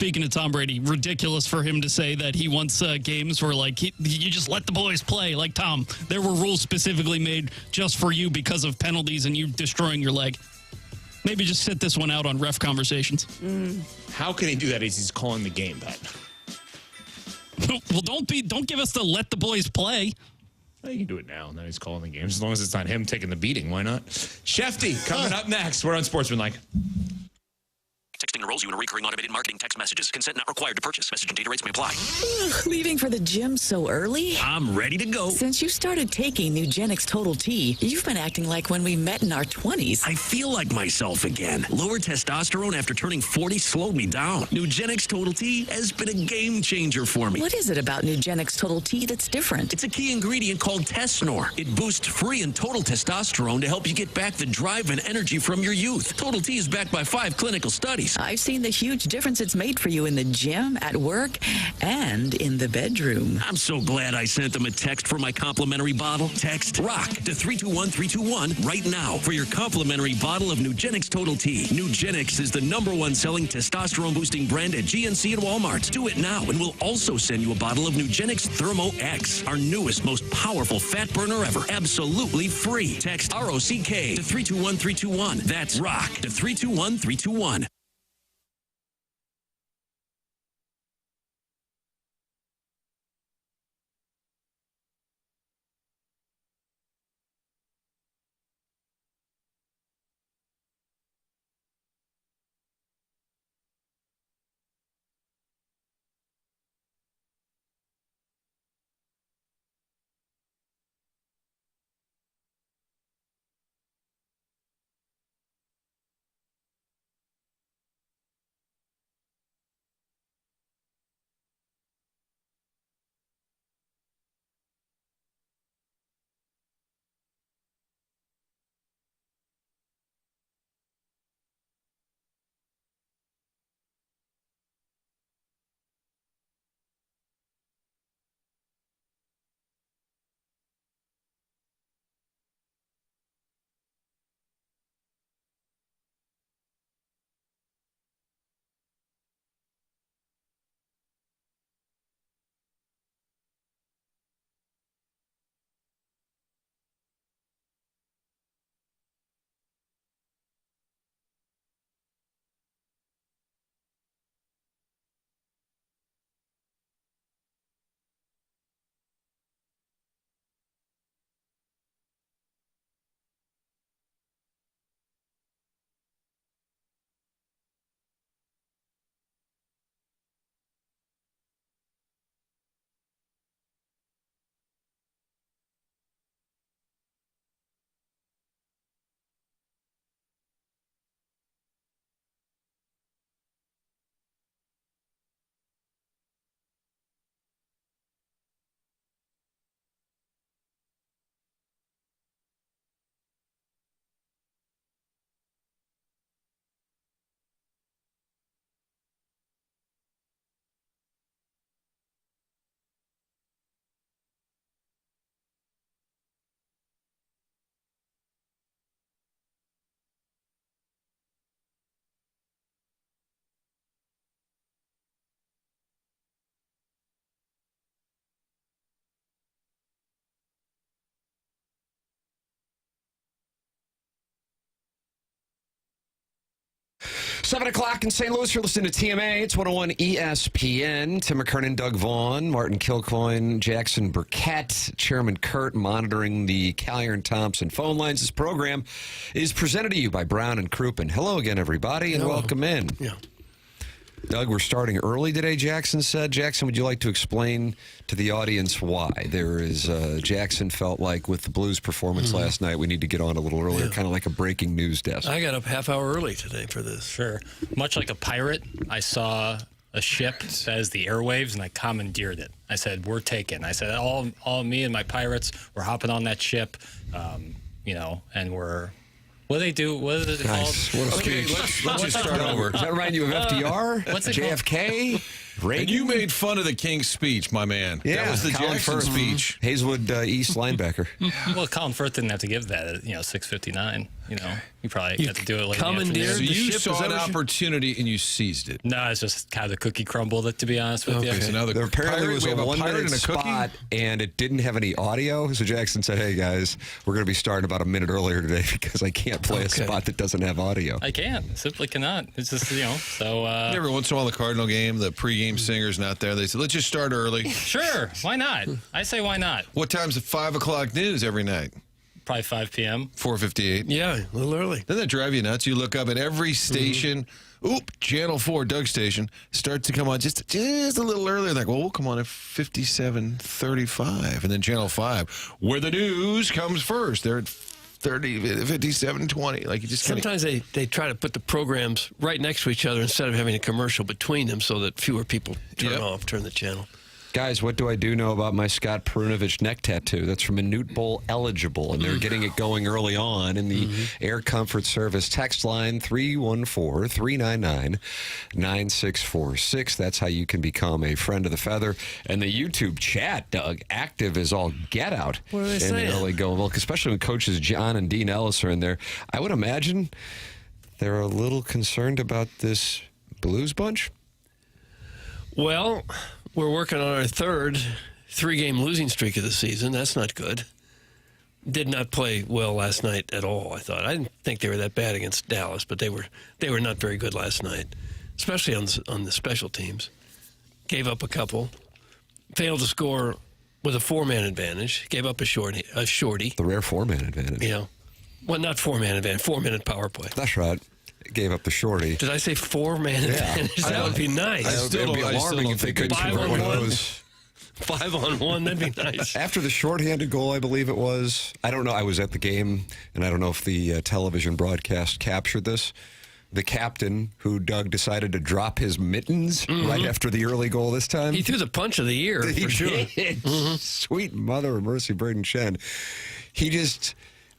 Speaking of Tom Brady, ridiculous for him to say that he wants games where, like, you just let the boys play. Like, Tom, there were rules specifically made just for you because of penalties and you destroying your leg. Maybe just sit this one out on ref conversations. How can he do that as he's calling the game, Pat? Well, don't give us the let the boys play. Well, you can do it now, and then he's calling the games. As long as it's not him taking the beating, why not? Shefty, coming up next. We're on Sportsmanlike. Texting enrolls you in recurring automated marketing text messages. Consent not required to purchase. Message and data rates may apply. Leaving for the gym so early? I'm ready to go. Since you started taking Nugenix Total T, you've been acting like when we met in our 20s. I feel like myself again. Lower testosterone after turning 40 slowed me down. Nugenix Total T has been a game changer for me. What is it about Nugenix Total T that's different? It's a key ingredient called Tesnor. It boosts free and total testosterone to help you get back the drive and energy from your youth. Total T is backed by 5 clinical studies. I've seen the huge difference it's made for you in the gym, at work, and in the bedroom. I'm so glad I sent them a text for my complimentary bottle. Text ROCK to 321321 right now for your complimentary bottle of Nugenix Total T. Nugenix is the #1 selling testosterone boosting brand at GNC and Walmart. Do it now, and we'll also send you a bottle of Nugenix Thermo X, our newest, most powerful fat burner ever. Absolutely free. Text ROCK to 321321. That's ROCK to 321321. Seven o'clock in St. Louis. You're listening to TMA. It's 101 ESPN. Tim McKernan, Doug Vaughn, Martin Kilcoyne, Jackson Burkett, Chairman Kurt monitoring the Collier and Thompson phone lines. This program is presented to you by Brown and Crouppen. Hello again, everybody, and welcome in. Yeah. Doug, we're starting early today, Jackson said. Jackson, would you like to explain to the audience why? Jackson felt like with the Blues performance last night, we need to get on a little earlier, kind of like a breaking news desk. I got up half hour early today for this. Sure. Much like a pirate, I saw a ship that has the airwaves, and I commandeered it. I said, we're taken. I said, all me and my pirates, we're hopping on that ship, and we're... What do they do? What is it called? What a speech. Let's just start over. Does that remind you of FDR? What's it JFK? Reagan? And you made fun of the King's speech, my man. Yeah, that was the Colin Jackson Firth, speech. Hazelwood East linebacker. Well, Colin Firth didn't have to give that at 6:59. You probably had to do it late in the So afternoon. you So saw an you saw an opportunity and you seized it. No, it's just kind of the cookie crumbled, to be honest with you. So now There apparently was a 1 minute and a cookie? spot, and it didn't have any audio. So Jackson said, "Hey guys, we're going to be starting about a minute earlier today because I can't play a spot that doesn't have audio." I can't. Simply cannot. It's just, so. Every once in a while, the Cardinal game, the pregame singer's not there. They say, let's just start early. Sure. Why not? I say why not? What time's the 5 o'clock news every night? Probably 5 p.m. 4:58. Yeah, a little early. Doesn't that drive you nuts? You look up at every station. Channel 4, Doug station, starts to come on just a little earlier. Like, well, we'll come on at 57:35. And then Channel 5, where the news comes first. They're at 57:20. Like, you just Sometimes they try to put the programs right next to each other instead of having a commercial between them so that fewer people turn the channel. Guys, what do I do know about my Scott Perunovich neck tattoo? That's from a Newt Bowl eligible, and they're getting it going early on in the Air Comfort Service text line 314-399-9646. That's how you can become a friend of the feather. And the YouTube chat, Doug, active as all get out. What are they in saying? the early going. Well, especially when coaches John and Dean Ellis are in there. I would imagine they're a little concerned about this Blues bunch. Well, we're working on our third 3-game losing streak of the season. That's not good. Did not play well last night at all, I thought. I didn't think they were that bad against Dallas, but they were not very good last night, especially on the special teams. Gave up a couple. Failed to score with a 4-man advantage. Gave up a shorty. The rare 4-man advantage. Well, not 4-man advantage, 4-minute power play. That's right. Gave up the shorty. Did I say 4-man advantage? That would be nice. It would be alarming if they couldn't convert one of those. 5-on-1, that'd be nice. After the shorthanded goal, I believe it was. I don't know. I was at the game, and I don't know if the television broadcast captured this. The captain, who Doug decided to drop his mittens right after the early goal this time. He threw the punch of the year, He for sure. did. Sweet mother of mercy, Braden Shen. He just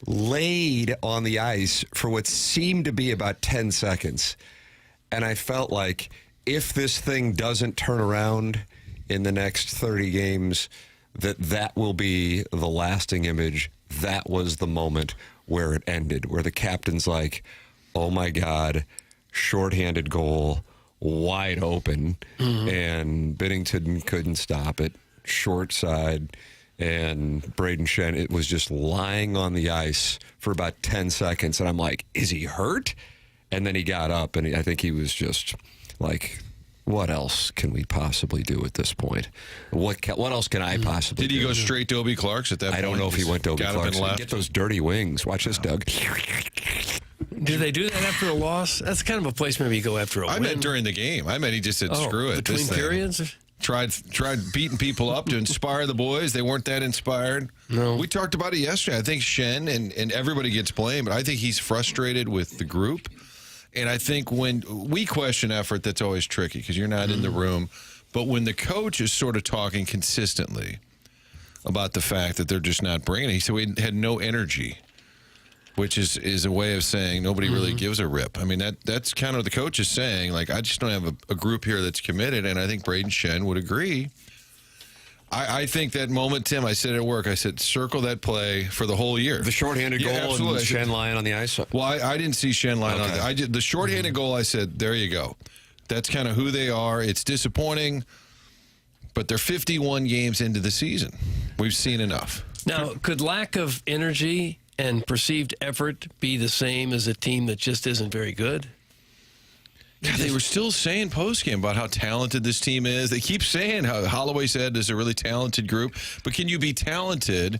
laid on the ice for what seemed to be about 10 seconds. And I felt like if this thing doesn't turn around in the next 30 games, that will be the lasting image. That was the moment where it ended, where the captain's like, oh my God, shorthanded goal, wide open, and Binnington couldn't stop it. Short side. And Braden Shen, it was just lying on the ice for about 10 seconds. And I'm like, is he hurt? And then he got up, and I think he was just like, what else can we possibly do at this point? What else can I possibly do? Did he go straight to Obi Clark's at that point? I don't know if he went to Obi Clark's. Get those dirty wings. Watch this, Doug. Do they do that after a loss? That's kind of a place maybe you go after a win. I meant during the game. I meant he just said, screw it. Between periods? Tried beating people up to inspire the boys. They weren't that inspired. No. We talked about it yesterday. I think Shen and everybody gets blamed, but I think he's frustrated with the group. And I think when we question effort, that's always tricky because you're not in the room. But when the coach is sort of talking consistently about the fact that they're just not bringing it, he said we had no energy, which is a way of saying nobody really gives a rip. I mean, that's kind of the coach is saying, like, I just don't have a group here that's committed, and I think Braden Shen would agree. I think that moment, Tim, I said at work, I said, circle that play for the whole year. The shorthanded goal absolutely. and Shen lying on the ice. Well, I didn't see Shen lying on the ice. The shorthanded goal, I said, there you go. That's kind of who they are. It's disappointing, but they're 51 games into the season. We've seen enough. Now, could lack of energy and perceived effort be the same as a team that just isn't very good? God, they were still saying postgame about how talented this team is. They keep saying how Holloway said there's a really talented group, but can you be talented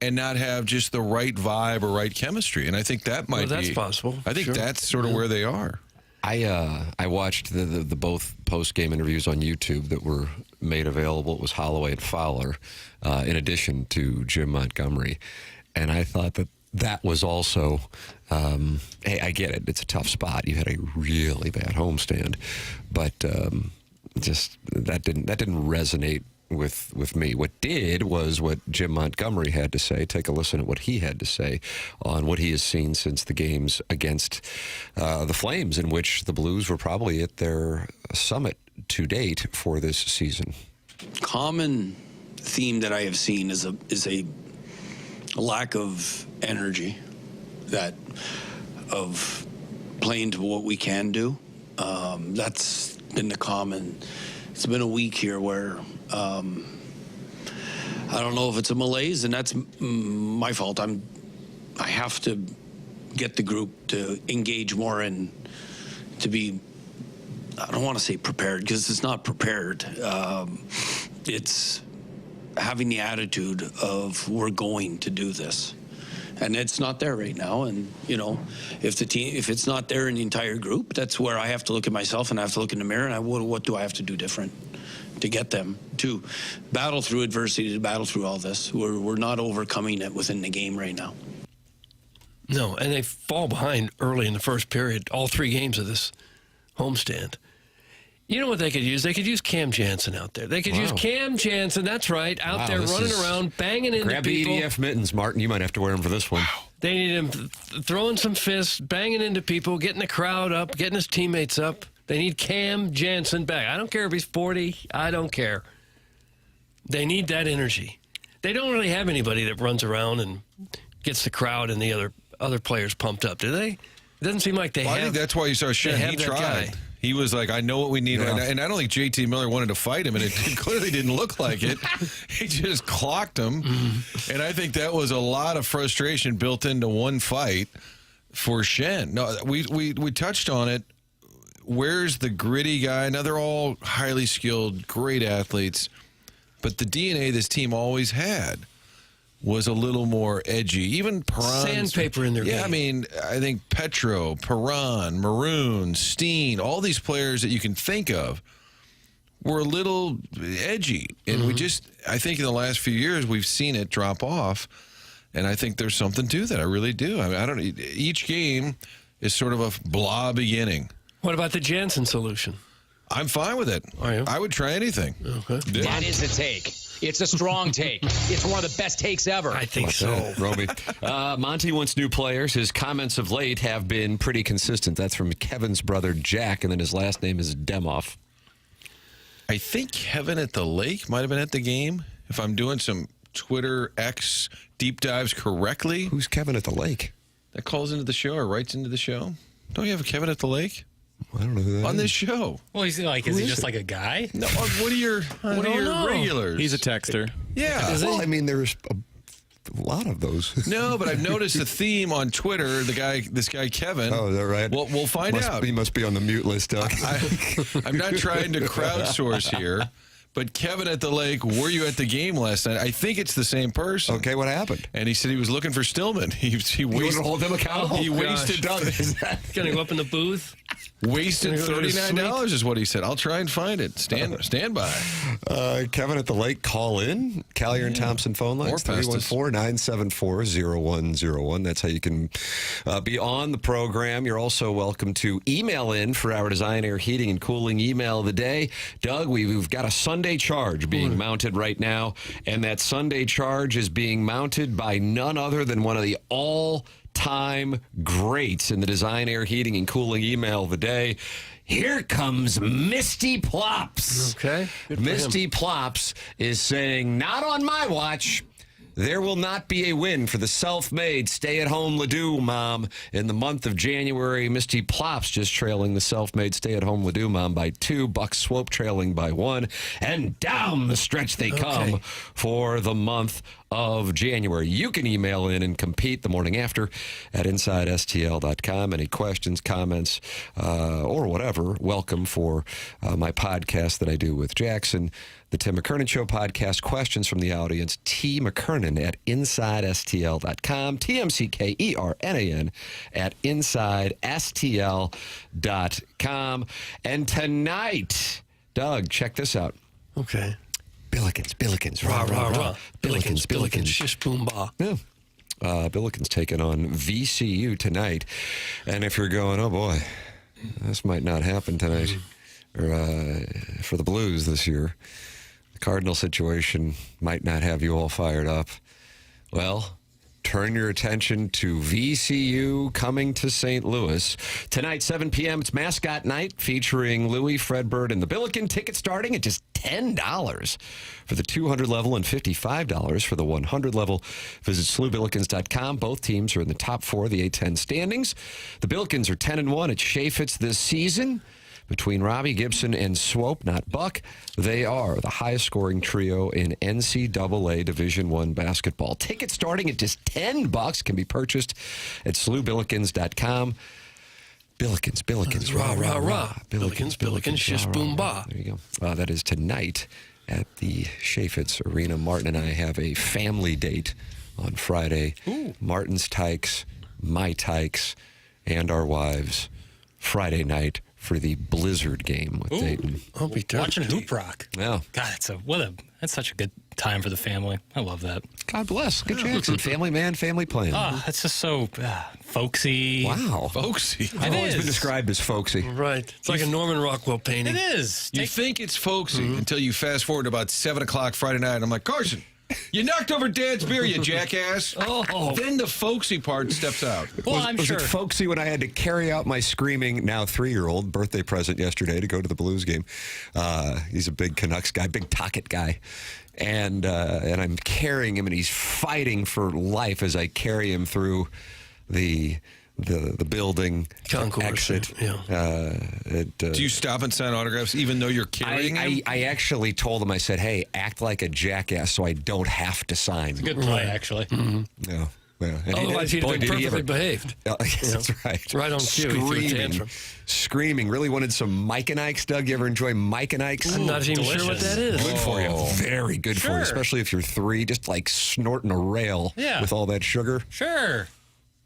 and not have just the right vibe or right chemistry? And I think that might be. That's possible. I think that's sort of where they are. I watched the both post-game interviews on YouTube that were made available. It was Holloway and Fowler, in addition to Jim Montgomery. And I thought that was also, hey, I get it. It's a tough spot. You had a really bad homestand. But just that didn't resonate with me. What did was what Jim Montgomery had to say. Take a listen at what he had to say on what he has seen since the games against the Flames, in which the Blues were probably at their summit to date for this season. Common theme that I have seen is a lack of energy, that of playing to what we can do. That's been the common. It's been a week here where I don't know if it's a malaise, and that's my fault. I have to get the group to engage more and to be, I don't want to say prepared, because it's not prepared. It's having the attitude of we're going to do this. And it's not there right now. And, if it's not there in the entire group, that's where I have to look at myself and I have to look in the mirror and what do I have to do different to get them to battle through adversity, to battle through all this. We're not overcoming it within the game right now. No, and they fall behind early in the first period, all 3 games of this homestand. You know what they could use? They could use Cam Jansen out there. They could use Cam Jansen, that's right, out there running around, banging into grab people. Grab the EDF mittens, Martin. You might have to wear them for this one. They need him throwing some fists, banging into people, getting the crowd up, getting his teammates up. They need Cam Jansen back. I don't care if he's 40. I don't care. They need that energy. They don't really have anybody that runs around and gets the crowd and the other players pumped up, do they? It doesn't seem like they have. I think that's why you saw Shen. He tried. Guy. He was like, I know what we need right now. And I don't think JT Miller wanted to fight him, and it clearly didn't look like it. He just clocked him. Mm-hmm. And I think that was a lot of frustration built into one fight for Shen. No, we touched on it. Where's the gritty guy? Now, they're all highly skilled, great athletes. But the DNA this team always had was a little more edgy. Even Perron. Sandpaper in their game. Yeah, I mean, I think Petro, Perron, Maroon, Steen, all these players that you can think of were a little edgy. And I think in the last few years, we've seen it drop off. And I think there's something to that. I really do. I mean, each game is sort of a blah beginning. What about the Jansen solution? I'm fine with it. Are you? I would try anything. Okay. Yeah. That is a take. It's a strong take. It's one of the best takes ever. I think so. Roby. Monty wants new players. His comments of late have been pretty consistent. That's from Kevin's brother, Jack, and then his last name is Demoff. I think Kevin at the Lake might have been at the game, if I'm doing some Twitter X deep dives correctly. Who's Kevin at the Lake? That calls into the show or writes into the show. Don't you have a Kevin at the Lake? I don't know who that on is. this show. Well, is he just like a guy? No, what are your regulars? He's a texter. Yeah. Well, I mean, there's a lot of those. No, but I've noticed a theme on Twitter. This guy Kevin. Oh, is that right? Well, we'll find out. He must be on the mute list. I'm not trying to crowdsource here, but Kevin at the Lake, were you at the game last night? I think it's the same person. Okay, what happened? And he said he was looking for Stillman. He wanted to hold them accountable? He wasted. Doug, Gonna go up in the booth. Wasted $39 is what he said. I'll try and find it. Stand by. Kevin at the Lake, call in. Callier and Thompson phone lines, 314-974-0101. That's how you can be on the program. You're also welcome to email in for our Design Air Heating and Cooling email of the day. Doug, we've got a Sunday charge being mounted right now, and that Sunday charge is being mounted by none other than one of the all-time greats in the Design Air Heating and Cooling email of the day. Here comes Misty Plops. Okay. Misty Plops is saying, not on my watch. There will not be a win for the self-made stay-at-home Ledoux mom in the month of January. Misty Plops just trailing the self-made stay-at-home Ledoux mom by 2. Buck Swope trailing by 1. And down the stretch they come for the month of January. You can email in and compete the morning after at InsideSTL.com. Any questions, comments, or whatever, welcome for my podcast that I do with Jackson, the Tim McKernan Show podcast. Questions from the audience, T. McKernan at InsideSTL.com, TMCKERNAN at InsideSTL.com. And tonight, Doug, check this out. Okay. Billikens, rah, rah, rah. Billikens. Shish boom ba. Yeah. Billikens taking on VCU tonight. And if you're going, oh boy, this might not happen tonight, or for the Blues this year, the Cardinal situation might not have you all fired up. Well, turn your attention to VCU coming to St. Louis. Tonight, 7 p.m., it's Mascot Night featuring Louis, Fredbird, and the Billiken. Tickets starting at just $10 for the 200 level and $55 for the 100 level. Visit slewbillikens.com. Both teams are in the top 4 of the A10 standings. The Billikens are 10-1 at Chaffetz this season. Between Robbie Gibson and Swope, not Buck, they are the highest scoring trio in NCAA Division I basketball. Tickets starting at just $10 can be purchased at slewbillikens.com. Billikens, rah, rah, rah. Billikens, shish, boom, bah. There you go. That is tonight at the Chaffetz Arena. Martin and I have a family date on Friday. Ooh. Martin's Tykes, my Tykes, and our wives Friday night for the Blizzard game with Dayton. I'll be Watching Hoop Rock. Yeah. God, that's such a good time for the family. I love that. God bless. Good Jackson. Family man, family plan. Oh, it's just so folksy. Wow. Folksy. I've always been described as folksy. Right. It's like a Norman Rockwell painting. It is. You think it's folksy until you fast forward to about 7 o'clock Friday night. I'm like, Carson, you knocked over Dad's beer, you jackass. Oh. Then the folksy part steps out. Well, Was it folksy when I had to carry out my screaming, now 3-year-old, birthday present yesterday to go to the Blues game? He's a big Canucks guy, big Tocchet guy. And I'm carrying him, and he's fighting for life as I carry him through the building Concourse, exit. yeah. Do you stop and sign autographs even though you're carrying him? I actually told him, I said, hey, act like a jackass so I don't have to sign. Good play, actually. Yeah. Yeah. And Otherwise, he'd have been perfectly behaved. That's right. Right on cue. He threw a tantrum. Screaming. Really wanted some Mike and Ike's, Doug. You ever enjoy Mike and Ike's? I'm not even sure what that is. Good for you. Very good for you, especially if you're 3, just like snorting a rail with all that sugar. Sure.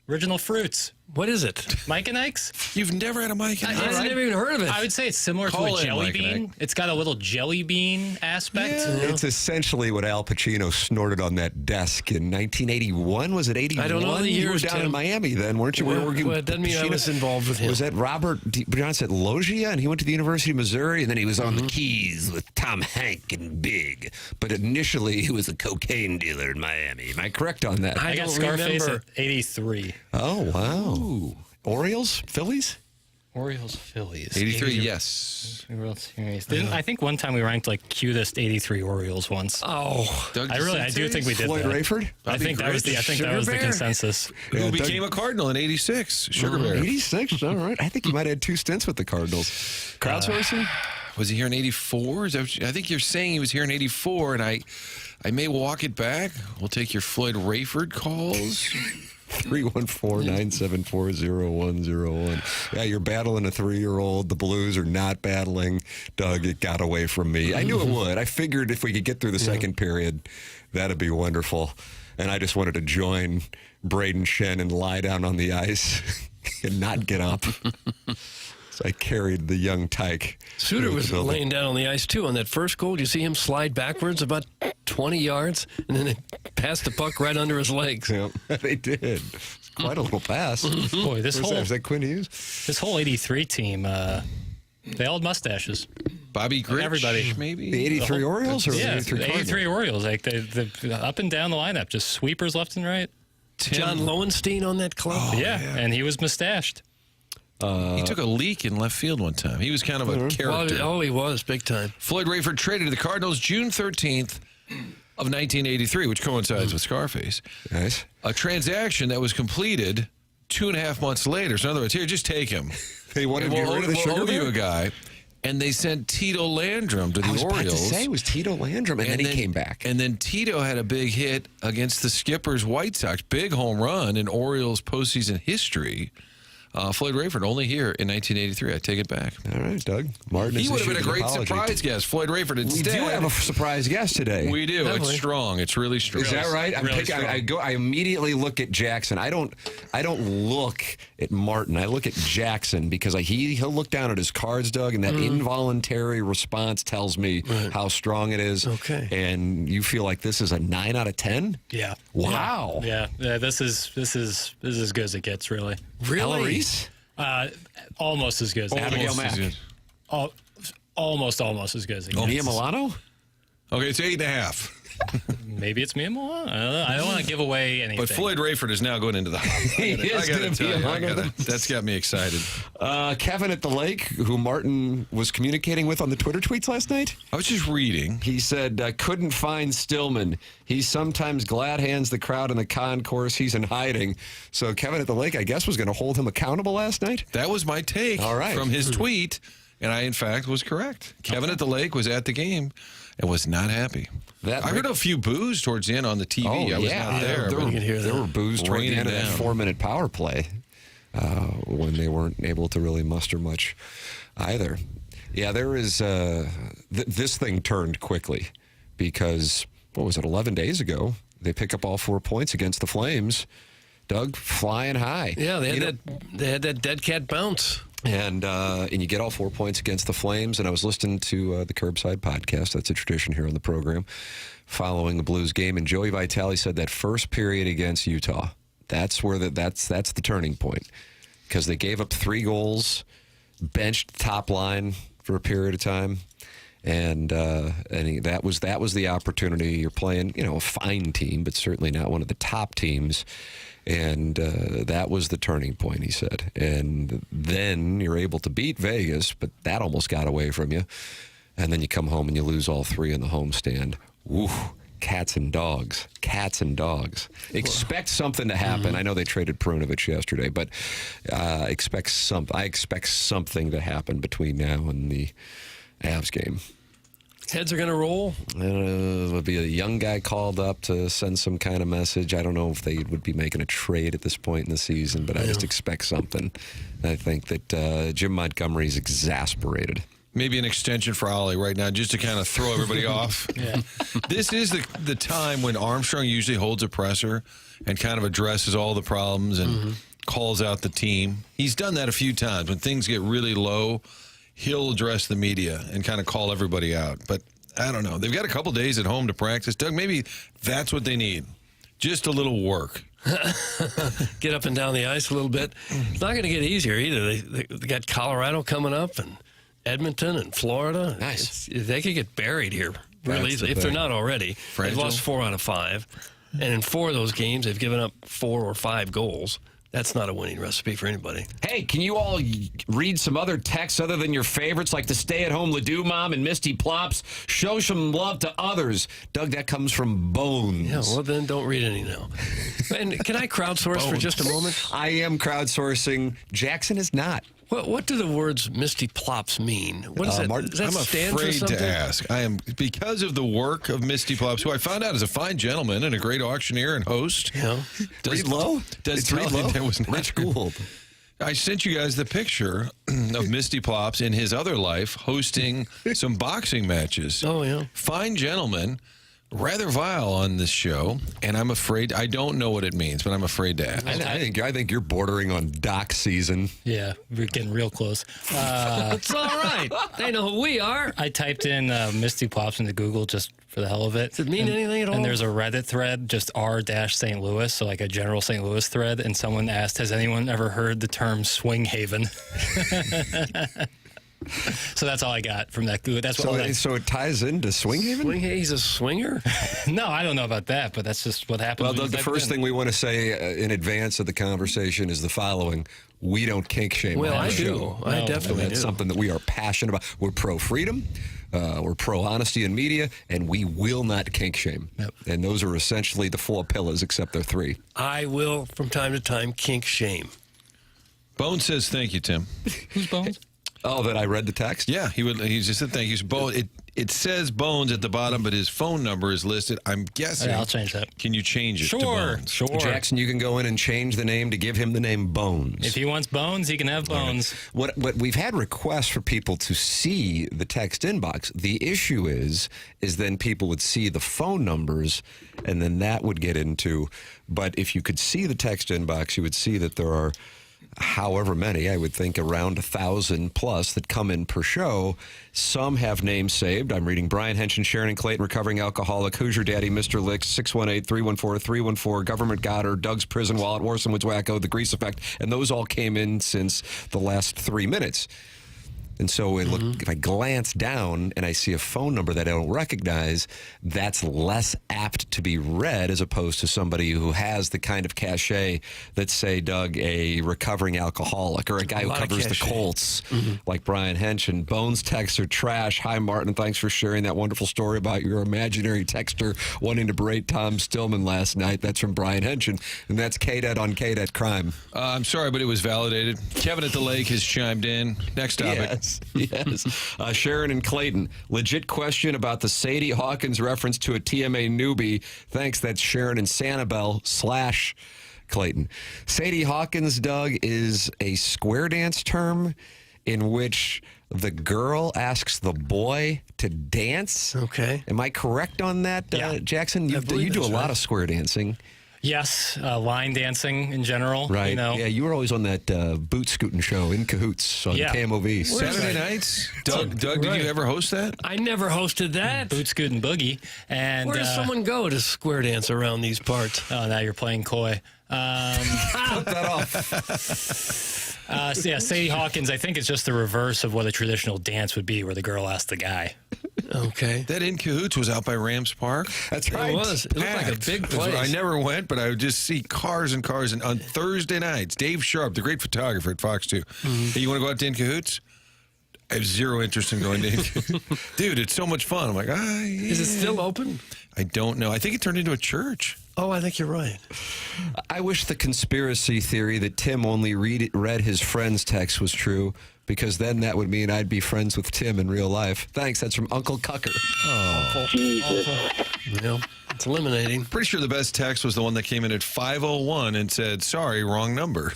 Original fruits. What is it? Mike and Ike's? You've never had a Mike and Ike's? I've never even heard of it. I would say it's similar to a jelly bean. It's got a little jelly bean aspect. Yeah. It's essentially what Al Pacino snorted on that desk in 1981. Was it 81? I don't know the years, You were down Tim. in Miami then, weren't you? Well, it doesn't mean I was involved with him. Was that Robert Johnson at Logia, and he went to the University of Missouri, and then he was on the Keys with Tom Hank and Big. But initially, he was a cocaine dealer in Miami. Am I correct on that? I got Scarface at 83. Oh, wow. Orioles? Phillies? Orioles, Phillies. 83, yes. World Series. I think one time we ranked like cutest 83 Orioles once. Oh, I do think we did Floyd that. Rayford? I think that was the consensus. Who became a Cardinal in 86? Sugar Bear. 86, all right. I think he might have had 2 stints with the Cardinals. Crowdsourcing? Was he here in 84? I think you're saying he was here in 84, and I may walk it back. We'll take your Floyd Rayford calls. 314-974-0101. Yeah, you're battling a 3-year-old. The Blues are not battling. Doug, it got away from me. I knew it would. I figured if we could get through the second period, that'd be wonderful. And I just wanted to join Braden Shen and lie down on the ice and not get up. So I carried the young Tyke. Suter was laying down on the ice, too, on that first goal. You see him slide backwards about 20 yards, and then they passed the puck right under his legs. Yeah, they did. Quite a little pass. Boy, is that Quinn Hughes? This whole 83 team, they all had mustaches. Bobby Grich, everybody. maybe? The 83 Orioles or yeah, the 83 the Cardinals? 83 Orioles. Like the up and down the lineup, just sweepers left and right. John Lowenstein on that club? Oh, yeah, and he was mustached. He took a leak in left field one time. He was kind of a character. Oh, he was, big time. Floyd Rayford traded to the Cardinals June 13th of 1983, which coincides with Scarface. Nice. A transaction that was completed 2.5 months later. So in other words, here, just take him. They wanted to get rid of the sugar We'll owe you bear? a guy. And they sent Tito Landrum to the Orioles. I was about to say it was Tito Landrum, and then he came back. And then Tito had a big hit against the Skippers White Sox. Big home run in Orioles postseason history. Floyd Rayford, only here in 1983. I take it back. All right, Doug. Martin He would have been a great surprise guest. Floyd Rayford instead. We do have a surprise guest today. We do. Have It's we? strong. It's really strong. Is that right? I immediately look at Jackson. I don't look at Martin. I look at Jackson because he'll look down at his cards, Doug, and that involuntary response tells me how strong it is. Okay. And you feel like this is a 9 out of 10? Yeah. Wow. Yeah. This is as good as it gets, really. Ella Reese? Almost as good as Abigail Mack. Almost as good as it gets. Mia Milano? Okay, it's 8.5. Maybe it's me and Moa. I don't want to give away anything. But Floyd Rayford is now going into the hot. He is going to be among them. That's got me excited. Kevin at the Lake, who Martin was communicating with on the Twitter tweets last night. I was just reading. He said, couldn't find Stillman. He sometimes glad hands the crowd in the concourse. He's in hiding. So Kevin at the Lake, I guess, was going to hold him accountable last night? That was my take from his tweet, and I, in fact, was correct. Kevin at the Lake was at the game and was not happy. I heard a few boos towards the end on the TV. I was not there. There were boos toward the end of that 4-minute power play when they weren't able to really muster much either. Yeah, there is this thing turned quickly because, what was it, 11 days ago, they pick up all 4 points against the Flames. Doug, flying high. Yeah, they had that dead cat bounce. And you get all 4 points against the Flames. And I was listening to the Curbside podcast. That's a tradition here on the program, following the Blues game. And Joey Vitale said that first period against Utah, that's where that's the turning point, because they gave up 3 goals, benched top line for a period of time. And that was the opportunity. You're playing, a fine team, but certainly not one of the top teams. And that was the turning point, he said. And then you're able to beat Vegas, but that almost got away from you. And then you come home and you lose all 3 in the homestand. Woo, cats and dogs. Cats and dogs. Expect something to happen. Mm-hmm. I know they traded Perunovic yesterday, but I expect something to happen between now and the Avs game. Heads are going to roll. There'll be a young guy called up to send some kind of message. I don't know if they would be making a trade at this point in the season, but I just expect something. I think that Jim Montgomery's exasperated. Maybe an extension for Ollie right now, just to kind of throw everybody off. Yeah. This is the time when Armstrong usually holds a presser and kind of addresses all the problems and calls out the team. He's done that a few times. When things get really low, he'll address the media and kind of call everybody out. But I don't know. They've got a couple days at home to practice. Doug, maybe that's what they need. Just a little work. Get up and down the ice a little bit. It's not going to get easier either. They got Colorado coming up and Edmonton and Florida. Nice. They could get buried here really easily, if they're not already. They've lost 4 out of 5. And in 4 of those games, they've given up 4 or 5 goals. That's not a winning recipe for anybody. Hey, can you all read some other texts other than your favorites, like the stay-at-home Ledoux mom and Misty Plops? Show some love to others. Doug, that comes from Bones. Yeah, well, then don't read any now. And can I crowdsource for just a moment? I am crowdsourcing. Jackson is not. What do the words Misty Plops mean? What is that? Does that I'm stand for afraid something? to ask. I am, because of the work of Misty Plops, who I found out is a fine gentleman and a great auctioneer and host. Yeah. Reed Lowe? Does Reed Lowe? That was not Rich Gould. I sent you guys the picture of Misty Plops in his other life hosting some boxing matches. Oh, yeah. Fine gentleman. Rather vile on this show, and I'm afraid, I don't know what it means, but I'm afraid to ask. I think you're bordering on doc season. Yeah, we're getting real close. It's all right. They know who we are. I typed in Misty Plops into Google just for the hell of it. Does it mean anything at all? And there's a Reddit thread, just r-St. Louis, so like a general St. Louis thread, and someone asked, has anyone ever heard the term swing haven? So that's all I got from that. That's so it ties into Swing Haven? He's a swinger? No, I don't know about that, but that's just what happened. Well, Doug, the first thing we want to say in advance of the conversation is the following. We don't kink shame. Well, on I the do. show. I definitely That's do. something that we are passionate about. We're pro-freedom. We're pro-honesty in media, and we will not kink shame. Yep. And those are essentially the 4 pillars, except they're 3. I will, from time to time, kink shame. Bones says thank you, Tim. Who's Bones? Oh, that I read the text? Yeah, he just said thank you. Bones. It says Bones at the bottom, but his phone number is listed. I'm guessing. Yeah, I'll change that. Can you change it to Sure, Bones? sure. Jackson, you can go in and change the name to give him the name Bones. If he wants bones, he can have bones. What we've had requests for people to see the text inbox. The issue is then people would see the phone numbers, and then that would get into. But if you could see the text inbox, you would see that there are however many, I would think around 1,000 plus that come in per show. Some have names saved. I'm reading Brian Henson, Sharon Clayton, recovering alcoholic, Hoosier Daddy, Mr. Licks, 618-314-314, Government Goddard, Doug's Prison Wallet, Warson Woods Wacko, The Grease Effect, and those all came in since the last 3 minutes. And so if I glance down and I see a phone number that I don't recognize, that's less apt to be read as opposed to somebody who has the kind of cachet that, say, Doug, a recovering alcoholic or a guy who covers the Colts, like Brian Henson. Bones texts are trash. Hi, Martin. Thanks for sharing that wonderful story about your imaginary texter wanting to berate Tom Stillman last night. That's from Brian Henson. And that's KDET on KDET Crime. I'm sorry, but it was validated. Kevin at the Lake has chimed in. Next topic. Yes. Sharon and Clayton. Legit question about the Sadie Hawkins reference to a TMA newbie. Thanks. That's Sharon and Sanibel / Clayton. Sadie Hawkins, Doug, is a square dance term in which the girl asks the boy to dance. Okay. Am I correct on that, Jackson? You do a lot of square dancing. Yes, line dancing in general. Right. You know. Yeah, you were always on that boot scooting show, In Cahoots, on KMOV. Saturday nights? Doug, did you ever host that? I never hosted that. Boot scoot and boogie. And where does someone go to square dance around these parts? Oh, now you're playing coy. Cut that off. Sadie Hawkins, I think it's just the reverse of what a traditional dance would be, where the girl asks the guy. Okay. That In Cahoots was out by Rams Park. That's right. It was. It looked like a big place. I never went, but I would just see cars and cars. And on Thursday nights, Dave Sharp, the great photographer at Fox 2, hey, you want to go out to In Cahoots? I have zero interest in going to In Cahoots. Dude, it's so much fun. I'm like, yeah. Is it still open? I don't know. I think it turned into a church. Oh, I think you're right. I wish the conspiracy theory that Tim only read his friend's text was true, because then that would mean I'd be friends with Tim in real life. Thanks. That's from Uncle Cucker. Oh. Well, it's eliminating. Pretty sure the best text was the one that came in at 5:01 and said, sorry, wrong number.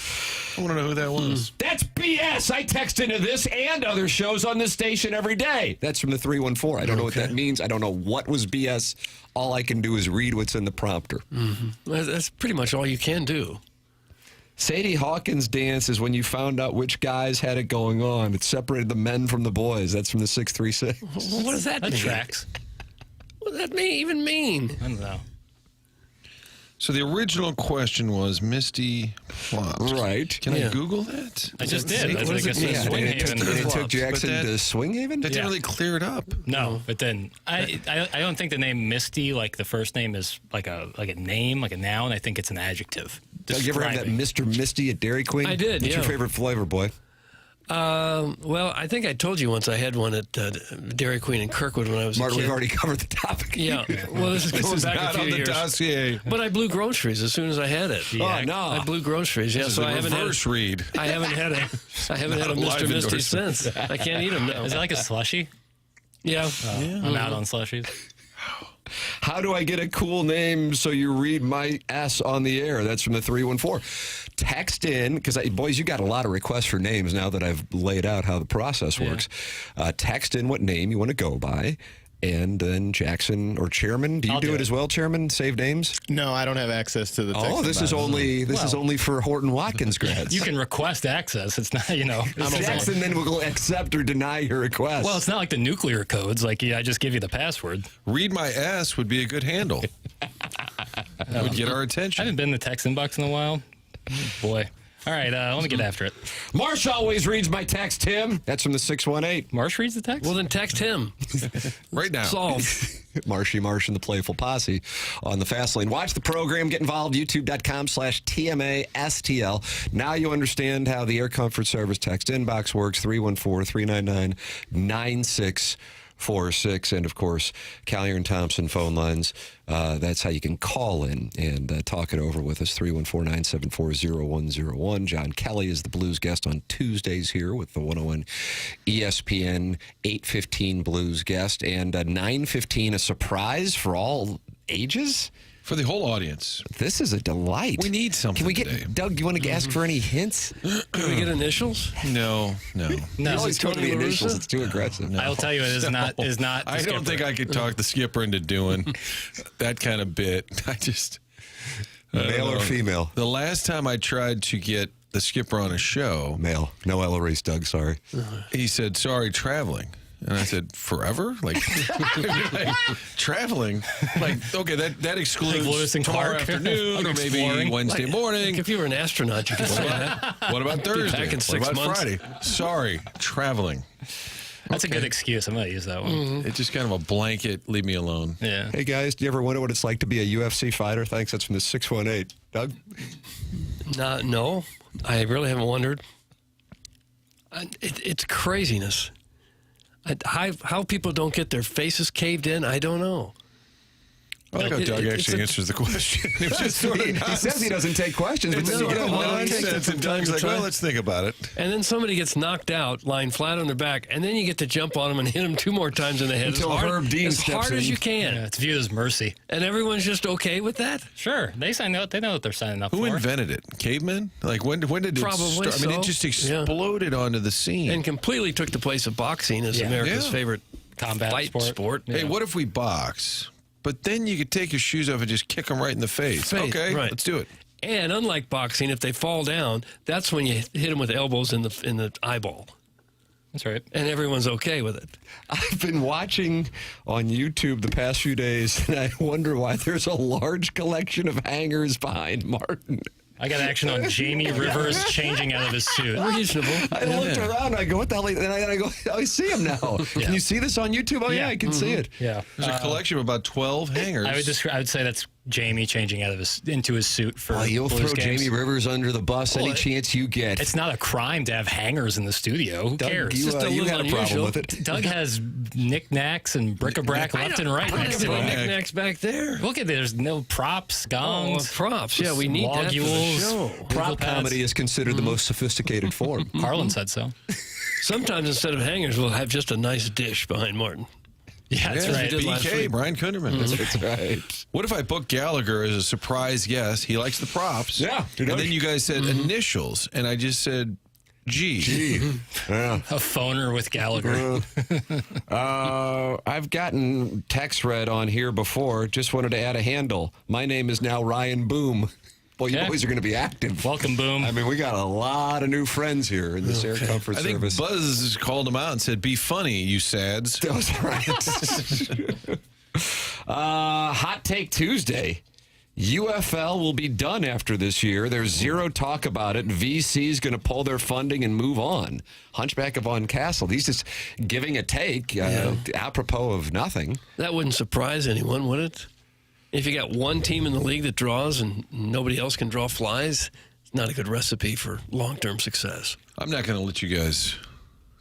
I want to know who that was. That's BS. I text into this and other shows on this station every day. That's from the 314. I don't know what that means. I don't know what was BS. All I can do is read what's in the prompter. That's pretty much all you can do. Sadie Hawkins' dance is when you found out which guys had it going on. It separated the men from the boys. That's from the 636. What does that mean? That tracks. What does that even mean? I don't know. So the original question was Misty Flops. Right. Can I Google that? I just did. What does it mean? Swing It took Jackson to Swing Haven? That didn't really clear it up. No, but then I don't think the name Misty, like the first name, is like a name, like a noun. I think it's an adjective. Did you ever have that Mr. Misty at Dairy Queen? I did, What's your favorite flavor, boy? Well, I think I told you once I had one at Dairy Queen in Kirkwood when I was Martin, a kid. we've already covered the topic. Yeah. Well, this is going back not a few on the years. dossier. But I blew groceries as soon as I had it. Oh, no. I blew groceries. Yeah, This so is I a haven't had. reverse read. I haven't had a live Mr. Misty endorsement. since. I can't eat them now. Is it like a slushie? Yeah. I'm out on slushies. How do I get a cool name so you read my S on the air? That's from the 314. Text in, because, boys, you got a lot of requests for names now that I've laid out how the process works. Text in what name you want to go by. And then Jackson or Chairman, do you do it as well, Chairman? Save names? No, I don't have access to the text. Oh, this is only for Horton Watkins grads. You can request access. It's not, Jackson then will accept or deny your request. Well, it's not like the nuclear codes. Like, I just give you the password. Read my S would be a good handle. That would get our I attention. haven't been in the text inbox in a while. Boy. All right, let me get after it. Marsh always reads my text, Tim. That's from the 618. Marsh reads the text? Well, then text him. Right now. Solve. Marshy Marsh and the Playful Posse on the Fast Lane. Watch the program. Get involved. YouTube.com/TMASTL. Now you understand how the Air Comfort Service text inbox works. 314-399-9646. And, of course, Callier and Thompson phone lines. That's how you can call in and talk it over with us. 314-974-0101. John Kelly is the Blues guest on Tuesdays here with the 101 ESPN 8:15 Blues guest. And 9:15, a surprise for all ages? For the whole audience. This is a delight. We need something Can we get, today. Doug, you want to ask for any hints? Can we get initials? No. You always go to the initials. It's too aggressive. I'll tell you, it is not. I don't think I could talk the skipper into doing that kind of bit. Male or female? The last time I tried to get the skipper on a show. Male. No Ella Race, Doug, sorry. He said, sorry, traveling. And I said, forever? Like traveling? Like, okay, that excludes Lewis and tomorrow Clark. afternoon or maybe Exploring. Wednesday morning. If you were an astronaut, you could say that. What about Thursday? back in 6 what about months. Friday? Sorry, traveling. That's a good excuse. I'm going to use that one. It's just kind of a blanket, leave me alone. Yeah. Hey, guys, do you ever wonder what it's like to be a UFC fighter? Thanks. That's from the 618. Doug? No, I really haven't wondered. It's craziness. How people don't get their faces caved in, I don't know. I like how Doug actually answers the question. It was just sort of He says he doesn't take questions, but then you get nonsense, and Doug's like, well, let's think about it. And then somebody gets knocked out, lying flat on their back, and then you get to jump on them and hit them 2 more times in the head. Until Herb Dean as steps hard in. as you can. Yeah, it's viewed as mercy. And everyone's just okay with that? Sure. They know what they're signing up Who for. invented it? Cavemen? Like, when did it Probably start? I mean, it so. just exploded onto the scene. And completely took the place of boxing as America's favorite combat fight sport. Hey, what if we box? But then you could take your shoes off and just kick them right in the face. Okay, right. let's do it. And unlike boxing, if they fall down, that's when you hit them with elbows in the eyeball. That's right. And everyone's okay with it. I've been watching on YouTube the past few days, and I wonder why there's a large collection of hangers behind Martin. I got action on Jamie Rivers changing out of his suit. Reasonable. I looked around, I go, what the hell? And I go, oh, I see him now. Can you see this on YouTube? Oh, yeah, I can see it. Yeah. There's a collection of about 12 hangers. I would say that's Jamie changing out of into his suit for You'll Blues throw games. Jamie Rivers under the bus any chance you get. It's not a crime to have hangers in the studio. Who Doug, cares? you, just a you little had a problem unusual. with it. Doug has knick-knacks and bric-a-brac left and right next to him. Knickknacks back there. Look at there's no props, gongs, props. Yeah, we need that for the logules, show. prop pads. Comedy is considered the most sophisticated form. Carlin said so. Sometimes instead of hangers, we'll have just a nice dish behind Martin. Yeah, that's right. did last BK, week. Brian Kunderman. That's right. What if I book Gallagher as a surprise guest? He likes the props. Yeah, he And does. then you guys said initials, and I just said G. Yeah. A phoner with Gallagher. I've gotten text read on here before. Just wanted to add a handle. My name is now Ryan Boom. Well, you Okay. boys are going to be active. Welcome, Boom. I mean, we got a lot of new friends here in this Air Comfort I think Service. Buzz called him out and said, be funny, you sads. That was right. Hot Take Tuesday. UFL will be done after this year. There's zero talk about it. VC's going to pull their funding and move on. Hunchback of Von Castle. He's just giving a take apropos of nothing. That wouldn't surprise anyone, would it? If you got one team in the league that draws and nobody else can draw flies, it's not a good recipe for long-term success. I'm not going to let you guys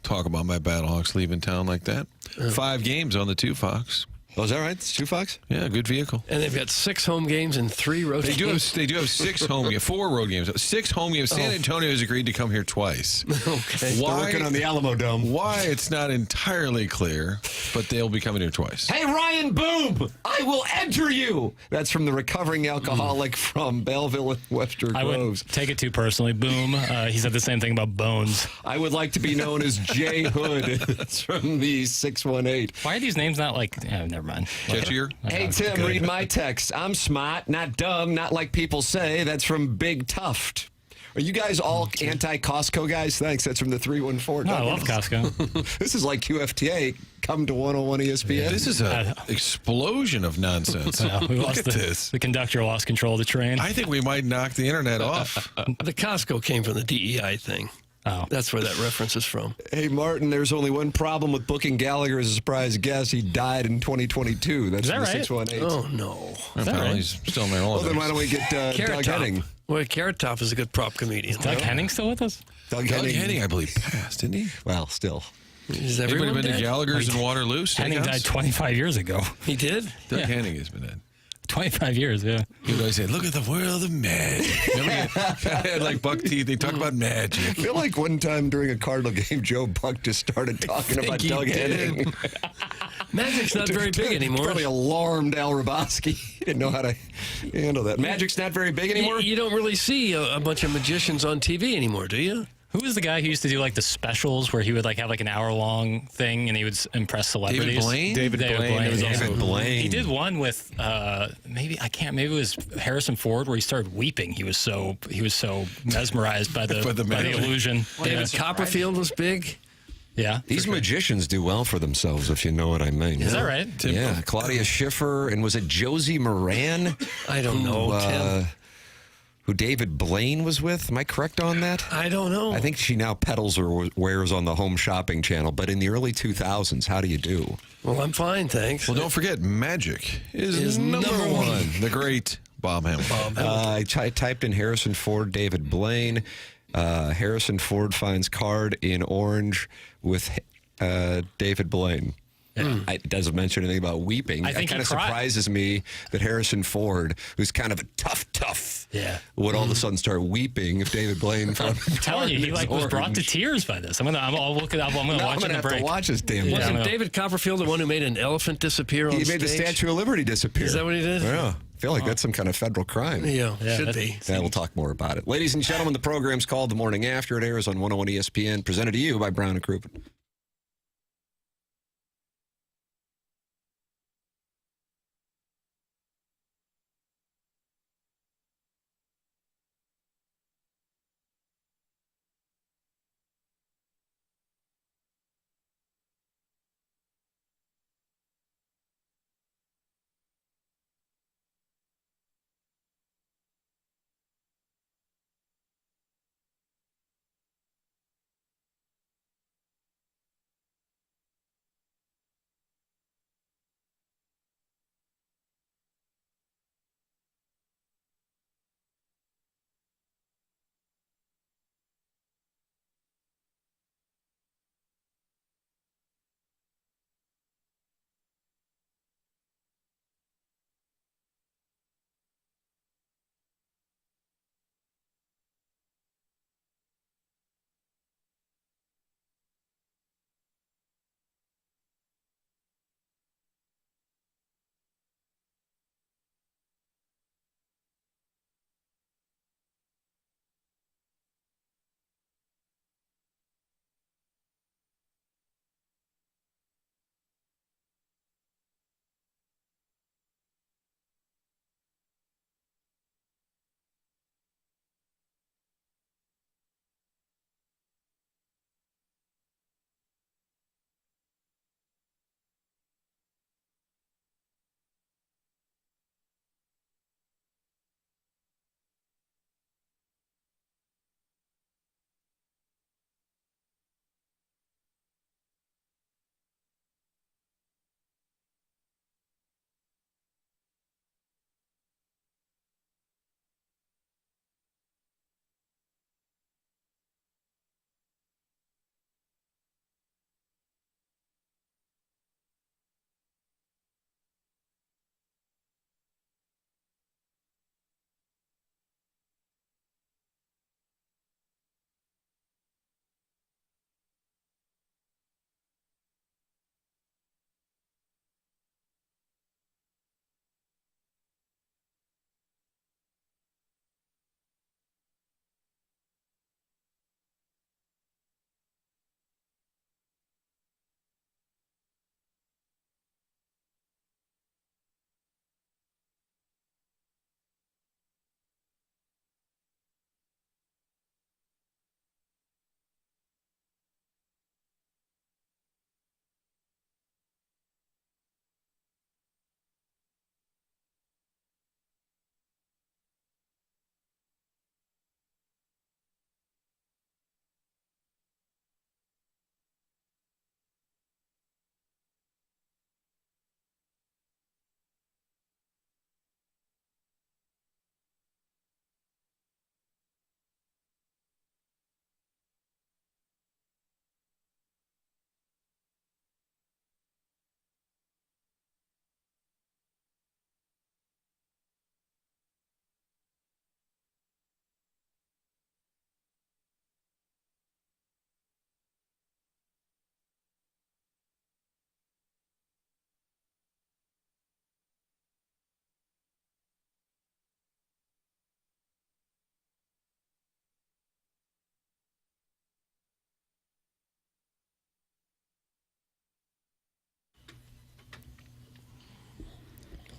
talk about my Battlehawks leaving town like that. 5 games on the 2 Fox. Oh, is that right? It's 2 Fox? Yeah, good vehicle. And they've got 6 home games and 3 road They games. do have 6 home games, 4 road games, 6 home games. San Antonio has agreed to come here twice. Okay. They're working on the Alamo Dome. Why, it's not entirely clear, but they'll be coming here twice. Hey, Ryan Boom, I will enter you. That's from the recovering alcoholic from Belleville and Webster I Groves. wouldn't take it too personally. Boom. He said the same thing about Bones. I would like to be known as Jay Hood. That's from the 618. Why are these names not like... Oh, never mind. Catchier? Hey, Tim, read my text. I'm smart, not dumb, not like people say. That's from Big Tuft. Are you guys all anti-Costco guys? Thanks. That's from the 314. No, I love Costco. This is like QFTA. Come to 101 ESPN. This is an explosion of nonsense. We Look lost at the, this. The conductor lost control of the train. I think we might knock the internet off. The Costco came from the DEI thing. Oh. That's where that reference is from. Hey, Martin, there's only one problem with booking Gallagher as a surprise guest. He died in 2022. That's Is that from the right? 618. Oh, no. Apparently right? he's still in there all Well, the then why don't we get Carrot Doug Top. Henning? Well, Carrot Top is a good prop comedian. Doug Henning still with us? Doug Doug Henning, I believe, passed, didn't he? Well, still. Is Anybody everyone been to dead? Gallagher's in Waterloo? Henning Steakhouse? died 25 years ago. He did? Doug Henning has been dead. 25 years, yeah. He would always say, look at the world of magic. Remember he had like buck teeth. They talk about I magic. feel like one time during a Cardinal game, Joe Buck just started talking about he Doug did. Henning. Magic's not very big anymore. Probably alarmed Al Roboski. He didn't know how to handle that. Magic's not very big anymore? You don't really see a bunch of magicians on TV anymore, do you? Who was the guy who used to do like the specials where he would like have like an hour-long thing and he would impress celebrities? David Blaine? It was Yeah. also- David Blaine. He did one with maybe it was Harrison Ford where he started weeping. He was so mesmerized by the By the by the magic. illusion. David Copperfield was big. Yeah. These magicians do well for themselves, if you know what I mean. Is that right? Yeah. Claudia Schiffer, and was it Josie Moran? I don't know, Tim. Who David Blaine was with. Am I correct on that? I don't know. I think she now peddles or wears on the Home Shopping Channel, but in the early 2000s, how do you do? Well, I'm fine, thanks. Well, don't forget, Magic is number one. The great Bob Hamilton. I typed in Harrison Ford, David Blaine. Harrison Ford finds card in orange with David Blaine. It doesn't mention anything about weeping. I think it kind of he cried. surprises me that Harrison Ford, who's kind of a tough, would all of a sudden start weeping if David Blaine found I'm telling you, he was orange. brought to tears by this. I'll look it up. I'm going to watch it in the have break. to watch this damn thing. Wasn't David Copperfield the one who made an elephant disappear on He stage? made the Statue of Liberty disappear. Is that what he did? Yeah. I feel like that's some kind of federal crime. Yeah, should be. Yeah, we'll talk more about it. Ladies and gentlemen, the program's called The Morning After. It airs on 101 ESPN, presented to you by Brown & Crouppen.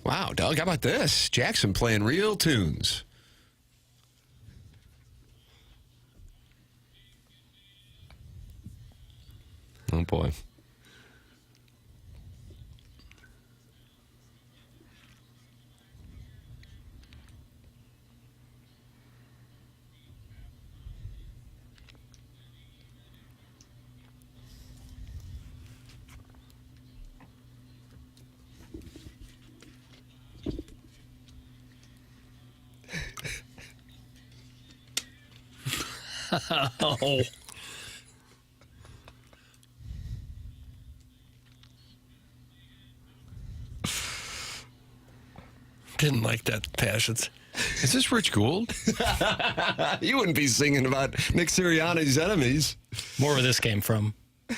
Wow, Doug, how about this? Jackson playing real tunes. boy. Oh. Didn't like that passions. Is this Rich Gould? You wouldn't be singing about Nick Sirianni's enemies. More where this came from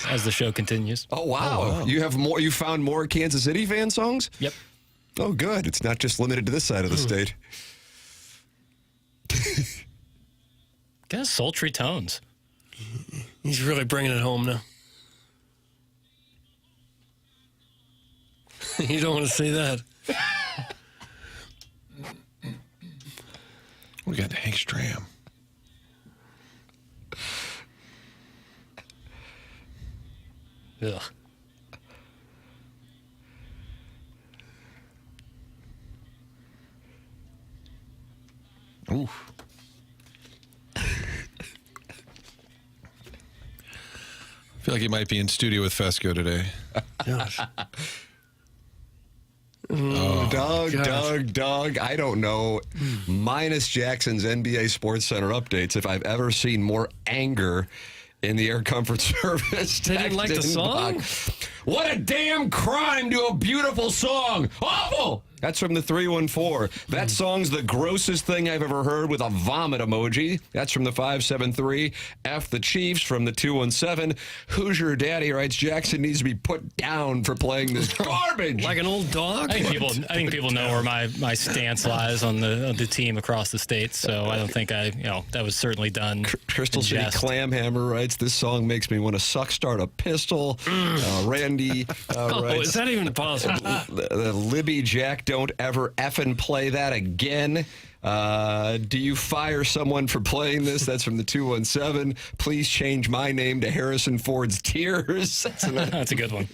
as the show continues. Oh, wow. You have more. You found more Kansas City fan songs? Yep. Oh, good. It's not just limited to this side of the state. Got sultry tones. He's really bringing it home now. You don't want to see that. We got Hank Stram. Ugh. Oof. I feel like he might be in studio with Fesco today. Gosh. Doug, I don't know. Minus Jackson's NBA Sports Center updates, if I've ever seen more anger in the Air Comfort Service. They didn't like the song? What a damn crime to a beautiful song. Awful! That's from the 314. That song's the grossest thing I've ever heard with a vomit emoji. That's from the 573. F the Chiefs from the 217. Hoosier Daddy writes, Jackson needs to be put down for playing this garbage. Like an old dog? I think people know where my stance lies on the team across the state, so I don't think that was certainly done. Crystal City Clamhammer writes, this song makes me want to suck start a pistol. Randy writes, is that even possible? the Libby Jack, don't ever effing play that again. Do you fire someone for playing this? That's from the 217. Please change my name to Harrison Ford's Tears. That's a good one.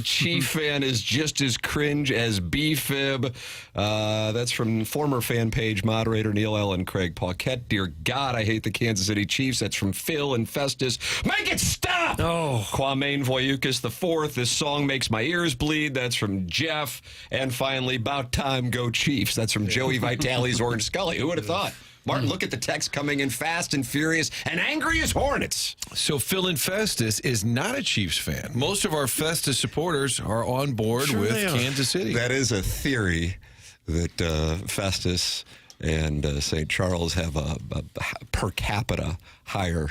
Chief fan is just as cringe as B-Fib. That's from former fan page moderator Neil L. and Craig Paquette. Dear God, I hate the Kansas City Chiefs. That's from Phil and Festus. Make it stop! Oh. Kwame Voyukas the fourth. This song makes my ears bleed. That's from Jeff. And finally, About Time, Go Chiefs. That's from Joey Vitale's Orange Scully. Who would have thought? Martin, look at the text coming in fast and furious and angry as hornets. So Phil and Festus is not a Chiefs fan. Most of our Festus supporters are on board with Kansas City. That is a theory that Festus and St. Charles have a per capita higher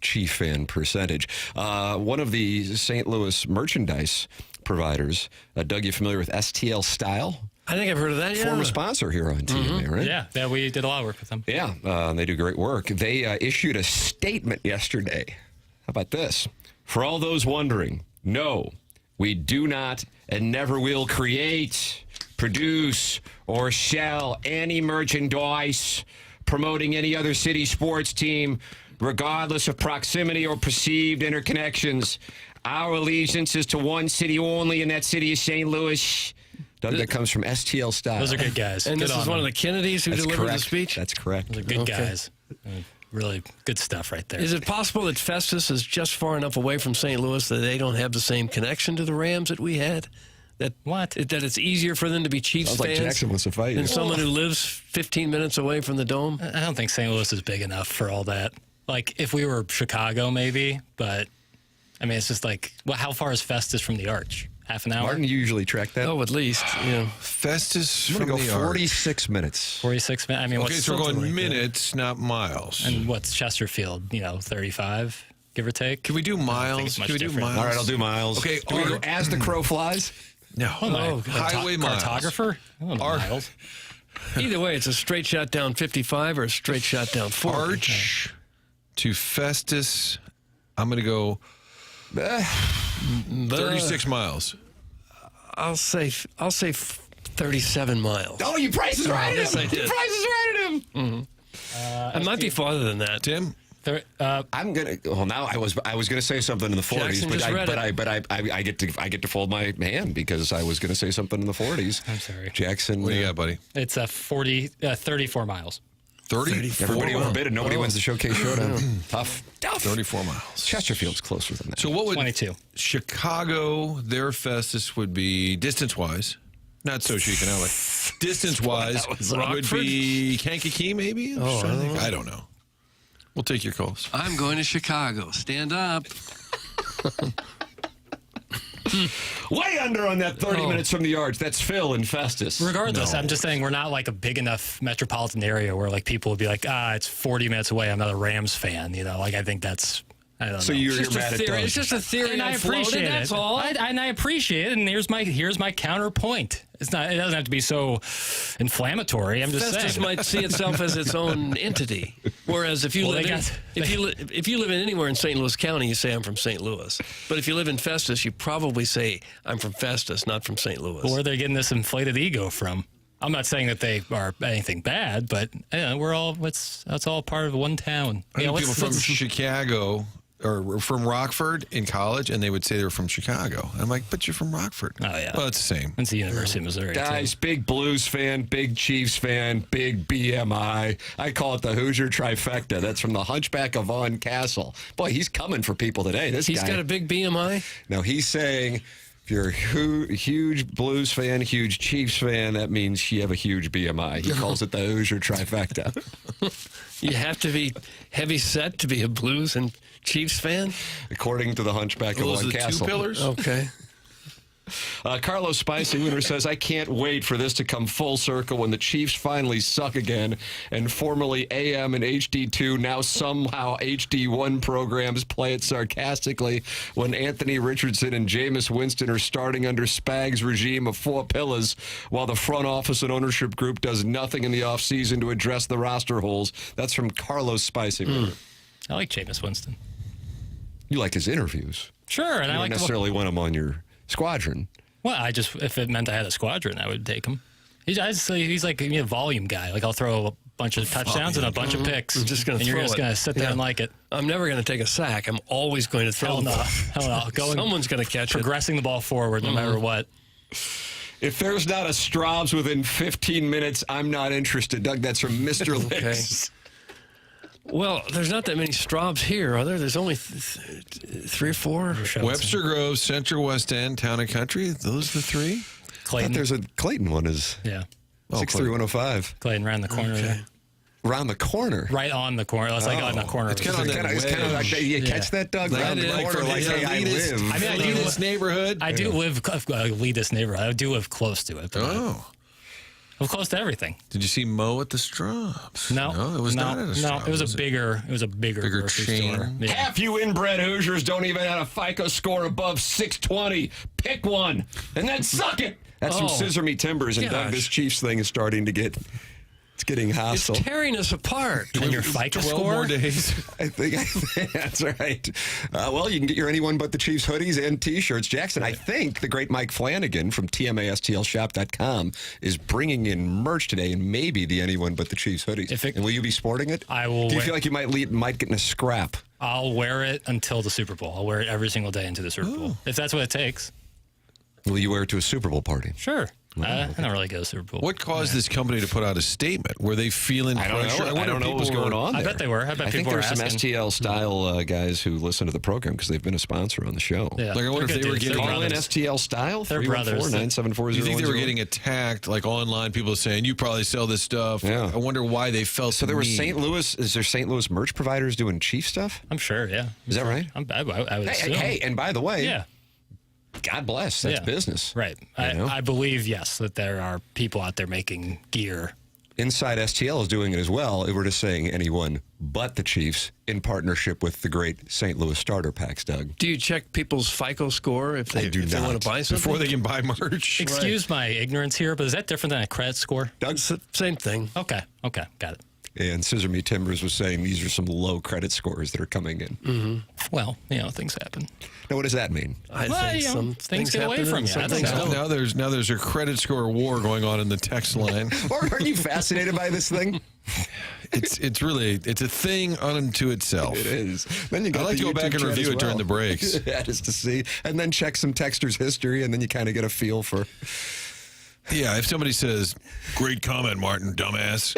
Chief fan percentage. One of the St. Louis merchandise providers, Doug, you familiar with STL Style? I think I've heard of that, yeah. Former sponsor here on TMA, right? Yeah, we did a lot of work with them. Yeah, they do great work. They issued a statement yesterday. How about this? For all those wondering, no, we do not and never will create, produce, or sell any merchandise promoting any other city sports team, regardless of proximity or perceived interconnections. Our allegiance is to one city only, and that city is St. Louis. Doug, that comes from STL Style. Those are good guys. And this is one of the Kennedys who delivered the speech? That's correct. Those are good guys. Really good stuff right there. Is it possible that Festus is just far enough away from St. Louis that they don't have the same connection to the Rams that we had? That it's easier for them to be Chiefs Sounds fans like Jackson wants to fight than you. someone who lives 15 minutes away from the Dome? I don't think St. Louis is big enough for all that. Like, if we were Chicago, maybe, but, I mean, it's just like, well, how far is Festus from the Arch? Half an hour? Martin, you usually track that. Oh, at least. Yeah. Festus I'm from going to the go Arch. 46 minutes. 46 minutes. I mean, Okay, what's so we're going like minutes, not miles. And what's Chesterfield? 35, give or take. Can we do miles? much Can we do different. miles? All right, I'll do miles. Okay, Do we go as the crow flies? No. Highway miles. Cartographer? I don't know miles. Either way, it's a straight shot down 55 or a straight shot down 40. Arch to Festus. I'm going to go 36 miles. I'll say 37 miles. Oh, you prices right at yes, him. I did. You prices right at him. It might be farther than that. Tim? I'm gonna. Well, now I was gonna say something in the 40s, I get to fold my hand because I was gonna say something in the 40s. I'm sorry, Jackson. What do you got, buddy? It's 34 miles. 30? Everybody overbid, nobody wins the Showcase Showdown. Tough. 34 miles. Chesterfield's closer than that. So what would 22? Chicago, their Festus would be distance-wise. Not socioeconomic. Distance-wise would be Kankakee, maybe? I don't know. We'll take your calls. I'm going to Chicago. Stand up. Way under on that 30 minutes from the yards. That's Phil and Festus. Regardless, I'm just saying we're not like a big enough metropolitan area where like people would be like, it's 40 minutes away. I'm not a Rams fan. You know, like I think that's. I don't know. So you're mad at Doug. It's just a theory. And I appreciate it. That's all. And I appreciate it. And here's my counterpoint. It doesn't have to be so inflammatory. I'm just Festus saying. might see itself as its own entity. Whereas if you if you live in anywhere in St. Louis County, you say I'm from St. Louis. But if you live in Festus, you probably say I'm from Festus, not from St. Louis. Where they're getting this inflated ego from. I'm not saying that they are anything bad, but we're all that's all part of one town. I know people from Chicago or from Rockford in college, and they would say they were from Chicago. I'm like, but you're from Rockford. Oh, yeah. Well, it's the same. It's the University of Missouri. Guys, big Blues fan, big Chiefs fan, big BMI. I call it the Hoosier trifecta. That's from the Hunchback of Vaughn Castle. Boy, he's coming for people today. He's got a big BMI? No, he's saying if you're a huge Blues fan, huge Chiefs fan, that means you have a huge BMI. He calls it the Hoosier trifecta. You have to be heavy set to be a Blues and Chiefs fan? According to the Hunchback of Vaughn Castle. 2 pillars? Okay. Carlos Spicy Winter says, I can't wait for this to come full circle when the Chiefs finally suck again and formerly AM and HD2, now somehow HD1 programs play it sarcastically when Anthony Richardson and Jameis Winston are starting under Spag's regime of 4 pillars while the front office and ownership group does nothing in the offseason to address the roster holes. That's from Carlos Spicy Winter. I like Jameis Winston. You like his interviews. Sure, and you I don't necessarily want him on your squadron. Well, if it meant I had a squadron, I would take him. He's like a volume guy. Like I'll throw a bunch of touchdowns and a bunch of picks. I'm just going to throw it. You're just going to sit there and like it. I'm never going to take a sack. I'm always going to throw the ball. Hell no. Someone's going to catch it. Progressing the ball forward no matter what. If there's not a Straubs within 15 minutes, I'm not interested. Doug, that's from Mr. Licks. Well, there's not that many Straubs here, are there? There's only 3 or 4. Webster Grove, Central West End, Town and Country. Those are the 3? Clayton. There's a Clayton one is. Yeah. 63105. Clayton around the corner there. Around the corner? Right on the corner. That's like on the corner. It's kind of like you catch that, Doug? Around the corner, like, hey, I live. I mean, I do this neighborhood. I do live elitist neighborhood. I do live close to it. I'm close to everything. Did you see Mo at the Straubs? No, it was not at a Straubs. No, it was a bigger grocery chain. store. Yeah. Half you inbred Hoosiers don't even have a FICO score above 620. Pick one and then suck it. That's from Scissor Me Timbers. And Doug, this Chiefs thing is starting to get. It's getting hostile. It's tearing us apart. And your FICO 12 score? more days. I think that's right. Well, you can get your Anyone But the Chiefs hoodies and T-shirts. Jackson, I think the great Mike Flanagan from TMASTLshop.com is bringing in merch today, and maybe the Anyone But the Chiefs hoodies. And will you be sporting it? I will. Do you feel like you might get in a scrap? I'll wear it until the Super Bowl. I'll wear it every single day into the Super Bowl, if that's what it takes. Will you wear it to a Super Bowl party? Sure. I don't really go to Super Bowl. What caused this company to put out a statement? Were they feeling pressure? I don't know what was going on there. I bet they were. I bet I think people were there's some asking. STL style guys who listen to the program because they've been a sponsor on the show. Yeah. Like I wonder if they were getting Call in STL style. They're brothers. 314-974-0101. Do you think they were getting attacked, like online? People saying you probably sell this stuff. Yeah. I wonder why they felt so. There was St. Louis. Is there St. Louis merch providers doing Chief stuff? I'm sure. Yeah. Is that right? I would assume. Hey, and by the way, Yeah. God bless. That's business. Right. I believe, yes, that there are people out there making gear. Inside STL is doing it as well. We're just saying anyone but the Chiefs in partnership with the great St. Louis starter packs, Doug. Do you check people's FICO score if they want to buy something? Before they can buy merch? Excuse my ignorance here, but is that different than a credit score? Doug? Same thing. Okay. Got it. And Scissor Me Timbers was saying these are some low credit scores that are coming in. Mm-hmm. Well, things happen. Now, what does that mean? I think some things get away from you. Some things don't. Now there's a credit score war going on in the text line. Aren't you fascinated by this thing? It's really a thing unto itself. It is. Then you got I like the to go back YouTube and chat review as it during well. the breaks. Yeah, just to see, and then check some texters' history, and then you kind of get a feel for. Yeah, if somebody says, "Great comment, Martin, dumbass,"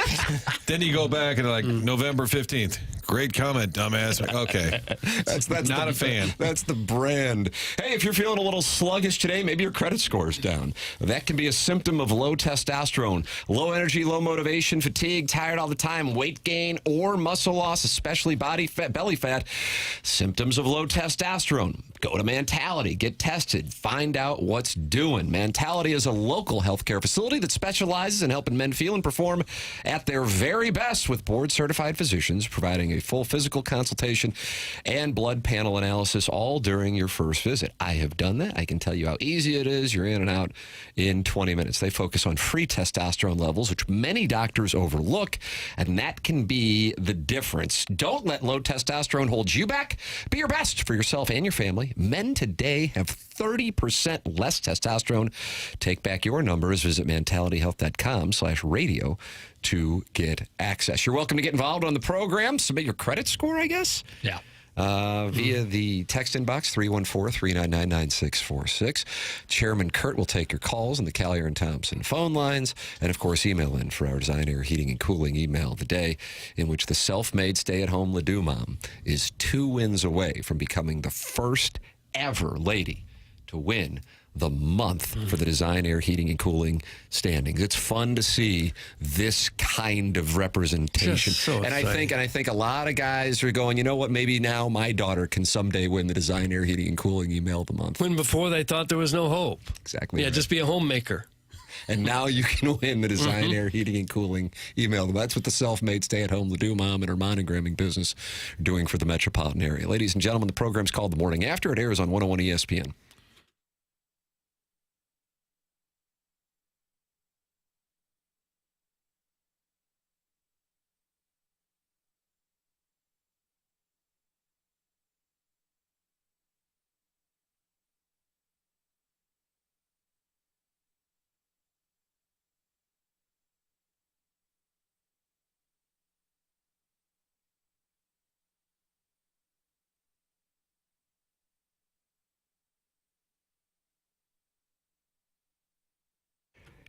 then you go back and like November 15th. Great comment, dumbass. Okay. That's not a fan. That's the brand. Hey, if you're feeling a little sluggish today, maybe your credit score is down. That can be a symptom of low testosterone, low energy, low motivation, fatigue, tired all the time, weight gain, or muscle loss, especially body fat, belly fat. Symptoms of low testosterone. Go to Mentality, get tested, find out what's doing. Mentality is a local healthcare facility that specializes in helping men feel and perform at their very best with board-certified physicians providing a full physical consultation and blood panel analysis all during your first visit. I have done that. I can tell you how easy it is. You're in and out in 20 minutes. They focus on free testosterone levels, which many doctors overlook, and that can be the difference. Don't let low testosterone hold you back. Be your best for yourself and your family. Men today have 30% less testosterone. Take back your numbers. Visit mentalityhealth.com/radio to get access. You're welcome to get involved on the program. Submit your credit score, I guess. Yeah. Via the text inbox, 314-399-9646. Chairman Kurt will take your calls on the Callier and Thompson phone lines. And, of course, email in for our Design, Air, Heating, and Cooling email of the day, in which the self-made stay-at-home Ledoux mom is 2 wins away from becoming the first ever lady to win the month for the Design, Air, Heating, and Cooling standings. It's fun to see this kind of representation. Just so and I think a lot of guys are going, you know what, maybe now my daughter can someday win the Design, Air, Heating, and Cooling email of the month. When before they thought there was no hope. Exactly. Yeah, right. just be a homemaker. And now you can win the Design, Air, Heating, and Cooling email. That's what the self-made stay-at-home Ledoux mom and her monogramming business are doing for the metropolitan area. Ladies and gentlemen, the program's called The Morning After. It airs on 101 ESPN.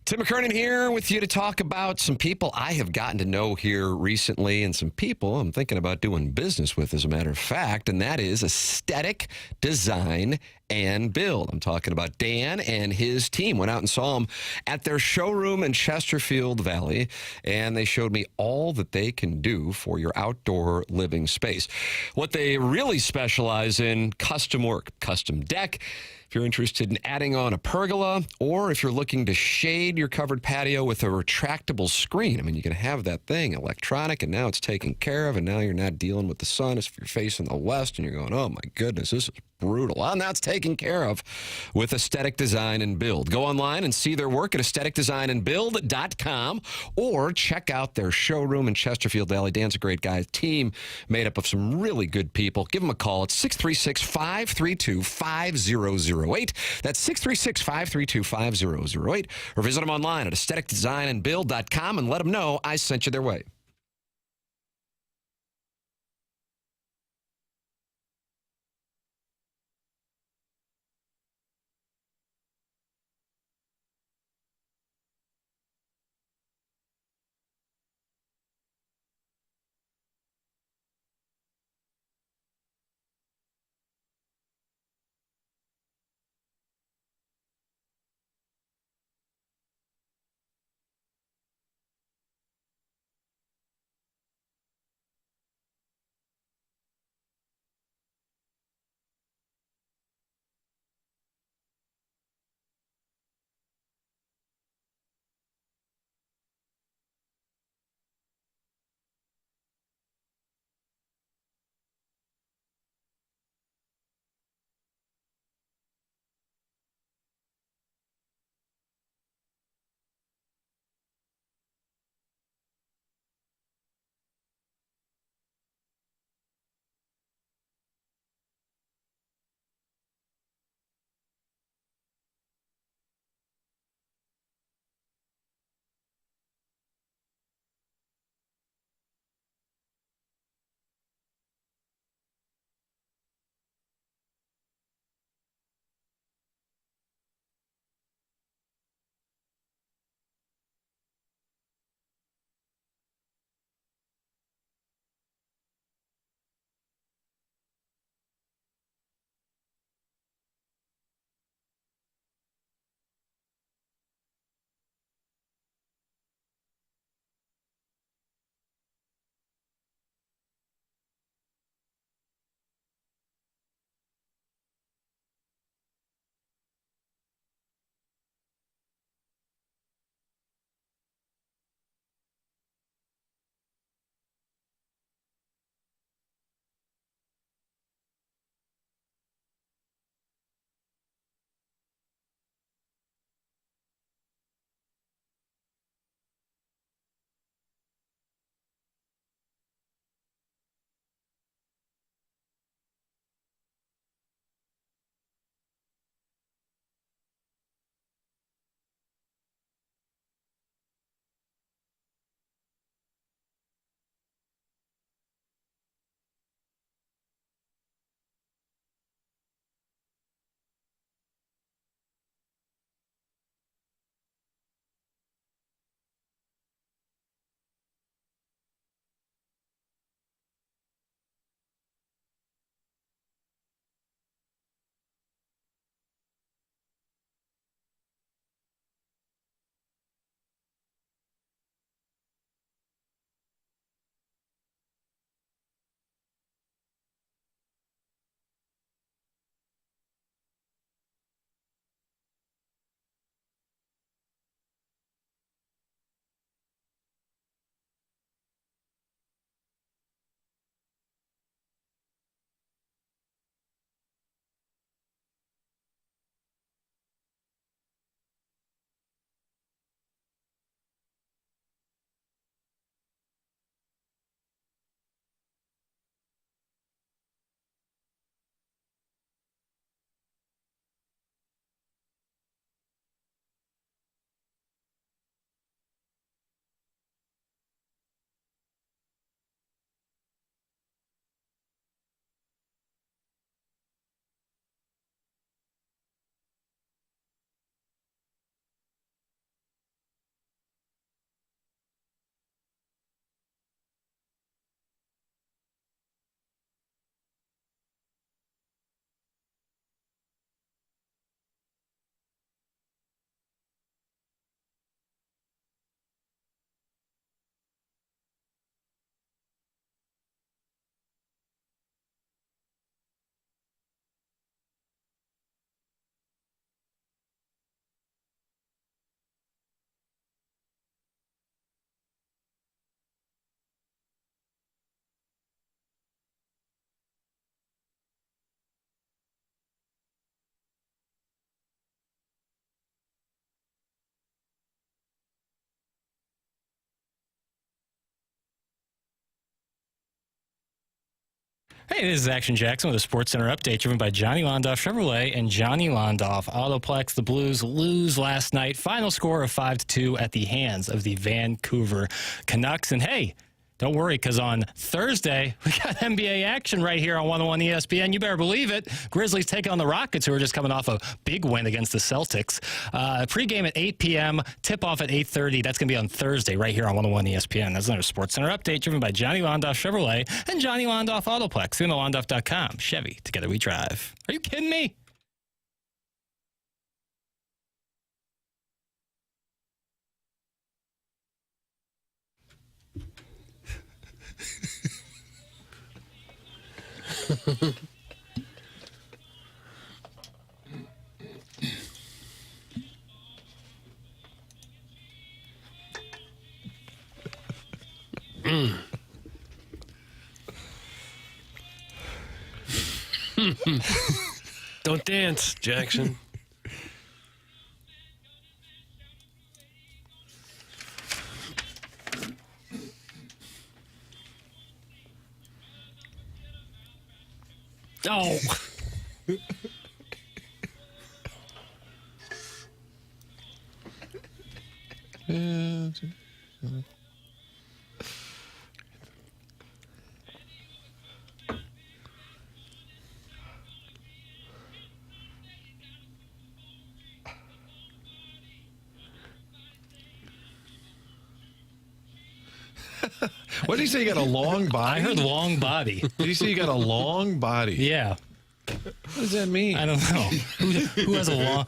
Tim McKernan here with you to talk about some people I have gotten to know here recently and some people I'm thinking about doing business with, as a matter of fact, and that is aesthetic design and build. I'm talking about Dan and his team. Went out and saw them at their showroom in Chesterfield Valley, and they showed me all that they can do for your outdoor living space. What they really specialize in: custom work, custom deck. If you're interested in adding on a pergola, or if you're looking to shade your covered patio with a retractable screen, I mean, you can have that thing electronic, and now it's taken care of, and now you're not dealing with the sun. If you're facing the west, and you're going, oh, my goodness, this is brutal. Well, now it's taken care of with Aesthetic Design and Build. Go online and see their work at aestheticdesignandbuild.com, or check out their showroom in Chesterfield Valley. Dan's a great guy. Team made up of some really good people. Give them a call. It's 636-532-5008. That's 636-532-5008. Or visit them online at aestheticdesignandbuild.com and let them know I sent you their way. Hey, this is Action Jackson with a Sports Center update driven by Johnny Londoff Chevrolet and Johnny Londoff Autoplex. The Blues lose last night. Final score of 5-2 at the hands of the Vancouver Canucks. And hey, don't worry, because on Thursday, we got NBA action right here on 101 ESPN. You better believe it. Grizzlies taking on the Rockets, who are just coming off a big win against the Celtics. Pregame at 8 p.m., tip-off at 8:30. That's going to be on Thursday right here on 101 ESPN. That's another Sports Center update driven by Johnny Londoff Chevrolet and Johnny Londoff Autoplex. Londoff.com. Chevy, together we drive. Are you kidding me? Don't dance, Jackson. Oh. What did he say? You got a long body? I heard long body. Did he say you got a long body? Yeah. What does that mean? I don't know. Who has a long,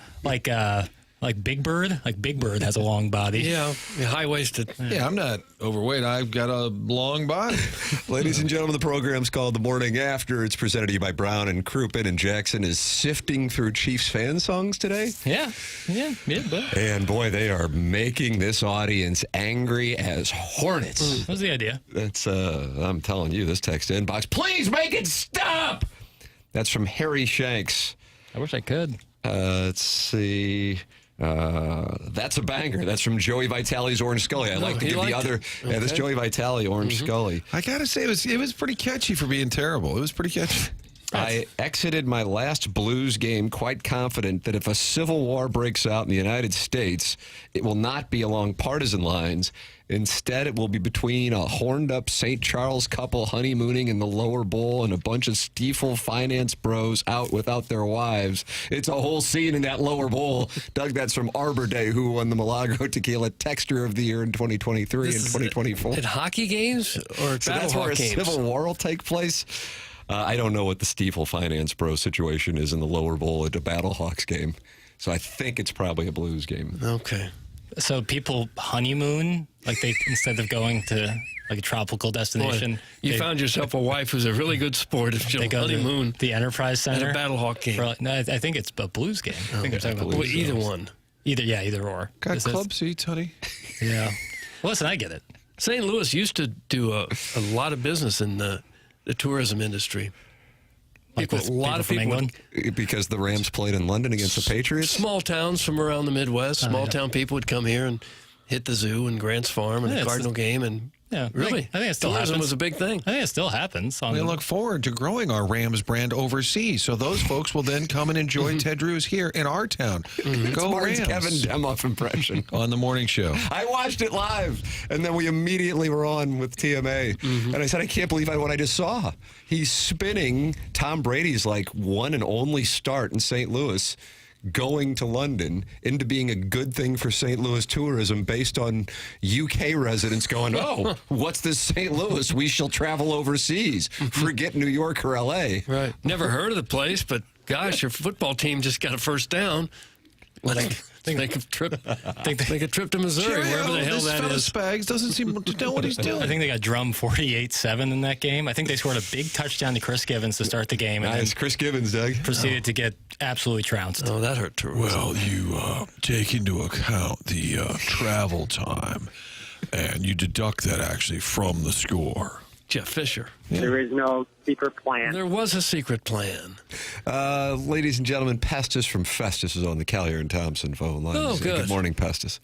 like Big Bird? Like Big Bird has a long body. Yeah, high-waisted. Yeah, I'm not overweight. I've got a long body. Ladies and gentlemen, the program's called The Morning After. It's presented to you by Brown and Crouppen, and Jackson is sifting through Chiefs fan songs today. Yeah. But. And boy, they are making this audience angry as hornets. What's the idea? That's, I'm telling you, this text inbox, please make it stop! That's from Harry Shanks. I wish I could. Let's see. That's a banger. That's from Joey Vitale's Orange Scully. I like to give the other. Yeah, this Joey Vitale Orange Scully. I gotta say, it was pretty catchy for being terrible. It was pretty catchy. I exited my last Blues game quite confident that if a civil war breaks out in the United States, it will not be along partisan lines. Instead, it will be between a horned-up St. Charles couple honeymooning in the lower bowl and a bunch of Stiefel finance bros out without their wives. It's a whole scene in that lower bowl. Doug, that's from Arbor Day, who won the Milagro Tequila Texture of the Year in 2023 and 2024. At hockey games or so Battle that's where a games? civil war will take place. I don't know what the Stiefel finance bro situation is in the lower bowl at a Battlehawks game. So I think it's probably a Blues game. Okay. So people honeymoon, like they instead of going to like a tropical destination. Boy, you found yourself a wife who's a really good sport if she'll they go honeymoon. To the Enterprise Center. At a Battlehawk game. No, I think it's a Blues game. I think they're talking about Blues either games. one. Either or. Got club seats, honey. Yeah. Listen, I get it. St. Louis used to do a lot of business in the tourism industry. Like a lot of people England? Because the Rams played in London against the Patriots? Small towns from around the Midwest, small town people would come here and hit the zoo and Grant's Farm and the Cardinal game. And really, I think it still tourism happens. was a big thing. I think it still happens. We look forward to growing our Rams brand overseas, so those folks will then come and enjoy Ted Drew's here in our town. Go Martin's Rams. Kevin Demoff impression. On the morning show. I watched it live, and then we immediately were on with TMA. And I said, I can't believe what I just saw. He's spinning Tom Brady's like one and only start in St. Louis, going to London into being a good thing for St. Louis tourism based on UK residents going, oh, what's this St. Louis? We shall travel overseas. Forget New York or L.A. Right. Never heard of the place, but gosh, your football team just got a first down. Make a trip to Missouri, wherever the hell that is. Spags doesn't seem to know what he's doing. I think they got drummed 48-7 in that game. I think they scored a big touchdown to Chris Givens to start the game. And Nice, Chris Givens, Doug. Proceeded to get absolutely trounced. Oh, that hurt too. Well, you take into account the travel time, and you deduct that actually from the score. Jeff Fisher. There is no secret plan. There was a secret plan. Ladies and gentlemen, Pestus from Festus is on the Callier and Thompson phone line. Oh, good. Good morning, Pestus.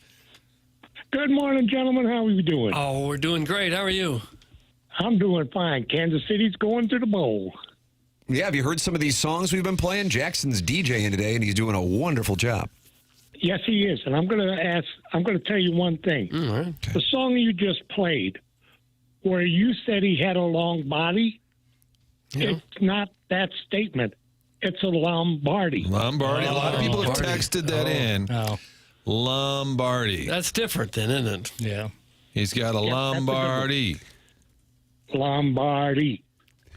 Good morning, gentlemen. How are you doing? Oh, we're doing great. How are you? I'm doing fine. Kansas City's going to the bowl. Yeah, have you heard some of these songs we've been playing? Jackson's DJing today, and he's doing a wonderful job. Yes, he is. And I'm going to tell you one thing. Right. The song you just played, where you said he had a long body, it's not that statement. It's a Lombardi. Lombardi. A lot of people have texted that in. Oh. Lombardi. That's different then, isn't it? Yeah. He's got a Lombardi. Lombardi.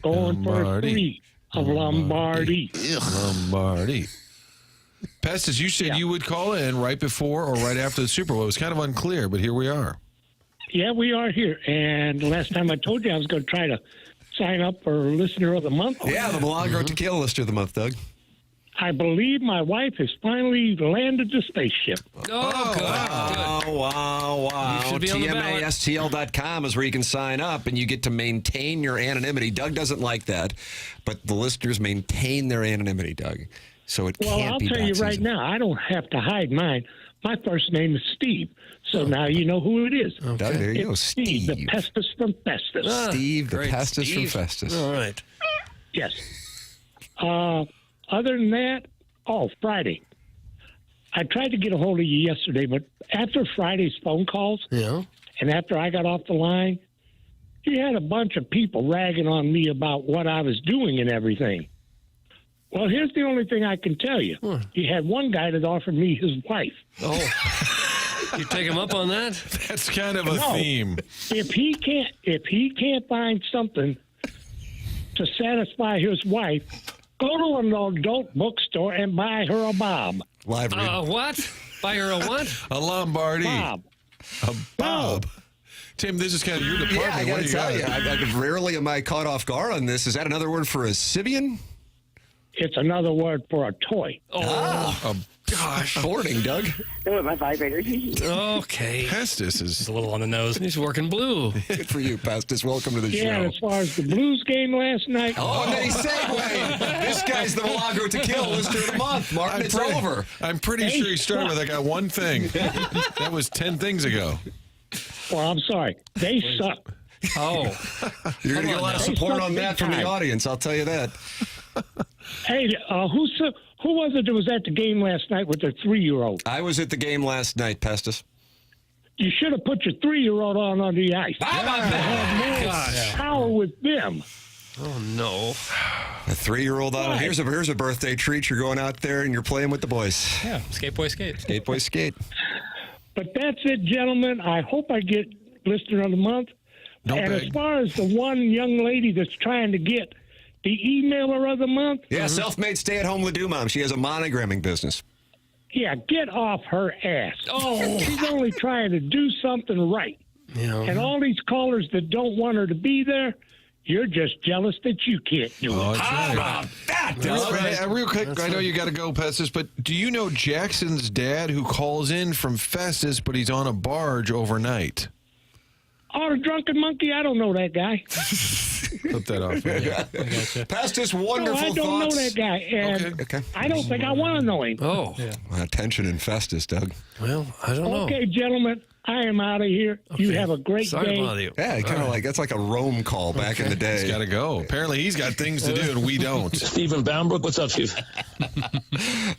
Going for a three of Lombardi. Lombardi. Pestus, you said you would call in right before or right after the Super Bowl. It was kind of unclear, but here we are. Yeah, we are here. And last time I told you I was going to try to sign up for Listener of the Month. Yeah, the Milagro Tequila Listener of the Month, Doug. I believe my wife has finally landed the spaceship. Oh, good. Wow. You should be on the ballot. TMASTL.com is where you can sign up, and you get to maintain your anonymity. Doug doesn't like that, but the listeners maintain their anonymity, Doug. So it Well, can't I'll be tell you bad right season. now, I don't have to hide mine. My first name is Steve, so now you know who it is. Doug, there you go, It's Steve, the Pestus from Festus. Steve, the great. Pestus from Steve. Festus. All right. Yes. Other than that, Friday. I tried to get a hold of you yesterday, but after Friday's phone calls, and after I got off the line, you had a bunch of people ragging on me about what I was doing and everything. Well, here's the only thing I can tell you. You had one guy that offered me his wife. Oh. You take him up on that? That's kind of a theme. If he can't find something to satisfy his wife, go to an adult bookstore and buy her a Bob. Live read. What? Buy her a what? A Lombardi. Bob. A Bob. Tim, this is kind of your department. Yeah, I got to tell you, I rarely am I caught off guard on this. Is that another word for a Sibian? It's another word for a toy. Gosh. Boarding, Doug. Oh, my vibrator. Okay. Pestus is a little on the nose. He's working blue. Good for you, Pestus. Welcome to the Yeah, show. and as far as the Blues game last night. Oh, and then he segued. This guy's the Milagro Tequila Listener of the Month. Martin, it's over. I'm pretty sure he started with, I got one thing. That was 10 things ago. Well, I'm sorry. They suck. Oh. You're going to get a lot of support on that from the audience, I'll tell you that. Hey, who was it that was at the game last night with their 3-year-old? I was at the game last night, Pestus. You should have put your 3-year-old on the ice. How about that? Have more power with them. Oh, no. A 3-year-old on. Here's a birthday treat. You're going out there and you're playing with the boys. Yeah, skate boy skate. Skate boy skate. But that's it, gentlemen. I hope I get Listener of the Month. And as far as the one young lady that's trying to get the emailer of the month. Yeah, self-made stay-at-home Ladue mom. She has a monogramming business. Yeah, get off her ass. Oh, she's only trying to do something right. And all these callers that don't want her to be there, you're just jealous that you can't do it. How about that? Real quick, I know you got to go, Pestus, but do you know Jackson's dad who calls in from Festus, but he's on a barge overnight? Oh, the drunken monkey? I don't know that guy. Flip that off. Pestus, No, wonderful I don't thoughts. know that guy. And Okay. I don't think I want to know him. Oh. Tension in Festus, Doug. Well, I don't know. Okay, gentlemen, I am out of here. You have a great Sorry day. to bother you. Yeah, kind of like that's like a Rome call back in the day. He's got to go. Apparently, he's got things to do, and we don't. Stephen Boundbrook, what's up, Steve?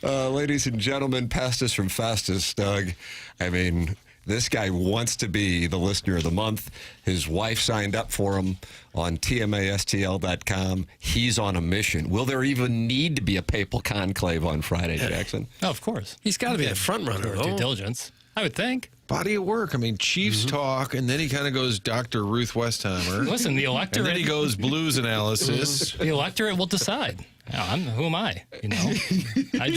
Ladies and gentlemen, Pestus from Festus, Doug. I mean, this guy wants to be the Listener of the Month. His wife signed up for him on TMASTL.com. He's on a mission. Will there even need to be a papal conclave on Friday, Jackson? Oh, of course. He's got to be the front runner, Due diligence, I would think. Body of work. I mean, Chiefs talk, and then he kind of goes Dr. Ruth Westheimer. Listen, the electorate. And then he goes blues analysis. The electorate will decide. Who am I? You know, I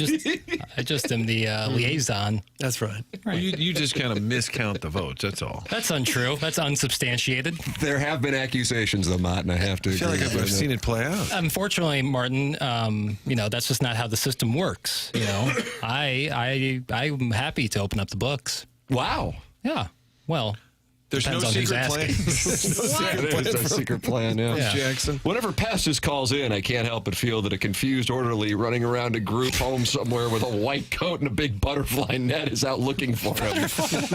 just am the liaison. That's right. Well, you just kind of miscount the votes. That's all. That's untrue. That's unsubstantiated. There have been accusations, though, Martin. I have to. I feel like I've seen it play out. Unfortunately, Martin, that's just not how the system works. You know, I'm happy to open up the books. Wow. Yeah. Well, There's no Depends on secret who's plan. There's no secret plan, yeah. Jackson. Whenever Pestus calls in, I can't help but feel that a confused orderly running around a group home somewhere with a white coat and a big butterfly net is out looking for him.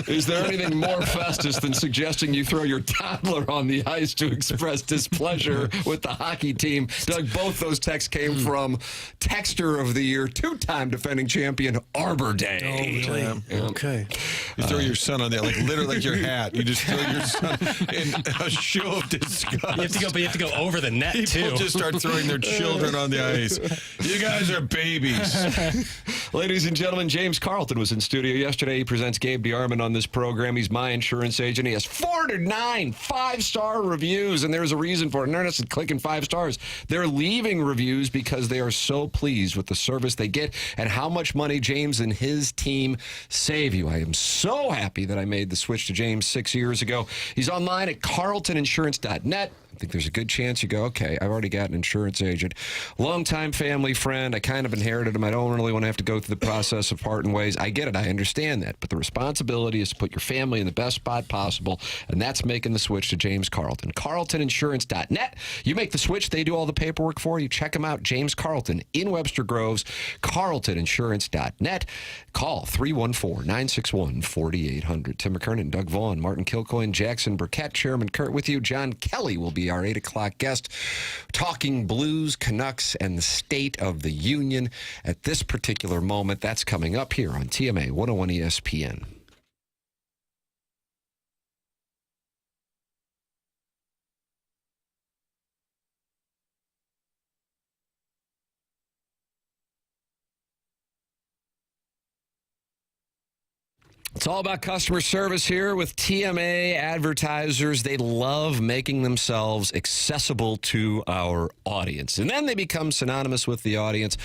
Is there anything more Festus than suggesting you throw your toddler on the ice to express displeasure with the hockey team? Doug, both those texts came from Texter of the Year, two-time defending champion Arbor Day. Oh, really? Yeah. Okay. You throw your son on there, like literally like your hat. You just throw your son in a show of disgust. You have to go over the net People too. just start throwing their children on the ice. You guys are babies. Ladies and gentlemen, James Carlton was in studio yesterday. He presents Gabe DeArmond on this program. He's my insurance agent. He has 409 five-star reviews, and there's a reason for it. And they're not just clicking 5 stars. They're leaving reviews because they are so pleased with the service they get and how much money James and his team save you. I am so happy that I made the switch to James 6 years ago. He's online at carltoninsurance.net. I think there's a good chance you go, okay, I've already got an insurance agent. Longtime family friend. I kind of inherited him. I don't really want to have to go through the process of parting ways. I get it. I understand that. But the responsibility is to put your family in the best spot possible, and that's making the switch to James Carlton. carltoninsurance.net. You make the switch. They do all the paperwork for you. Check them out. James Carlton in Webster Groves. carltoninsurance.net. Call 314-961-4800. Tim McKernan, Doug Vaughn, Martin Kilcoyne, Jackson Burkett, Chairman Kurt with you. John Kelly will be our 8 o'clock guest, talking Blues, Canucks, and the State of the Union at this particular moment. That's coming up here on TMA 101 ESPN. It's all about customer service here with TMA advertisers. They love making themselves accessible to our audience. And then they become synonymous with the audience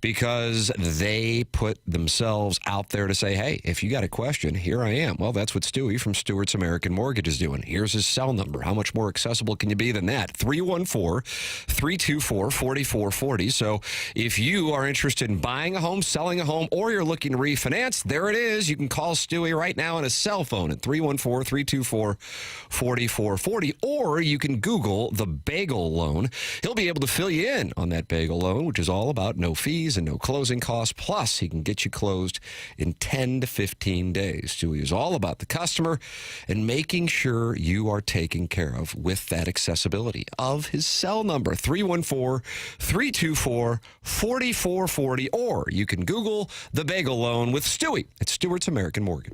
because they put themselves out there to say, hey, if you got a question, here I am. Well, that's what Stewie from Stewart's American Mortgage is doing. Here's his cell number. How much more accessible can you be than that? 314-324-4440. So if you are interested in buying a home, selling a home, or you're looking to refinance, there it is. You can call Stewie right now on his cell phone at 314-324-4440, or you can Google the Bagel Loan. He'll be able to fill you in on that Bagel Loan, which is all about no fees and no closing costs. Plus, he can get you closed in 10 to 15 days. Stewie is all about the customer and making sure you are taken care of with that accessibility of his cell number, 314-324-4440, or you can Google the Bagel Loan with Stewie at Stewart's American Mortgage.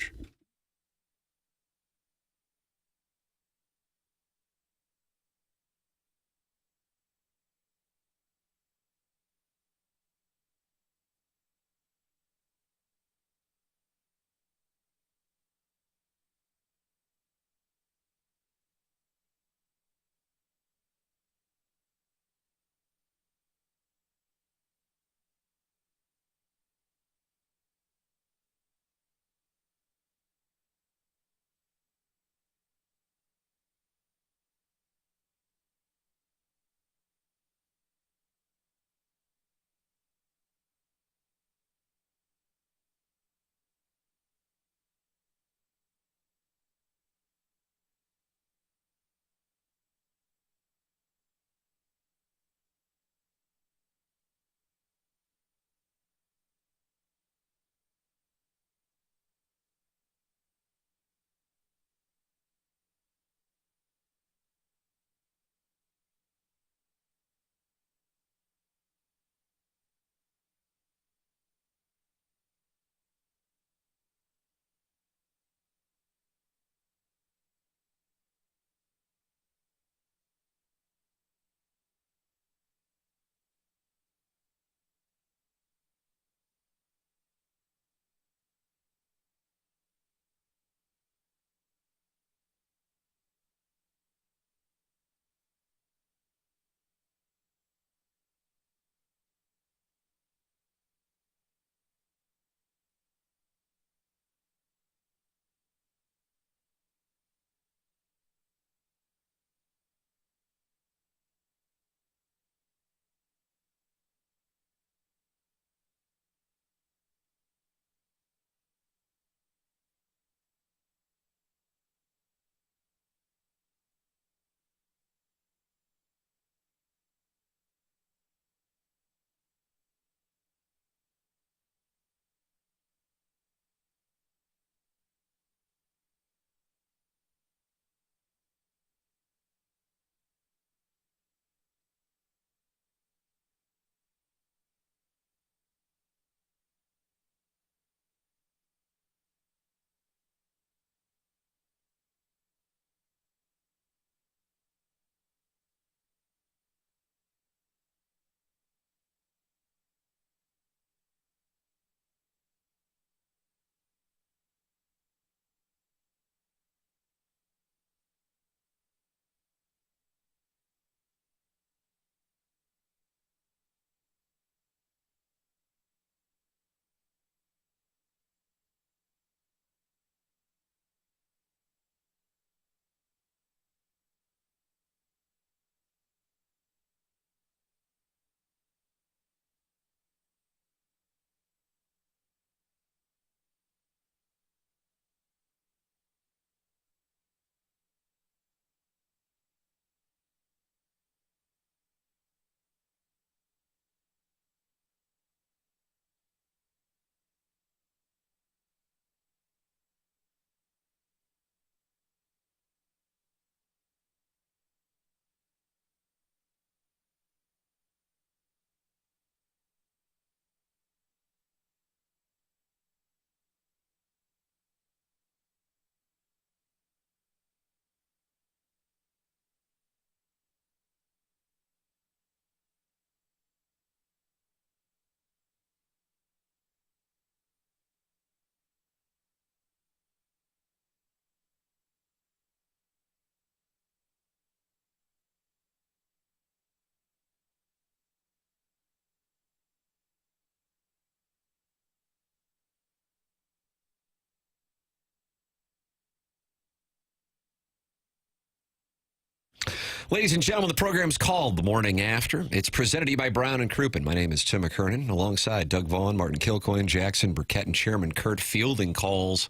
Ladies and gentlemen, the program's called The Morning After. It's presented to you by Brown and Crouppen. My name is Tim McKernan, alongside Doug Vaughn, Martin Kilcoyne, Jackson Burkett, and Chairman Kurt, fielding calls,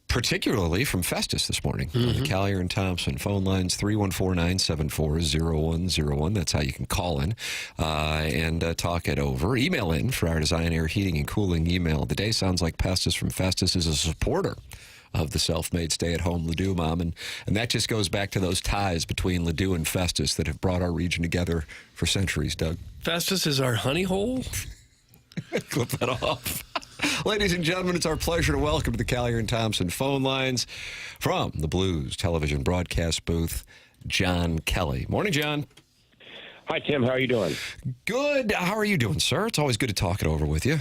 particularly from Festus this morning. On the Callier and Thompson phone lines, 314-974-0101. That's how you can call in and talk it over. Email in for our Design, Air, Heating, and Cooling email of the day. Sounds like Pestus from Festus is a supporter of the self-made stay-at-home Ladue mom. And that just goes back to those ties between Ladue and Festus that have brought our region together for centuries, Doug. Festus is our honey hole? Clip that off. Ladies and gentlemen, it's our pleasure to welcome to the Callier and Thompson phone lines from the Blues television broadcast booth, John Kelly. Morning, John. Hi, Tim. How are you doing? Good. How are you doing, sir? It's always good to talk it over with you.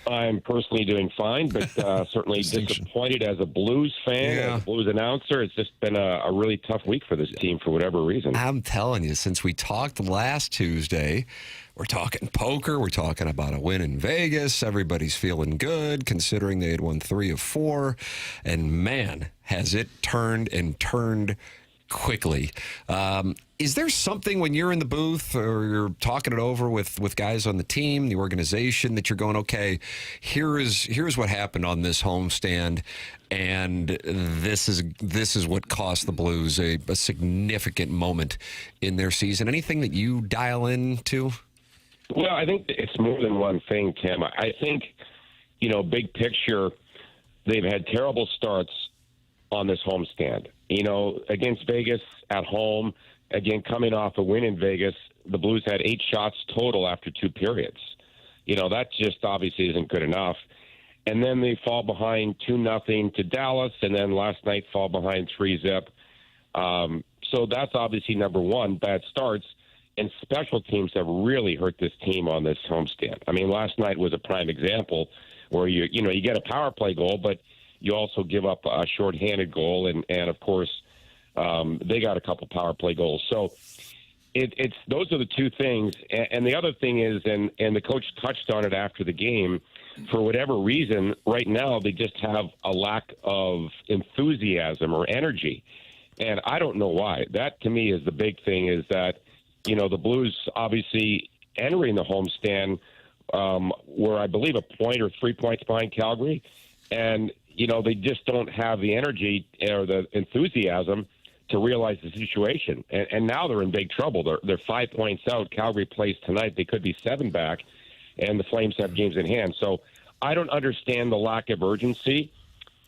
I'm personally doing fine, but certainly disappointed as a Blues fan, as a Blues announcer. It's just been a really tough week for this team for whatever reason. I'm telling you, since we talked last Tuesday, we're talking poker, we're talking about a win in Vegas. Everybody's feeling good, considering they had won 3 of 4. And man, has it turned and turned quickly. Is there something when you're in the booth or you're talking it over with guys on the team, the organization, that you're going, okay, here's what happened on this homestand, and this is what cost the Blues a significant moment in their season? Anything that you dial into? Well, I think it's more than one thing, Tim. I think, big picture, they've had terrible starts on this homestand. Against Vegas at home, again, coming off a win in Vegas, the Blues had 8 shots total after 2 periods. That just obviously isn't good enough. And then they fall behind 2-0 to Dallas, and then last night fall behind 3-zip. So that's obviously number one, bad starts. And special teams have really hurt this team on this homestand. I mean, last night was a prime example where you get a power play goal, but you also give up a shorthanded goal, and of course, they got a couple power play goals. So it's those are the two things. And the other thing is, and the coach touched on it after the game, for whatever reason, right now they just have a lack of enthusiasm or energy. And I don't know why. That, to me, is the big thing, is that, the Blues obviously entering the homestand were, I believe, a point or 3 points behind Calgary. And, they just don't have the energy or the enthusiasm to realize the situation. And now they're in big trouble. They're 5 points out. Calgary plays tonight. They could be 7 back, and the Flames have games in hand. So I don't understand the lack of urgency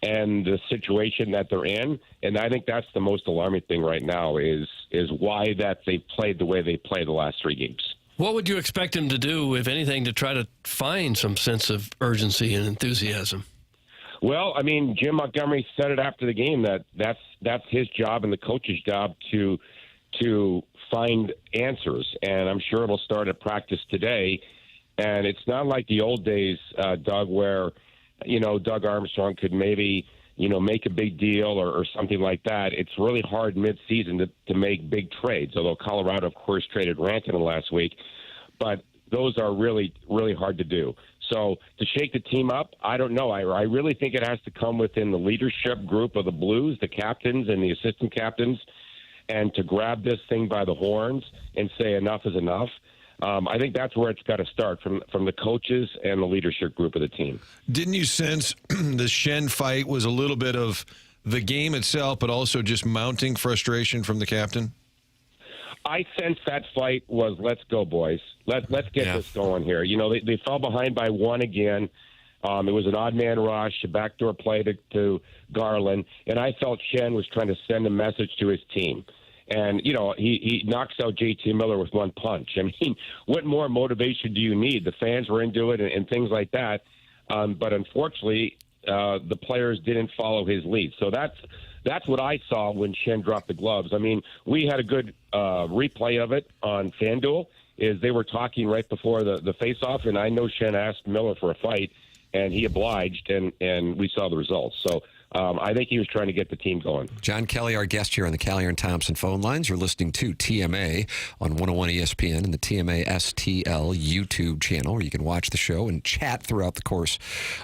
and the situation that they're in. And I think that's the most alarming thing right now is why that they played the way they played the last 3 games. What would you expect them to do, if anything, to try to find some sense of urgency and enthusiasm? Well, I mean, Jim Montgomery said it after the game that's his job and the coach's job to find answers. And I'm sure it'll start at practice today. And it's not like the old days, Doug, where, Doug Armstrong could maybe, make a big deal or something like that. It's really hard mid-season to make big trades, although Colorado, of course, traded Rantanen last week. But those are really, really hard to do. So to shake the team up, I don't know. I really think it has to come within the leadership group of the Blues, the captains and the assistant captains, and to grab this thing by the horns and say enough is enough. I think that's where it's got to start, from the coaches and the leadership group of the team. Didn't you sense the Schenn fight was a little bit of the game itself, but also just mounting frustration from the captain? I sense that fight was, let's go, boys. Let's get this going here. They fell behind by 1 again. It was an odd man rush, a backdoor play to Garland, and I felt Schenn was trying to send a message to his team. And, he knocks out JT Miller with 1 punch. I mean, what more motivation do you need? The fans were into it and things like that. But unfortunately, the players didn't follow his lead. So that's what I saw when Schenn dropped the gloves. I mean, we had a good replay of it on FanDuel. Is they were talking right before the face-off, and I know Schenn asked Miller for a fight, and he obliged, and we saw the results. So I think he was trying to get the team going. John Kelly, our guest here on the Callier and Thompson phone lines. You're listening to TMA on 101 ESPN and the TMA STL YouTube channel, where you can watch the show and chat throughout the course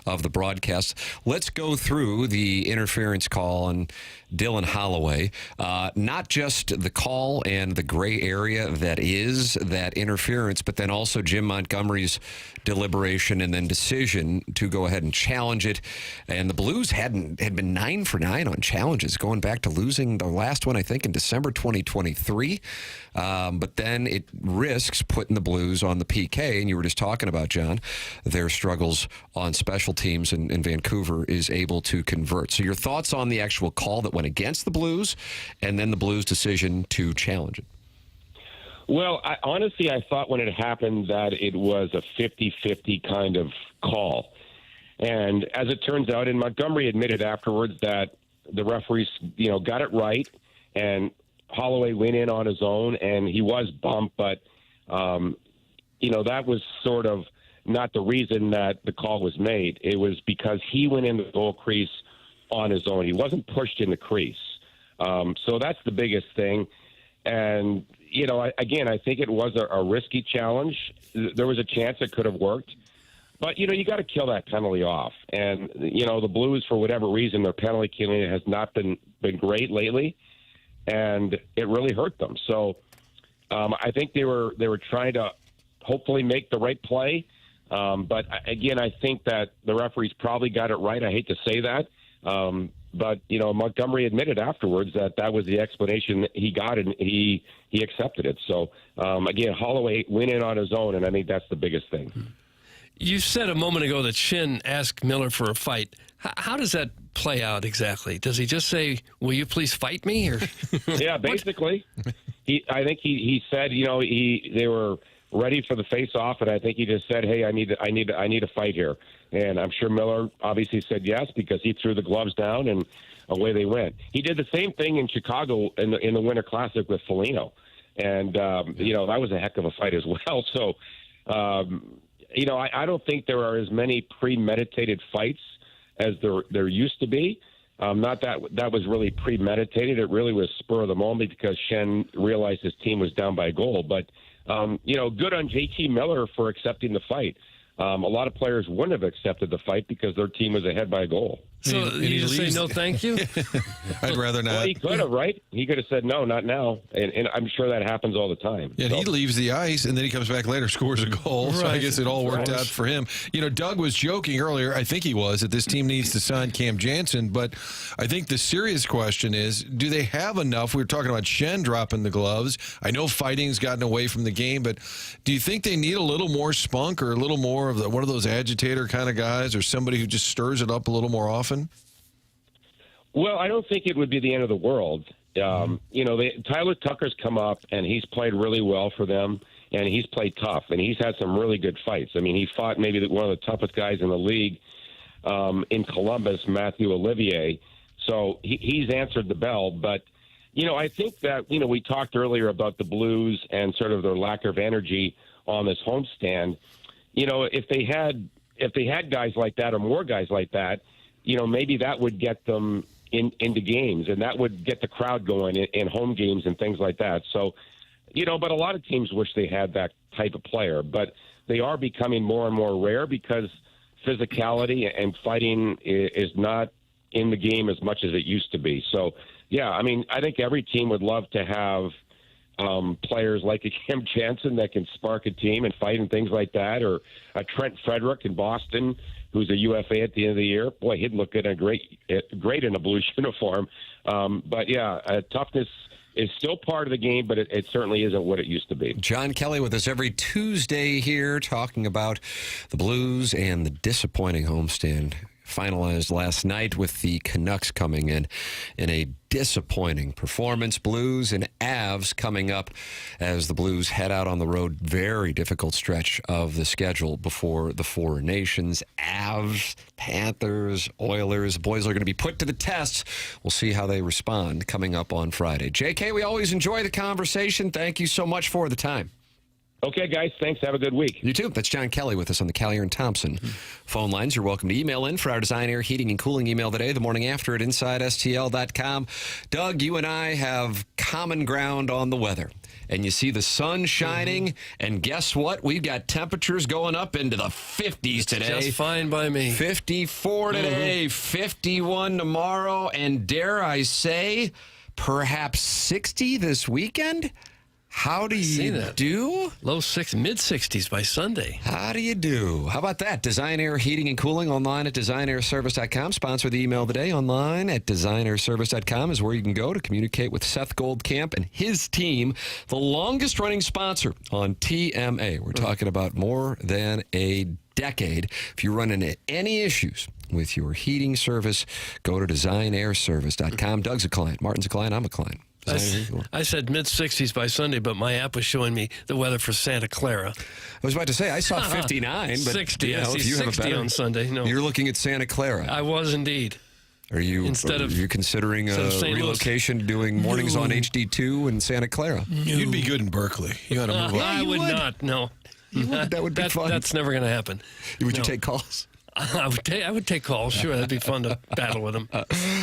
of the broadcast. Let's go through the interference call on Dylan Holloway. Not just the call and the gray area that is that interference, but then also Jim Montgomery's deliberation and then decision to go ahead and challenge it. And the Blues had been 9 for 9 on challenges, going back to losing the last one, I think, in December 2023. But then it risks putting the Blues on the PK, and you were just talking about, John, their struggles on special teams, and Vancouver is able to convert. So your thoughts on the actual call that went against the Blues, and then the Blues' decision to challenge it? Well, honestly, I thought when it happened that it was a 50-50 kind of call. And as it turns out, and Montgomery admitted afterwards that the referees, got it right, and Holloway went in on his own, and he was bumped, but, that was sort of not the reason that the call was made. It was because he went in the goal crease on his own. He wasn't pushed in the crease. So that's the biggest thing. And, I think it was a risky challenge. There was a chance it could have worked. But, you got to kill that penalty off. And, the Blues, for whatever reason, their penalty killing has not been great lately. And it really hurt them. So I think they were trying to hopefully make the right play. But, again, I think that the referees probably got it right. I hate to say that. But, Montgomery admitted afterwards that was the explanation that he got, and he accepted it. So, again, Holloway went in on his own, and I think that's the biggest thing. You said a moment ago that Shin asked Miller for a fight. How does that play out exactly? Does he just say, "Will you please fight me?" Or yeah, basically. I think he said, they were ready for the face-off, and I think he just said, "Hey, I need a fight here." And I'm sure Miller obviously said yes, because he threw the gloves down and away they went. He did the same thing in Chicago in the Winter Classic with Foligno, and that was a heck of a fight as well. So. I don't think there are as many premeditated fights as there used to be. Not that was really premeditated. It really was spur of the moment because Shen realized his team was down by a goal. But, good on JT Miller for accepting the fight. A lot of players wouldn't have accepted the fight because their team was ahead by a goal. So you just say no thank you? I'd rather not. Well, he could have, right? He could have said no, not now. And I'm sure that happens all the time. Yeah, he leaves the ice, and then he comes back later, scores a goal. Right. So I guess it all worked out for him. Doug was joking earlier, I think he was, that this team needs to sign Cam Jansen. But I think the serious question is, do they have enough? We were talking about Shen dropping the gloves. I know fighting's gotten away from the game, but do you think they need a little more spunk or a little more of one of those agitator kind of guys, or somebody who just stirs it up a little more often? Well, I don't think it would be the end of the world. Tyler Tucker's come up, and he's played really well for them, and he's played tough, and he's had some really good fights. I mean, he fought maybe one of the toughest guys in the league in Columbus, Matthew Olivier. So he's answered the bell. But, I think that, we talked earlier about the Blues and sort of their lack of energy on this homestand. If they had guys like that or more guys like that, maybe that would get them into games, and that would get the crowd going in home games and things like that. So, but a lot of teams wish they had that type of player, but they are becoming more and more rare because physicality and fighting is not in the game as much as it used to be. So, yeah, I mean, I think every team would love to have players like a Cam Jansen that can spark a team and fight and things like that, or a Trent Frederick in Boston, who's a UFA at the end of the year. Boy, he'd look great in a Blues uniform. But, yeah, toughness is still part of the game, but it certainly isn't what it used to be. John Kelly with us every Tuesday here talking about the Blues and the disappointing homestand finalized last night with the Canucks coming in a disappointing performance. Blues and Avs coming up as the Blues head out on the road. Very difficult stretch of the schedule before the Four Nations. Avs, Panthers, Oilers. Boys are going to be put to the test. We'll see how they respond coming up on Friday. JK, we always enjoy the conversation. Thank you so much for the time. Okay, guys. Thanks. Have a good week. You too. That's John Kelly with us on the Callier and Thompson phone lines. You're welcome to email in for our Design Air Heating and Cooling email today, the morning after at InsideSTL.com. Doug, you and I have common ground on the weather. And you see the sun shining, and guess what? We've got temperatures going up into the 50s today. Just fine by me. 54 today, 51 tomorrow, and dare I say, perhaps 60 this weekend? How do you do? Low mid-60s by Sunday. How do you do? How about that? Design Air Heating and Cooling online at designairservice.com. Sponsor the email today online at designairservice.com is where you can go to communicate with Seth Goldcamp and his team, the longest running sponsor on TMA. We're talking about more than a decade. If you run into any issues with your heating service, go to designairservice.com. Doug's a client. Martin's a client. I'm a client. I said mid-60s by Sunday, but my app was showing me the weather for Santa Clara. I was about to say, I saw 59, but 60. you know, I see if you 60 have a better, on Sunday. No. You're looking at Santa Clara. I was indeed. Are you considering a relocation, doing mornings on HD2 in Santa Clara? You'd be good in Berkeley. You got to move on. I would not. No. That would be fun. That's never going to happen. Would you take calls? I would take calls. Sure, that'd be fun to battle with them.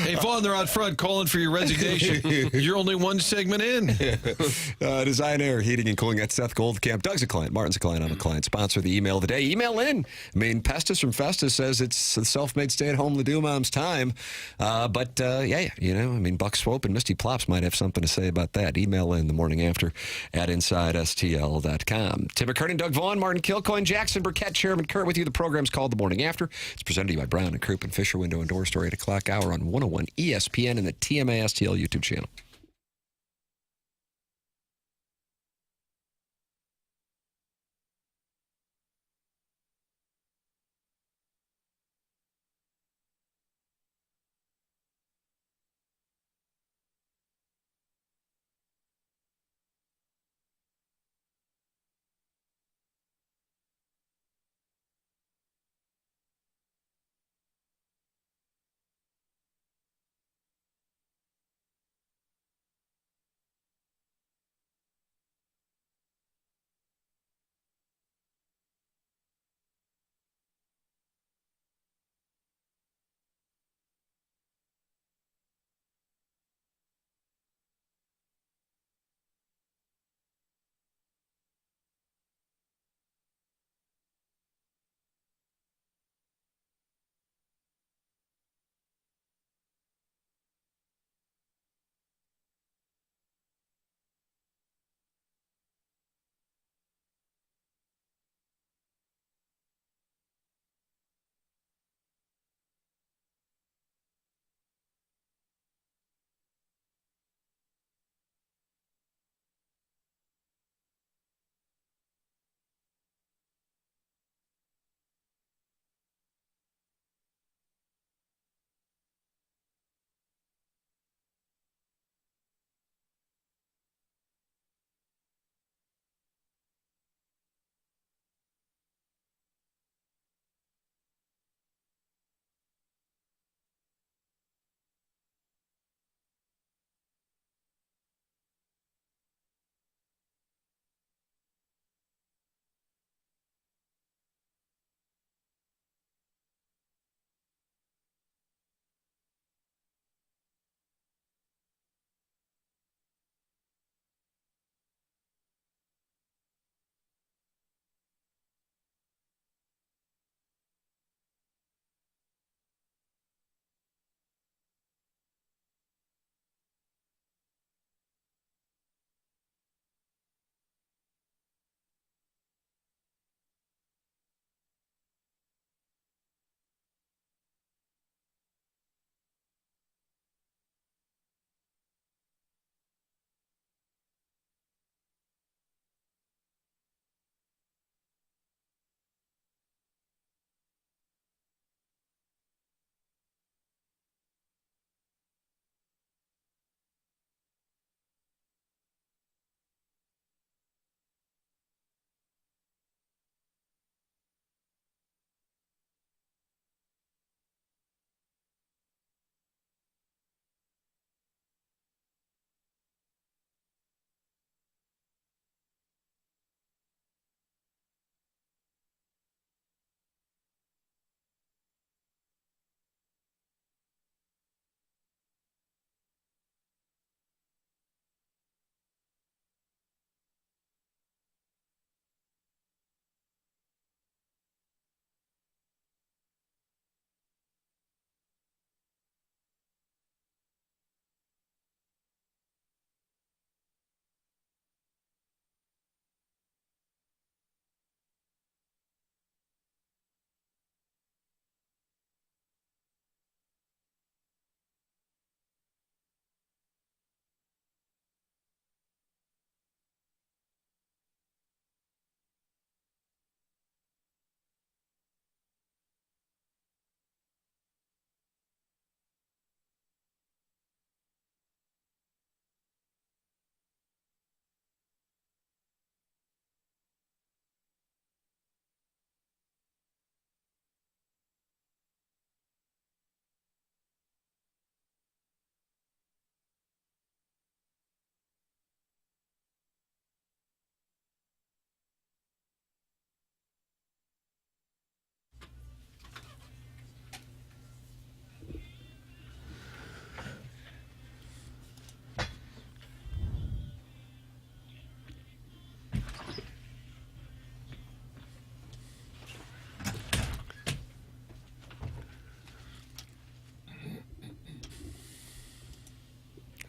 Hey, Vaughn, they're out front calling for your resignation. You're only one segment in. Design Air Heating and Cooling. That's Seth Goldcamp. Doug's a client. Martin's a client. I'm a client. Sponsor the email today. Email in. I mean, Pestus from Festus says it's the self-made stay-at-home Ledoux mom's time. But you know, I mean, Buck Swope and Misty Plops might have something to say about that. Email in the morning after at InsideSTL.com. Tim McKernan, Doug Vaughn, Martin Kilcoyne, Jackson Burkett, Chairman Kurt with you. The program's called The Morning After. It's presented to you by Brown and Crouppen Fisher Window and Door Store, 8 o'clock hour on 101 ESPN and the TMA STL YouTube channel.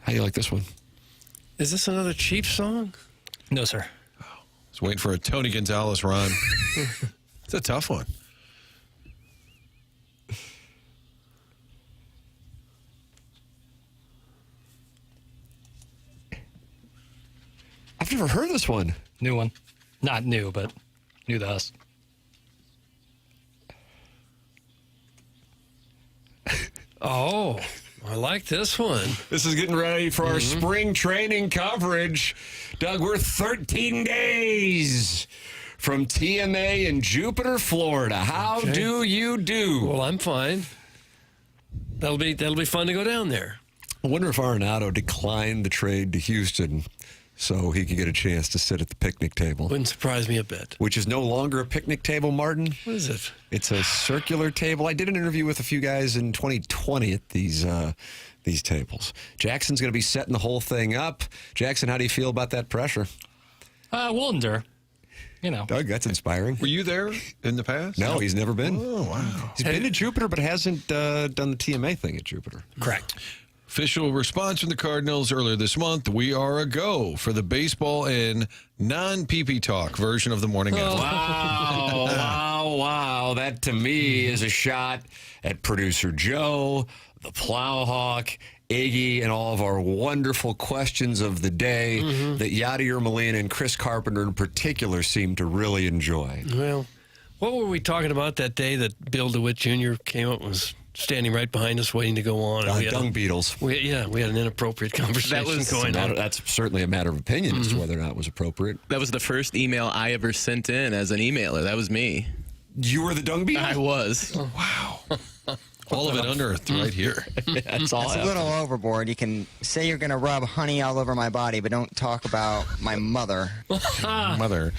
How do you like this one? Is this another Chiefs song? No, sir. I was waiting for a Tony Gonzalez run. It's a tough one. I've never heard this one. New one. Not new, but new to us. Oh, I like this one. This is getting ready for our spring training coverage. Doug, we're 13 days from TMA in Jupiter, Florida. How do you do? Well, I'm fine. That'll be fun to go down there. I wonder if Arenado declined the trade to Houston so he could get a chance to sit at the picnic table. Wouldn't surprise me a bit. Which is no longer a picnic table, Martin. What is it? It's a circular table. I did an interview with a few guys in 2020 at these tables. Jackson's going to be setting the whole thing up. Jackson, how do you feel about that pressure? We'll endure. You know. Doug, that's inspiring. Were you there in the past? No, he's never been. Oh, wow. He's been to Jupiter, but hasn't done the TMA thing at Jupiter. Correct. Official response from the Cardinals earlier this month. We are a go for the baseball and non-PP talk version of the morning after. Wow. That, to me, is a shot at producer Joe, the Plowhawk, Iggy, and all of our wonderful questions of the day that Yadier Molina and Chris Carpenter in particular seem to really enjoy. Well, what were we talking about that day that Bill DeWitt Jr. came up and was standing right behind us waiting to go on? Dung beetles. We had an inappropriate conversation going on. That's certainly a matter of opinion as to whether or not it was appropriate. That was the first email I ever sent in as an emailer. That was me. You were the dung beetle? I was. Oh, wow. All of it unearthed right here. That's all. It's a little overboard. You can say you're going to rub honey all over my body, but don't talk about my mother. Mother.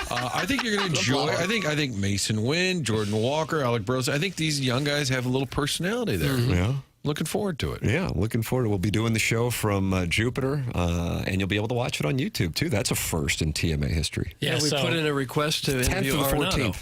I think you're going to enjoy. I think Mason Wynn, Jordan Walker, Alec Burrows. I think these young guys have a little personality there. Yeah. Looking forward to it. Yeah, looking forward. We'll be doing the show from Jupiter, and you'll be able to watch it on YouTube, too. That's a first in TMA history. Yeah, we put in a request to interview Arenado.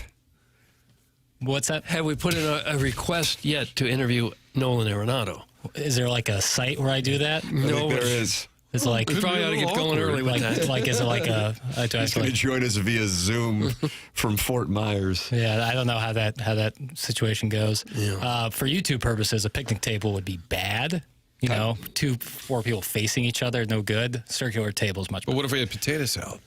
What's that? Have we put in a request yet to interview Nolan Arenado? Is there like a site where I do that? No, there is. It's like we probably ought to get going early with that. Like, is it like a? He's going to join us via Zoom from Fort Myers. Yeah, I don't know how that situation goes. Yeah. For YouTube purposes, a picnic table would be bad. You know, 4 people facing each other, no good. Circular table is much better. But what if we had potato salad?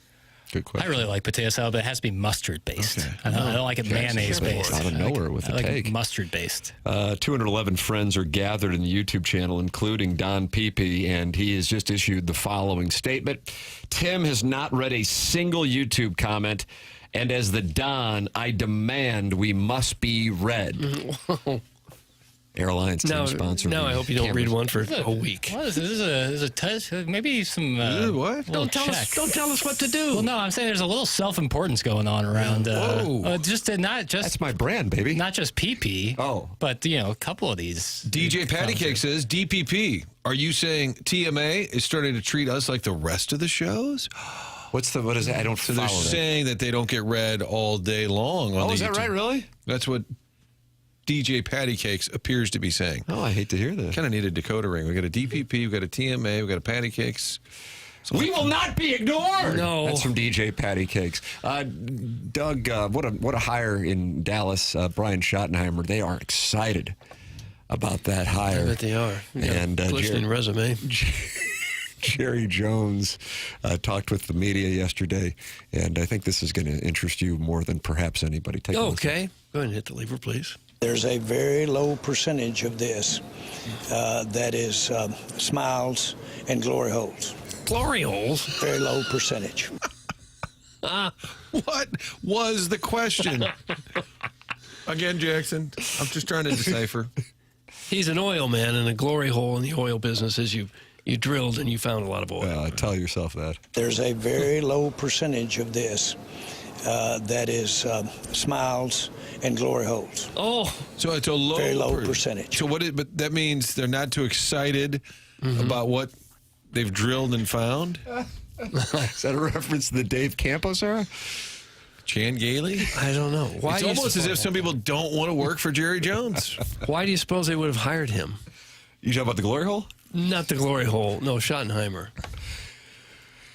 Good question. I really like potato salad, but it has to be mustard based. Okay. I don't like it mayonnaise based. Out of nowhere with I a take. like mustard based. 211 friends are gathered in the YouTube channel, including Don Pepe, and he has just issued the following statement. Tim has not read a single YouTube comment, and as the Don, I demand we must be read. Airlines team sponsor. Now I hope you don't read one for a week. What is this? This is a test. Maybe some. What? Don't tell us what to do. Well, no, I'm saying there's a little self-importance going on around. That's my brand, baby. Not just PP. Oh, but a couple of these. DJ Patty Cake says DPP. Are you saying TMA is starting to treat us like the rest of the shows? What is that? I don't follow they're that. saying that they don't get read all day long. On is that right? Really? That's what DJ Patty Cakes appears to be saying. Oh, I hate to hear that. Kind of need a decoder ring. We got a DPP, we got a TMA, we got a Patty Cakes. We will not be ignored. No, that's from DJ Patty Cakes. Doug, what a hire in Dallas. Brian Schottenheimer. They are excited about that hire. I bet they are. And glistening resume. Jerry Jones talked with the media yesterday, and I think this is going to interest you more than perhaps anybody. Take a listen. Okay, go ahead and hit the lever, please. There's a very low percentage of this that is smiles and glory holes. Glory holes? Very low percentage. What was the question? Again, Jackson, I'm just trying to decipher. He's an oil man, and a glory hole in the oil business is you drilled and you found a lot of oil. Tell yourself that. There's a very low percentage of this that is smiles and glory holes. Oh, so it's a very low percentage. So but that means they're not too excited about what they've drilled and found? Is that a reference to the Dave Campos era? Chan Gailey? I don't know. It's almost as if some people don't want to work for Jerry Jones. Why do you suppose they would have hired him? You talking about the glory hole? Not the glory hole. No, Schottenheimer.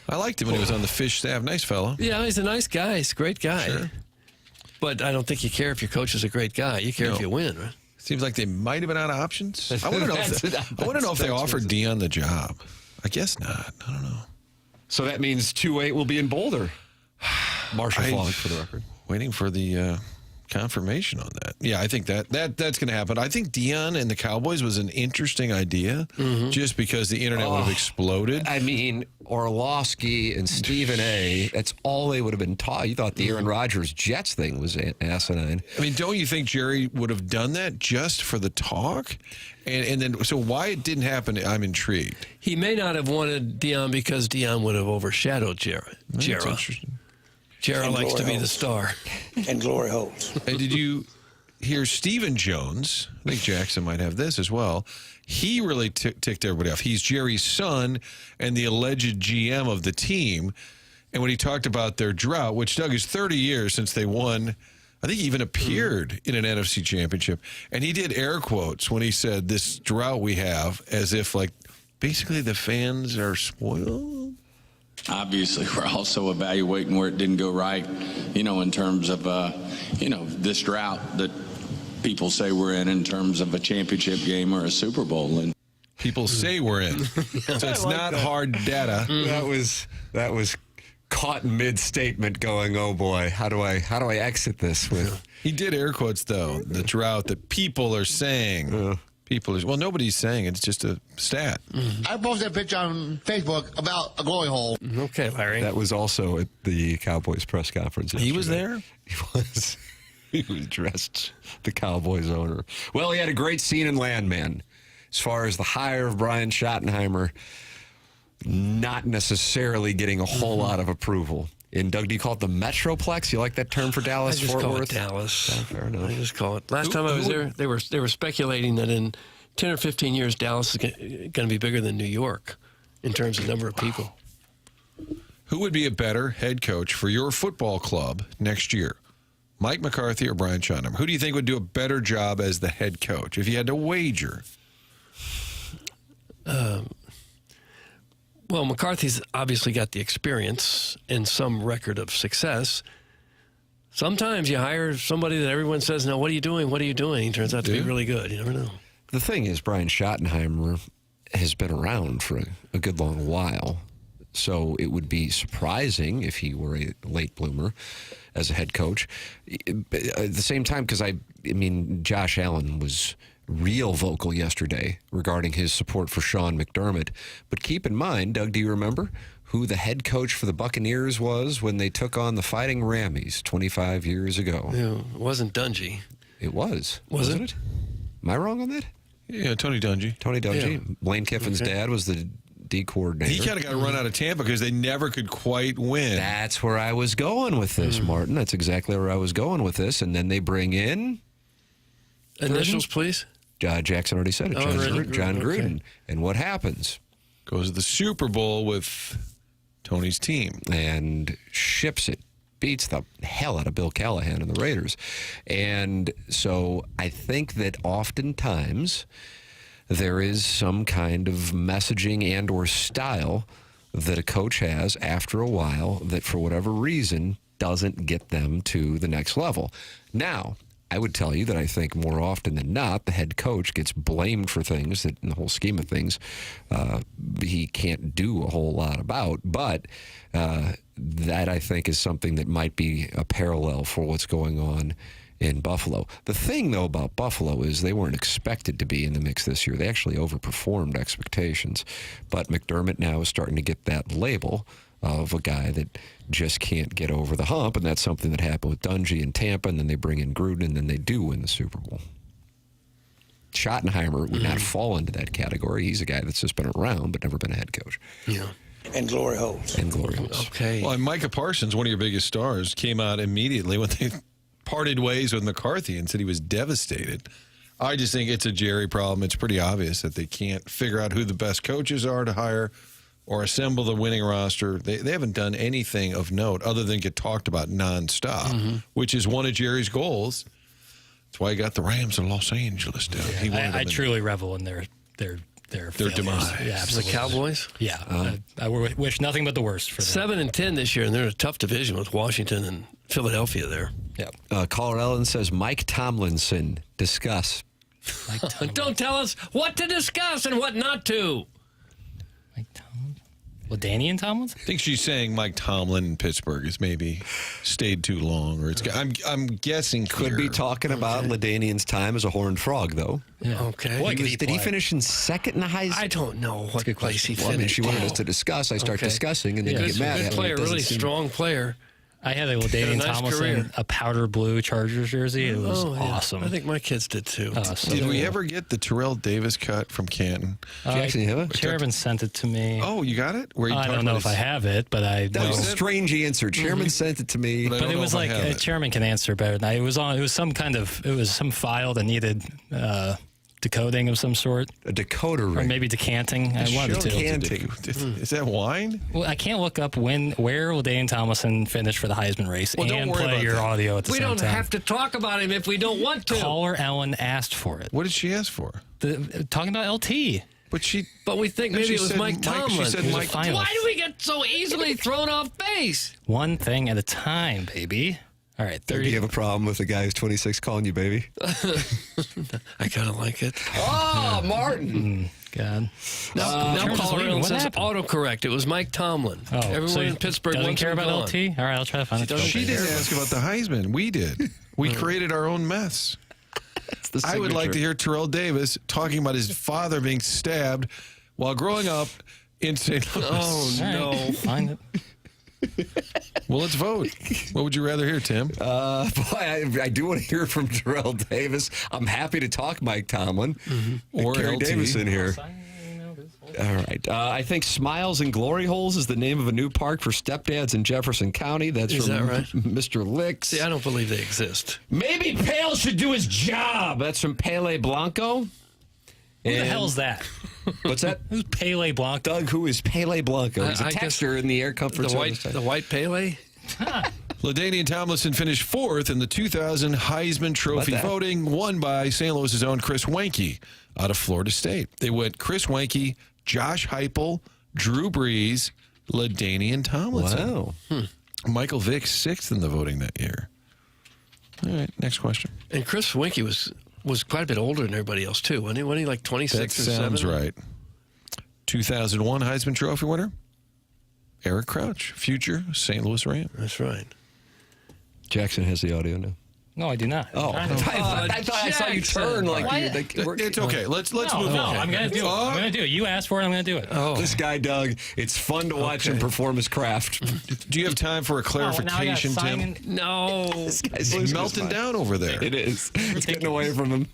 I liked him when he was on the Fish staff. Nice fellow. Yeah, he's a nice guy. He's a great guy. Sure. But I don't think you care if your coach is a great guy. You care if you win, right? Seems like they might have been out of options. I want to know if they offered Dion the job. I guess not. I don't know. So that means 2-8 will be in Boulder. Marshall Falk, for the record. Waiting for the confirmation on that. Yeah, I think that's going to happen. I think Dion and the Cowboys was an interesting idea just because the internet would have exploded. I mean, Orlovsky and Stephen A., that's all they would have been taught. You thought the Aaron Rodgers Jets thing was asinine. I mean, don't you think Jerry would have done that just for the talk? And then, so why it didn't happen, I'm intrigued. He may not have wanted Dion because Dion would have overshadowed Jarrah. That's interesting. Jarrah likes to be the star. And glory holes. And did you hear Stephen Jones? I think Jackson might have this as well. He really ticked everybody off. He's Jerry's son and the alleged GM of the team. And when he talked about their drought, which, Doug, is 30 years since they won, I think he even appeared in an NFC championship. And he did air quotes when he said this drought we have, as if, like, basically the fans are spoiled. Obviously, we're also evaluating where it didn't go right, in terms of, this drought that people say we're in terms of a championship game or a Super Bowl. And people say we're in. So it's not hard data. That was caught mid-statement going, oh boy, how do I exit this with? He did air quotes, though, the drought that people are saying. Well, nobody's saying it. It's just a stat. I posted a picture on Facebook about a glory hole. Okay, Larry. That was also at the Cowboys press conference yesterday. He was there? He was. He was dressed the Cowboys owner. Well, he had a great scene in Landman. As far as the hire of Brian Schottenheimer, not necessarily getting a whole lot of approval. And Doug, do you call it the Metroplex? You like that term for Dallas? I just Fort call Worth? it Dallas. Oh, fair enough. I just call it. Last time I was there, they were speculating that in 10 or 15 years, Dallas is going to be bigger than New York in terms of number of people. Who would be a better head coach for your football club next year? Mike McCarthy or Brian Schottenheimer? Who do you think would do a better job as the head coach if you had to wager? Well, McCarthy's obviously got the experience and some record of success. Sometimes you hire somebody that everyone says, no, what are you doing? What are you doing? He turns out to be really good. You never know. The thing is, Brian Schottenheimer has been around for a good long while. So it would be surprising if he were a late bloomer as a head coach. At the same time, because I mean, Josh Allen was real vocal yesterday regarding his support for Sean McDermott. But keep in mind, Doug, do you remember who the head coach for the Buccaneers was when they took on the Fighting Rammies 25 years ago? Yeah, it wasn't Dungy. It was. Wasn't it? Am I wrong on that? Yeah, Tony Dungy. Tony Dungy. Yeah. Lane Kiffin's dad was the D coordinator. He kind of got run out of Tampa because they never could quite win. That's where I was going with this, Martin. That's exactly where I was going with this. And then they bring in... Initials, please. Jackson already said it. John Gruden. Okay. And what happens? Goes to the Super Bowl with Tony's team. And ships it. Beats the hell out of Bill Callahan and the Raiders. And so I think that oftentimes there is some kind of messaging and or style that a coach has after a while that for whatever reason doesn't get them to the next level. Now, I would tell you that I think more often than not, the head coach gets blamed for things that, in the whole scheme of things, he can't do a whole lot about. But that, I think, is something that might be a parallel for what's going on in Buffalo. The thing, though, about Buffalo is they weren't expected to be in the mix this year. They actually overperformed expectations. But McDermott now is starting to get that label of a guy that just can't get over the hump, and that's something that happened with Dungy in Tampa, and then they bring in Gruden, and then they do win the Super Bowl. Schottenheimer would not fall into that category. He's a guy that's just been around but never been a head coach. Yeah. And glory holes. And glory holes. Okay. Well, and Micah Parsons, one of your biggest stars, came out immediately when they parted ways with McCarthy and said he was devastated. I just think it's a Jerry problem. It's pretty obvious that they can't figure out who the best coaches are to hire or assemble the winning roster. They haven't done anything of note other than get talked about nonstop, which is one of Jerry's goals. That's why he got the Rams in Los Angeles down. I truly revel in their their demise. Yeah, The absolutely. Cowboys? Yeah. I wish nothing but the worst for them. 7-10 this year, and they're in a tough division with Washington and Philadelphia there. Yeah. Caller Ellen says Mike Tomlinson. Discuss. Don't tell us what to discuss and what not to. LaDainian Tomlinson? I think she's saying Mike Tomlin in Pittsburgh has maybe stayed too long, or it's. I'm guessing Could be talking about LaDainian's time as a horned frog, though. Yeah. Okay. Boy, Did he finish in second in the Heisman? I don't know what place he Well, I mean, finished. she wanted us to discuss. I start discussing, and then you get mad. Good at me. player, It doesn't really seem- strong player. I had a Had a LaDainian nice Tomlinson, career. a powder blue Chargers jersey. It was awesome. I think my kids did too. Did we ever get the Terrell Davis cut from Canton? Jackson, you have it? Chairman sent it to me. Oh, you got it? Where you I talked don't know about if I have it, but I That know. was a strange answer. Chairman sent it to me. But it was like chairman can answer better than I. It was some file that needed decoding of some sort. A decoder Or ring. maybe decanting. I wanted to. Decanting. Is that wine? Well, I can't look up where LaDainian Tomlinson finished for the Heisman race Well, don't and worry play about your that. audio at the We same don't time. have to talk about him if we don't want to. Caller Ellen asked for it. What did she ask for? Talking about LT. But we think No, maybe she it was said Mike Tomlin. She said He was a Mike. finalist. Why do we get so easily thrown off base? One thing at a time, baby. All right, Do you have a problem with the guy who's 26 calling you baby? I kind of like it. Oh, Martin. God. Now Chairman's caller leaving. Ellen What says happened? autocorrect. It was Mike Tomlin. Oh, Everyone so in Pittsburgh doesn't wants care him about gone. LT. All right, I'll try to find it. She didn't ask about the Heisman. We did. We created our own mess. I would like to hear Terrell Davis talking about his father being stabbed while growing up in St. Louis. Oh, no. Find it. Well, let's vote. What would you rather hear, Tim? Boy, I do want to hear from Terrell Davis. I'm happy to talk Mike Tomlin. Or Kerry LT. Davis in here. All right. I think Smiles and Glory Holes is the name of a new park for stepdads in Jefferson County. That's Is from that right? Mr. Licks. See, I don't believe they exist. Maybe Pale should do his job. That's from Pele Blanco. Who the hell's that? What's that? Who's Pele Blanco? Doug, who is Pele Blanco? He's a I guess texter in the Air Comfort The Service. white Pele? LaDainian Tomlinson finished fourth in the 2000 Heisman Trophy that? voting, won by St. Louis's own Chris Weinke out of Florida State. They went Chris Weinke, Josh Heupel, Drew Brees, LaDainian Tomlinson. Wow. Michael Vick sixth in the voting that year. All right, next question. And Chris Winkie was quite a bit older than everybody else, too. Wasn't he like 26 That or 7? sounds right. 2001 Heisman Trophy winner, Eric Crouch, future St. Louis Ram. That's right. Jackson has the audio now. No, I do not. Oh, I thought I saw you turn like It's okay. Let's move on. I'm going to do it. I'm going to do it. You asked for it. I'm going to do it. Oh. This guy, Doug, it's fun to watch him perform his craft. Do you have time for a clarification, Tim? No. This guy's It's melting down over there. It is. It's getting away from him.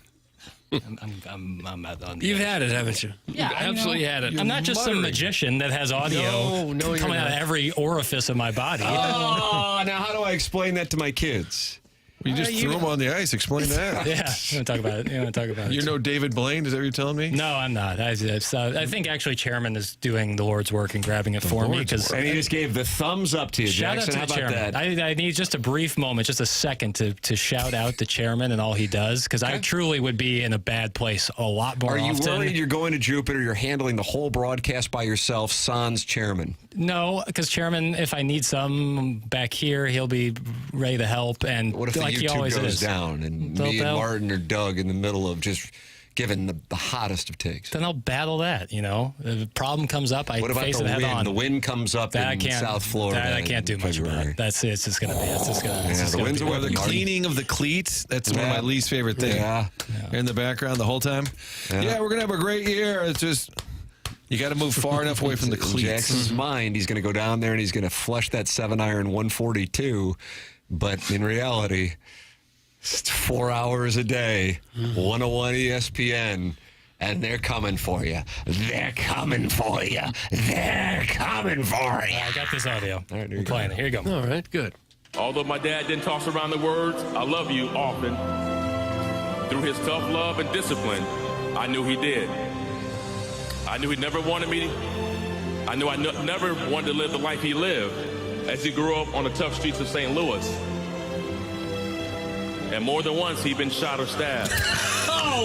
I'm out on the You've had it, haven't you? Yeah, You've absolutely had it. I'm not just some magician that has audio No, you're coming out of not. every orifice of my body. Oh, now how do I explain that to my kids? You just threw him on the ice. Explain that. Yeah, you want to talk about it? You want to talk about it? You're no David Blaine. Is that what you're telling me? No, I'm not. I think actually Chairman is doing the Lord's work and grabbing it for me because And he just gave the thumbs up to you, shout Jackson. How out to the about Chairman. that? I need just a brief moment, just a second to shout out the Chairman and all he does because I truly would be in a bad place a lot more Are you often. worried you're going to Jupiter, you're handling the whole broadcast by yourself, sans Chairman? No, because Chairman, if I need some back here, he'll be ready to help. And What if the like he YouTube always goes is. down and me and Martin or Doug in the middle of just giving the hottest of takes? Then I'll battle that, you know. If a problem comes up, I What about face the it head wind? on. The wind comes up That I in can't, South Florida. That I can't do in much February. about. It's just going to be. It's just going to. Yeah, the winds are Or the cleaning of the cleats. That's one of my least favorite things. Yeah. In the background the whole time. Yeah, we're going to have a great year. It's just, you got to move far enough away from the In cleats. Jackson's mind, he's going to go down there and he's going to flush that 7-iron 142. But in reality, it's 4 hours a day, 101 ESPN. And they're coming for you. They're coming for you. They're coming for you. I got this audio. All right, We're playing it. Here you go. All right, good. Although my dad didn't toss around the words, I love you often. Through his tough love and discipline, I knew he did. I knew he never wanted me. I knew I never wanted to live the life he lived as he grew up on the tough streets of St. Louis. And more than once, he'd been shot or stabbed.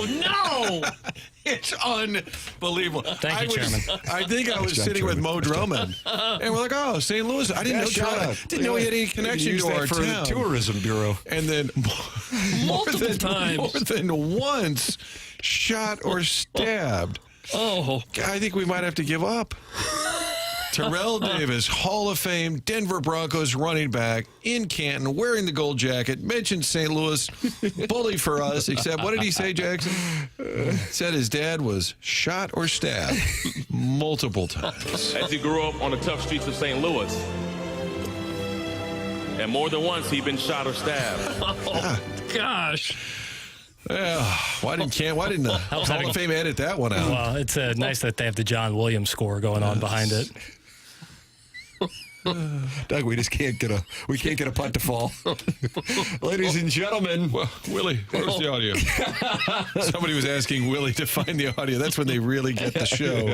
No. It's unbelievable. Thank you, Chairman. I think I was sitting with Mo Drummond, and we're like, "Oh, St. Louis." I didn't know he had any connection to our town. Tourism Bureau. And then Multiple times, more than once, shot or stabbed. Oh, I think we might have to give up. Terrell Davis, Hall of Fame, Denver Broncos running back in Canton, wearing the gold jacket, mentioned St. Louis, bully for us, except what did he say, Jackson? Said his dad was shot or stabbed multiple times. As he grew up on the tough streets of St. Louis. And more than once, he'd been shot or stabbed. Oh, gosh. Why didn't the Hall of Fame edit that one out? Well, it's nice that they have the John Williams score going on behind it. Doug, we just can't get a punt to fall. Ladies and gentlemen, Willie, where's the audio? Somebody was asking Willie to find the audio. That's when they really get the show.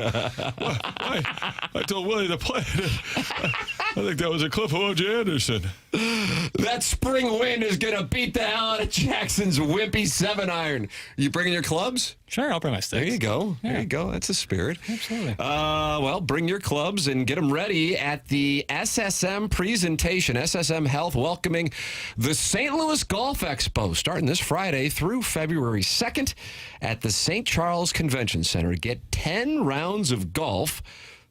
I told Willie to play it. I think that was a clip of O.J. Anderson. That spring wind is going to beat the hell out of Jackson's wimpy 7-iron. You bringing your clubs? Sure, I'll bring my sticks. There you go. Yeah. There you go. That's the spirit. Absolutely. Well, bring your clubs and get them ready at the SSM presentation. SSM Health welcoming the St. Louis Golf Expo starting this Friday through February 2nd at the St. Charles Convention Center. Get 10 rounds of golf,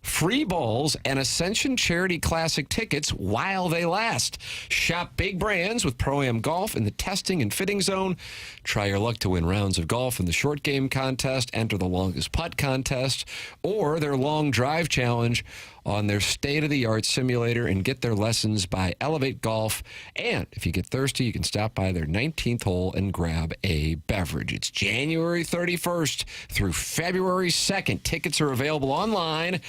free balls, and Ascension Charity Classic tickets while they last. Shop big brands with Pro-Am Golf in the testing and fitting zone. Try your luck to win rounds of golf in the short game contest, enter the longest putt contest, or their long drive challenge on their state-of-the-art simulator, and get their lessons by Elevate Golf. And if you get thirsty, you can stop by their 19th hole and grab a beverage. It's January 31st through February 2nd. Tickets are available online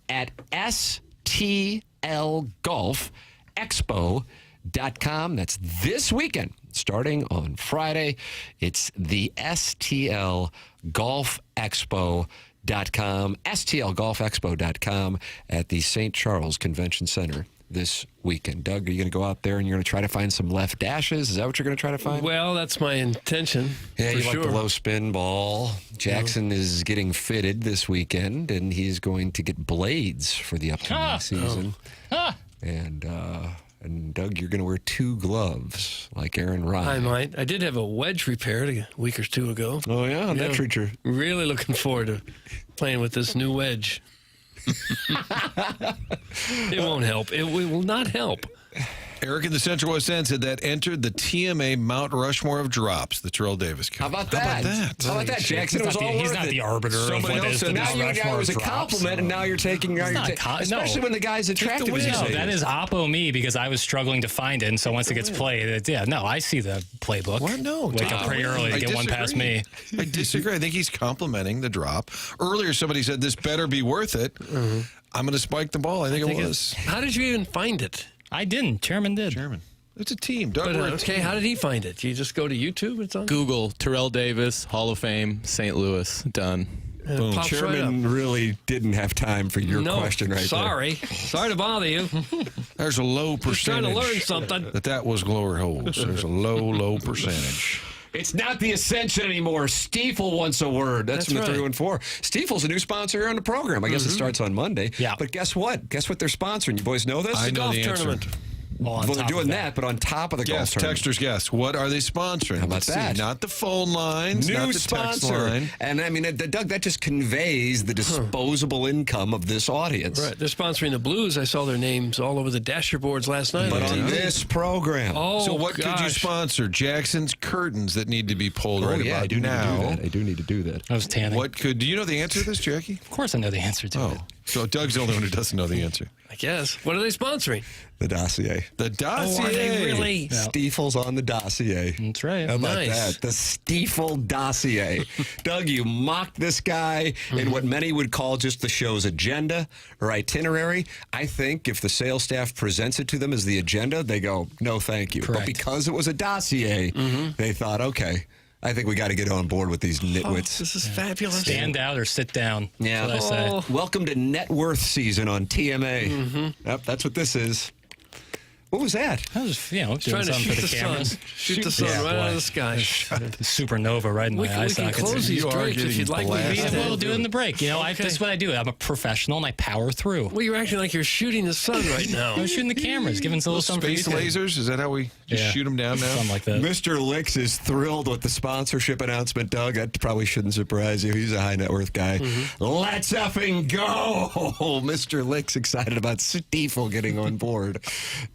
at stlgolfexpo.com. That's this weekend, starting on Friday. It's the STL Golf Expo.com, stlgolfexpo.com at the St. Charles Convention Center this weekend. Doug, are you going to go out there and you're going to try to find some left dashes? Is that what you're going to try to find? Well, that's my intention. Yeah, for you sure. like the low spin ball. Jackson is getting fitted this weekend, and he's going to get blades for the upcoming season. And Doug, you're going to wear 2 gloves like Aaron Ryan. I might. I did have a wedge repaired a week or 2 ago. Oh, yeah? That treacher. Really looking forward to playing with this new wedge. It won't help. It will not help. Eric in the Central West End said that entered the TMA Mount Rushmore of drops, the Terrell Davis Cup. How about that? How about that, Jackson? It was all He's not the arbiter of what is the now it was a compliment, and now you're taking... especially when the guy's attractive as you say. That is oppo me, because I was struggling to find it, and so once it gets played, I see the playbook. What? No. Wake up pretty early to get one past me. I disagree. I think he's complimenting the drop. Earlier, somebody said this better be worth it. Mm-hmm. I'm going to spike the ball. I think it was. How did you even find it? I didn't. Chairman did. It's a team. Doug, okay, how did he find it? You just go to YouTube? It's on Google Terrell Davis, Hall of Fame, St. Louis. Done. Boom. Chairman really didn't have time for your question right there. Sorry to bother you. There's a low percentage. Just trying to learn something. That was glory holes. There's a low percentage. It's not the Ascension anymore. Stiefel wants a word. That's from the 314. Stiefel's a new sponsor here on the program. I guess it starts on Monday. Yeah. But guess what? Guess what they're sponsoring? You boys know this? I know the tournament. Well, they're doing that, but on top of the golf tournament. Texters, guess. What are they sponsoring? How about that? Not the phone lines, New not the sponsor. text line. And I mean, Doug, that just conveys the disposable income of this audience. Right. They're sponsoring the Blues. I saw their names all over the dasher boards last night. But on this program. Oh, so what could you sponsor? Jackson's curtains that need to be pulled right about I do now. Need to do that. I do need to do that. I was tanning. Do you know the answer to this, Jackie? Of course I know the answer to it. So Doug's the only one who doesn't know the answer. I guess. What are they sponsoring? The dossier. The dossier. Oh, are they really? Stiefel's on the dossier. That's right. How about that? The Stiefel dossier. Doug, you mocked this guy in what many would call just the show's agenda or itinerary. I think if the sales staff presents it to them as the agenda, they go, no, thank you. Correct. But because it was a dossier, they thought, okay, I think we got to get on board with these nitwits. This is fabulous. Stand out or sit down. Yeah. That's what I say. Welcome to net worth season on TMA. Yep, that's what this is. What was that? I was, doing trying to something shoot for the the cameras. sun. Shoot the sun right out of the sky. Supernova right in my eye We can sockets. close these drapes if you'd like. We'll do it in the break. That's what I do. I'm a professional and I power through. Well, you're acting like you're shooting the sun right now. I'm shooting the cameras, giving us a little something. Space lasers? Is that how we just shoot them down now? Something like that. Mr. Licks is thrilled with the sponsorship announcement, Doug. That probably shouldn't surprise you. He's a high net worth guy. Let's effing go! Mr. Licks excited about Stiefel getting on board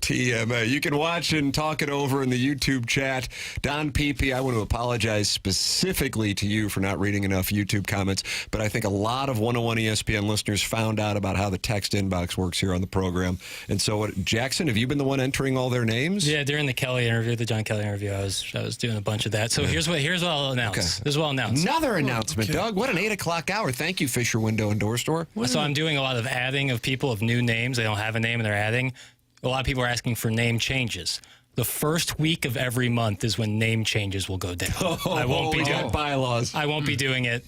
TMA. You can watch and talk it over in the YouTube chat. Don Pepe, I want to apologize specifically to you for not reading enough YouTube comments, but I think a lot of 101 ESPN listeners found out about how the text inbox works here on the program. And so, Jackson, have you been the one entering all their names? Yeah, during the John Kelly interview, I was doing a bunch of that. So here's what I'll announce. Okay. Here's what I'll announce. Another announcement, Doug. What an 8 o'clock hour. Thank you, Fisher Window and Door Store. So I'm doing a lot of adding of people of new names. They don't have a name and they're adding. A lot of people are asking for name changes. The first week of every month is when name changes will go down. I won't be doing bylaws. I won't be doing it.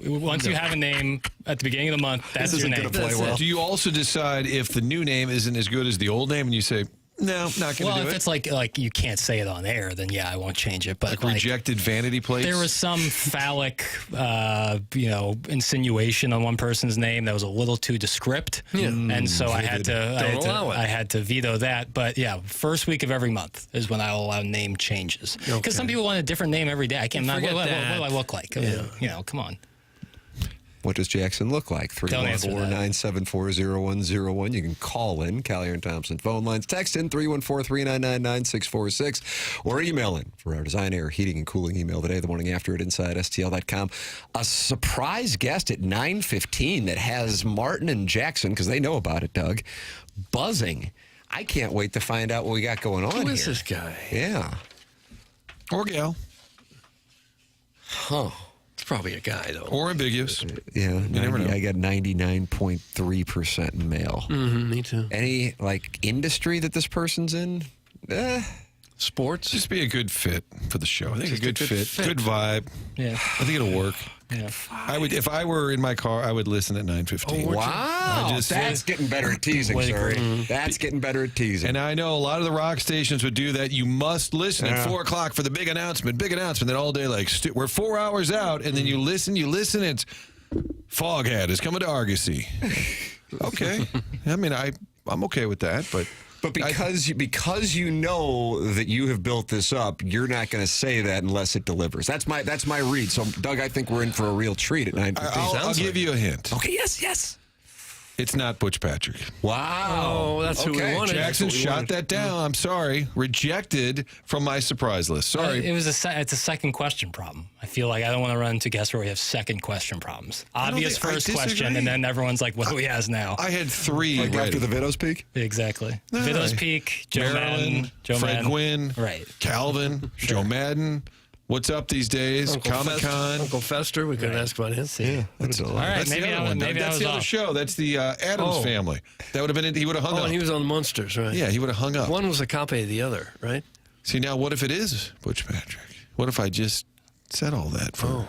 Once you have a name at the beginning of the month, that's your name. Do you also decide if the new name isn't as good as the old name, and you say, no, not going to do it? Well, if it's like you can't say it on air, then yeah, I won't change it. But like rejected vanity plates? There was some phallic, insinuation on one person's name that was a little too descript, and so I had to veto that. But yeah, first week of every month is when I will allow name changes. Because some people want a different name every day. I can't. What do I look like? Come on. What does Jackson look like? 314-974-0101. You can call in. Callier and Thompson phone lines. Text in 314-399-9646 or email in for our design, air, heating, and cooling email today, the morning after at InsideSTL.com. A surprise guest at 9:15 that has Martin and Jackson, because they know about it, Doug, buzzing. I can't wait to find out what we got going on here. Who is this guy? Yeah. Or gal. Huh. It's probably a guy, though. Or ambiguous. Yeah. You never know. I got 99.3% male. Me too. Any, industry that this person's in? Sports? Just be a good fit for the show. I think Just a good fit. Good vibe. Yeah. I think it'll work. Yeah. I would, if I were in my car, I would listen at 9:15. Wow. That's getting better at teasing, sir. That's getting better at teasing. And I know a lot of the rock stations would do that. You must listen at 4 o'clock for the big announcement. Then all day, we're 4 hours out, and then you listen, it's Foghat is coming to Argosy. Okay. I mean, I'm okay with that, but because you know that you have built this up, you're not going to say that unless it delivers. That's my read. So, Doug, I think we're in for a real treat at 9:15. I'll give you a hint. Okay, yes. It's not Butch Patrick. Wow. Oh, that's who we wanted. Jackson shot that down. I'm sorry. Rejected from my surprise list. Sorry. It's a second question problem. I feel like I don't want to run into guests where we have second question problems. Obvious first question, and then everyone's like, what do he has now? I had 3. After the Vidow's Peak? Exactly. Vidow's Peak, Joe Madden, Fred Gwynn, right. Calvin, Joe Madden. What's up these days? Comic-Con. Uncle Fester, we could ask about him. Yeah, that's all right. That's the other one. That's the other show. That's the Addams Family. That would have been. He would have hung up. And he was on the Munsters, right? Yeah, he would have hung up. One was a copy of the other, right? See, now what if it is Butch Patrick? What if I just said all that to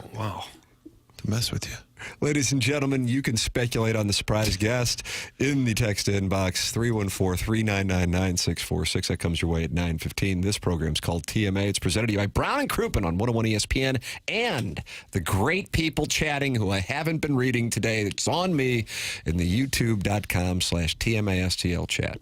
mess with you? Ladies and gentlemen, you can speculate on the surprise guest in the text inbox, 314-399-9646. That comes your way at 9:15. This program's called TMA. It's presented to you by Brown and Crouppen on 101 ESPN and the great people chatting who I haven't been reading today. It's on me in the youtube.com/TMASTL chat.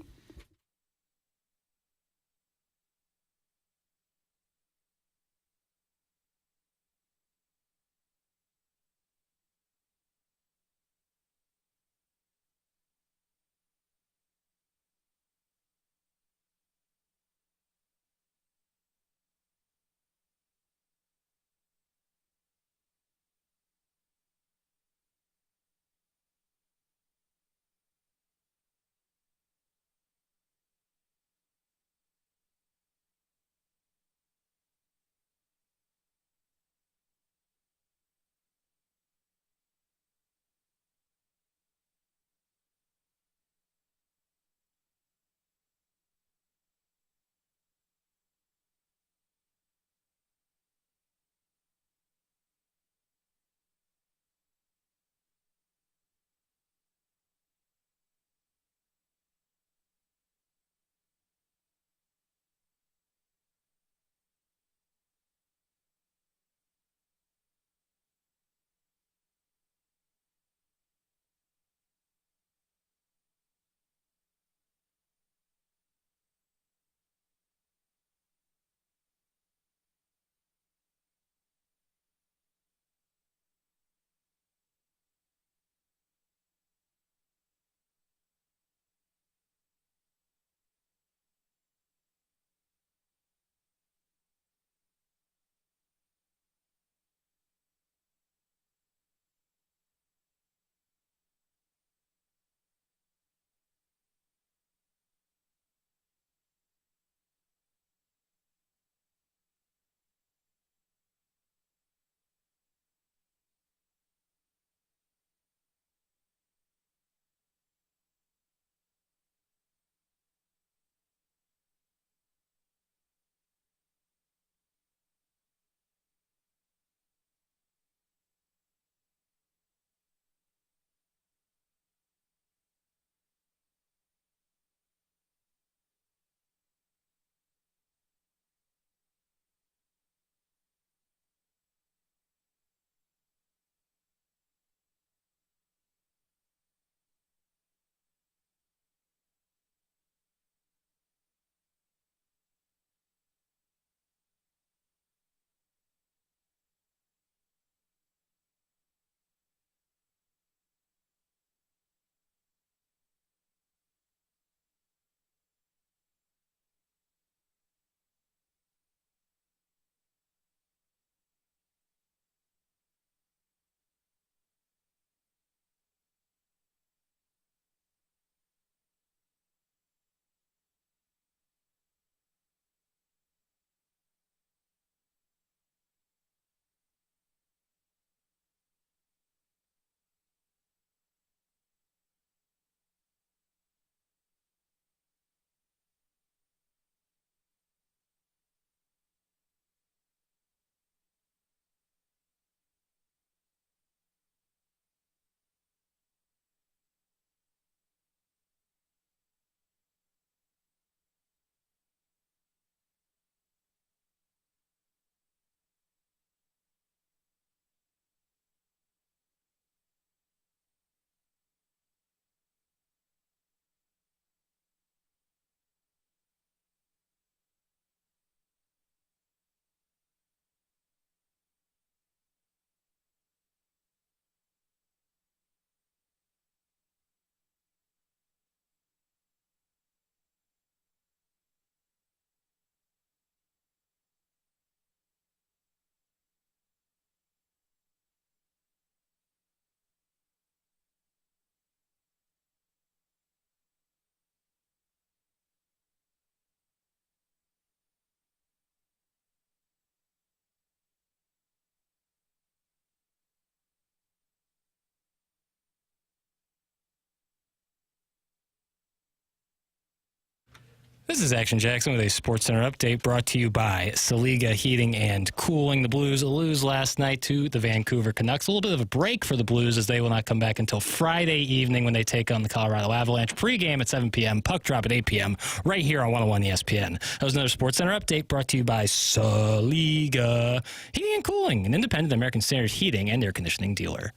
This is Action Jackson with a SportsCenter update brought to you by Saliga Heating and Cooling. The Blues lose last night to the Vancouver Canucks. A little bit of a break for the Blues as they will not come back until Friday evening when they take on the Colorado Avalanche. Pre-game at 7 p.m., puck drop at 8 p.m. right here on 101 ESPN. That was another SportsCenter update brought to you by Saliga Heating and Cooling, an independent American Standard heating and air conditioning dealer.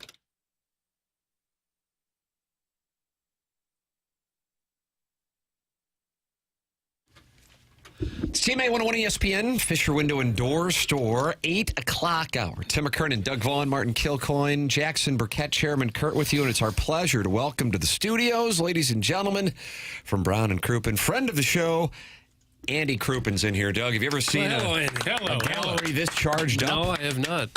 It's TMA 101 ESPN, Fisher Window and Door Store, 8 o'clock hour. Tim McKernan, Doug Vaughn, Martin Kilcoyne, Jackson Burkett, Chairman Kurt with you, and it's our pleasure to welcome to the studios, ladies and gentlemen, from Brown and Crouppen, friend of the show, Andy Croupen's in here. Doug, have you ever seen a gallery this charged up? No, I have not.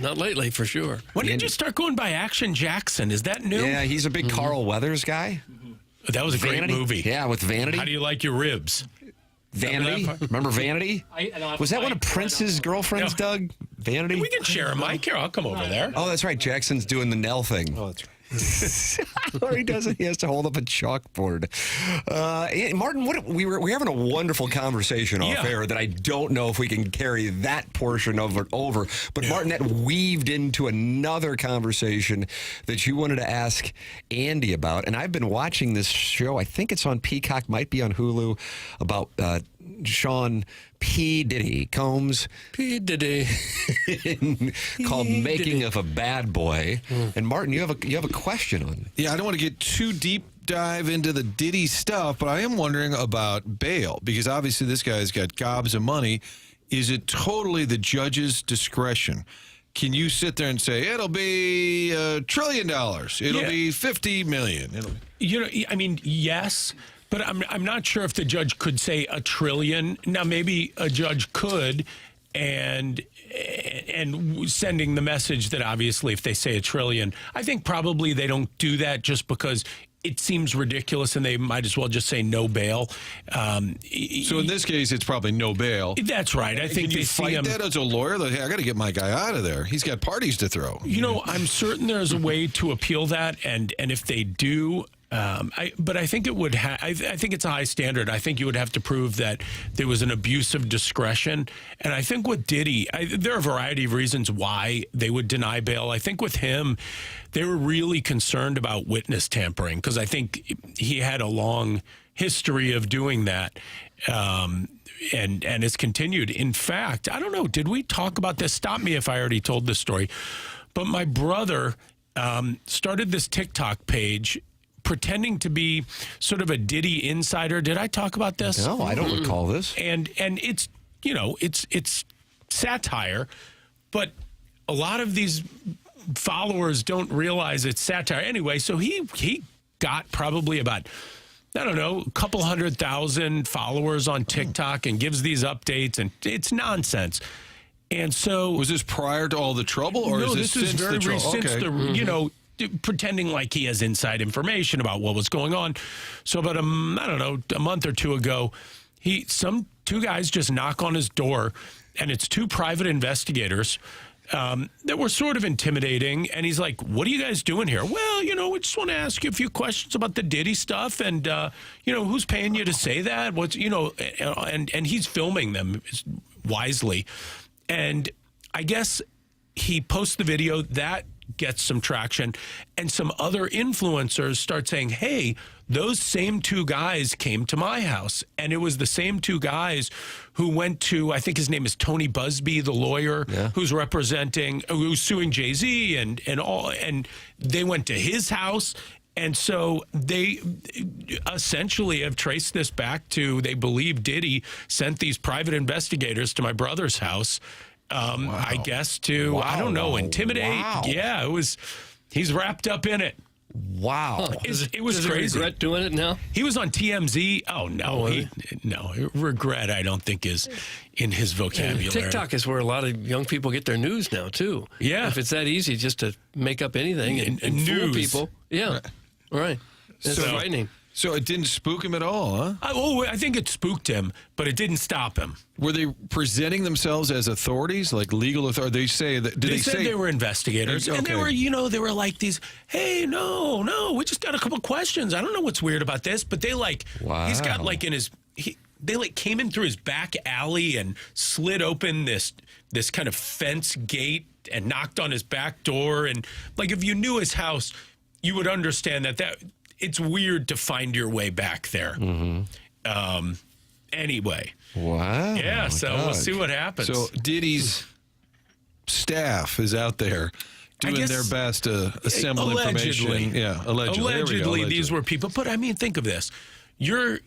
Not lately, for sure. When did you start going by Action Jackson? Is that new? Yeah, he's a big Carl Weathers guy. That was a great movie. Yeah, with Vanity. How do you like your ribs? Vanity? Remember Vanity? Was that one of Prince's girlfriends, Doug? Vanity? We can share a mic here. I'll come over there. Oh, that's right. Jackson's doing the Nell thing. Oh, that's right. Or he doesn't. He has to hold up a chalkboard. Martin, we're having a wonderful conversation off air that I don't know if we can carry that portion of it over. But Martin, that weaved into another conversation that you wanted to ask Andy about. And I've been watching this show. I think it's on Peacock, might be on Hulu, about Sean P. Diddy Combs. P. Diddy. Called Making of a Bad Boy. And Martin, you have a question on. Yeah, I don't want to get too deep dive into the Diddy stuff, but I am wondering about bail, because obviously this guy's got gobs of money. Is it totally the judge's discretion? Can you sit there and say, it'll be $1 trillion, it'll be $50 million? I mean, yes. But I'm not sure if the judge could say $1 trillion. Now, maybe a judge could, and sending the message that obviously if they say $1 trillion, I think probably they don't do that just because it seems ridiculous and they might as well just say no bail. So in this case, it's probably no bail. That's right. I think you fight that as a lawyer? Like, hey, I got to get my guy out of there. He's got parties to throw. I'm certain there's a way to appeal that, and if they do. But I think it would. I think it's a high standard. I think you would have to prove that there was an abuse of discretion. And I think with Diddy, there are a variety of reasons why they would deny bail. I think with him, they were really concerned about witness tampering because I think he had a long history of doing that, and it's continued. In fact, I don't know. Did we talk about this? Stop me if I already told this story. But my brother started this TikTok page pretending to be sort of a Diddy insider. Did I talk about this? No, I don't recall this. And it's, it's satire, but a lot of these followers don't realize it's satire. Anyway, so he got probably about, I don't know, a couple 100,000 followers on TikTok and gives these updates, and it's nonsense. And so, was this prior to all the trouble, or no, is this since very the trouble? Since the pretending like he has inside information about what was going on. So about a month or two ago, two guys just knock on his door, and it's two private investigators that were sort of intimidating. And he's like, "What are you guys doing here?" "Well, we just want to ask you a few questions about the Diddy stuff, and who's paying you to say that? What's and he's filming them wisely, and I guess he posts the video that gets some traction, and some other influencers start saying, hey, those same two guys came to my house. And it was the same two guys who went to, I think his name is Tony Busby, the lawyer who's suing Jay-Z and they went to his house. And so they essentially have traced this back to, they believe Diddy sent these private investigators to my brother's house, I guess I don't know, intimidate. Wow. Yeah, he's wrapped up in it. Wow. It was crazy. Does he regret doing it now? He was on TMZ. Oh, no. Regret, I don't think, is in his vocabulary. And TikTok is where a lot of young people get their news now, too. Yeah. If it's that easy just to make up anything and fool people. Yeah. Right. It's frightening. So it didn't spook him at all, huh? I think it spooked him, but it didn't stop him. Were they presenting themselves as authorities, like legal authorities? They said they were investigators, and they were like these. Hey, no, we just got a couple questions. I don't know what's weird about this, but they he's got like in his they like came in through his back alley and slid open this kind of fence gate and knocked on his back door. And like, if you knew his house, you would understand that it's weird to find your way back there. Anyway. Wow. Yeah, so we'll see what happens. So Diddy's staff is out there doing their best to assemble information. Yeah, allegedly. Allegedly, these were people. But I mean, think of this. You're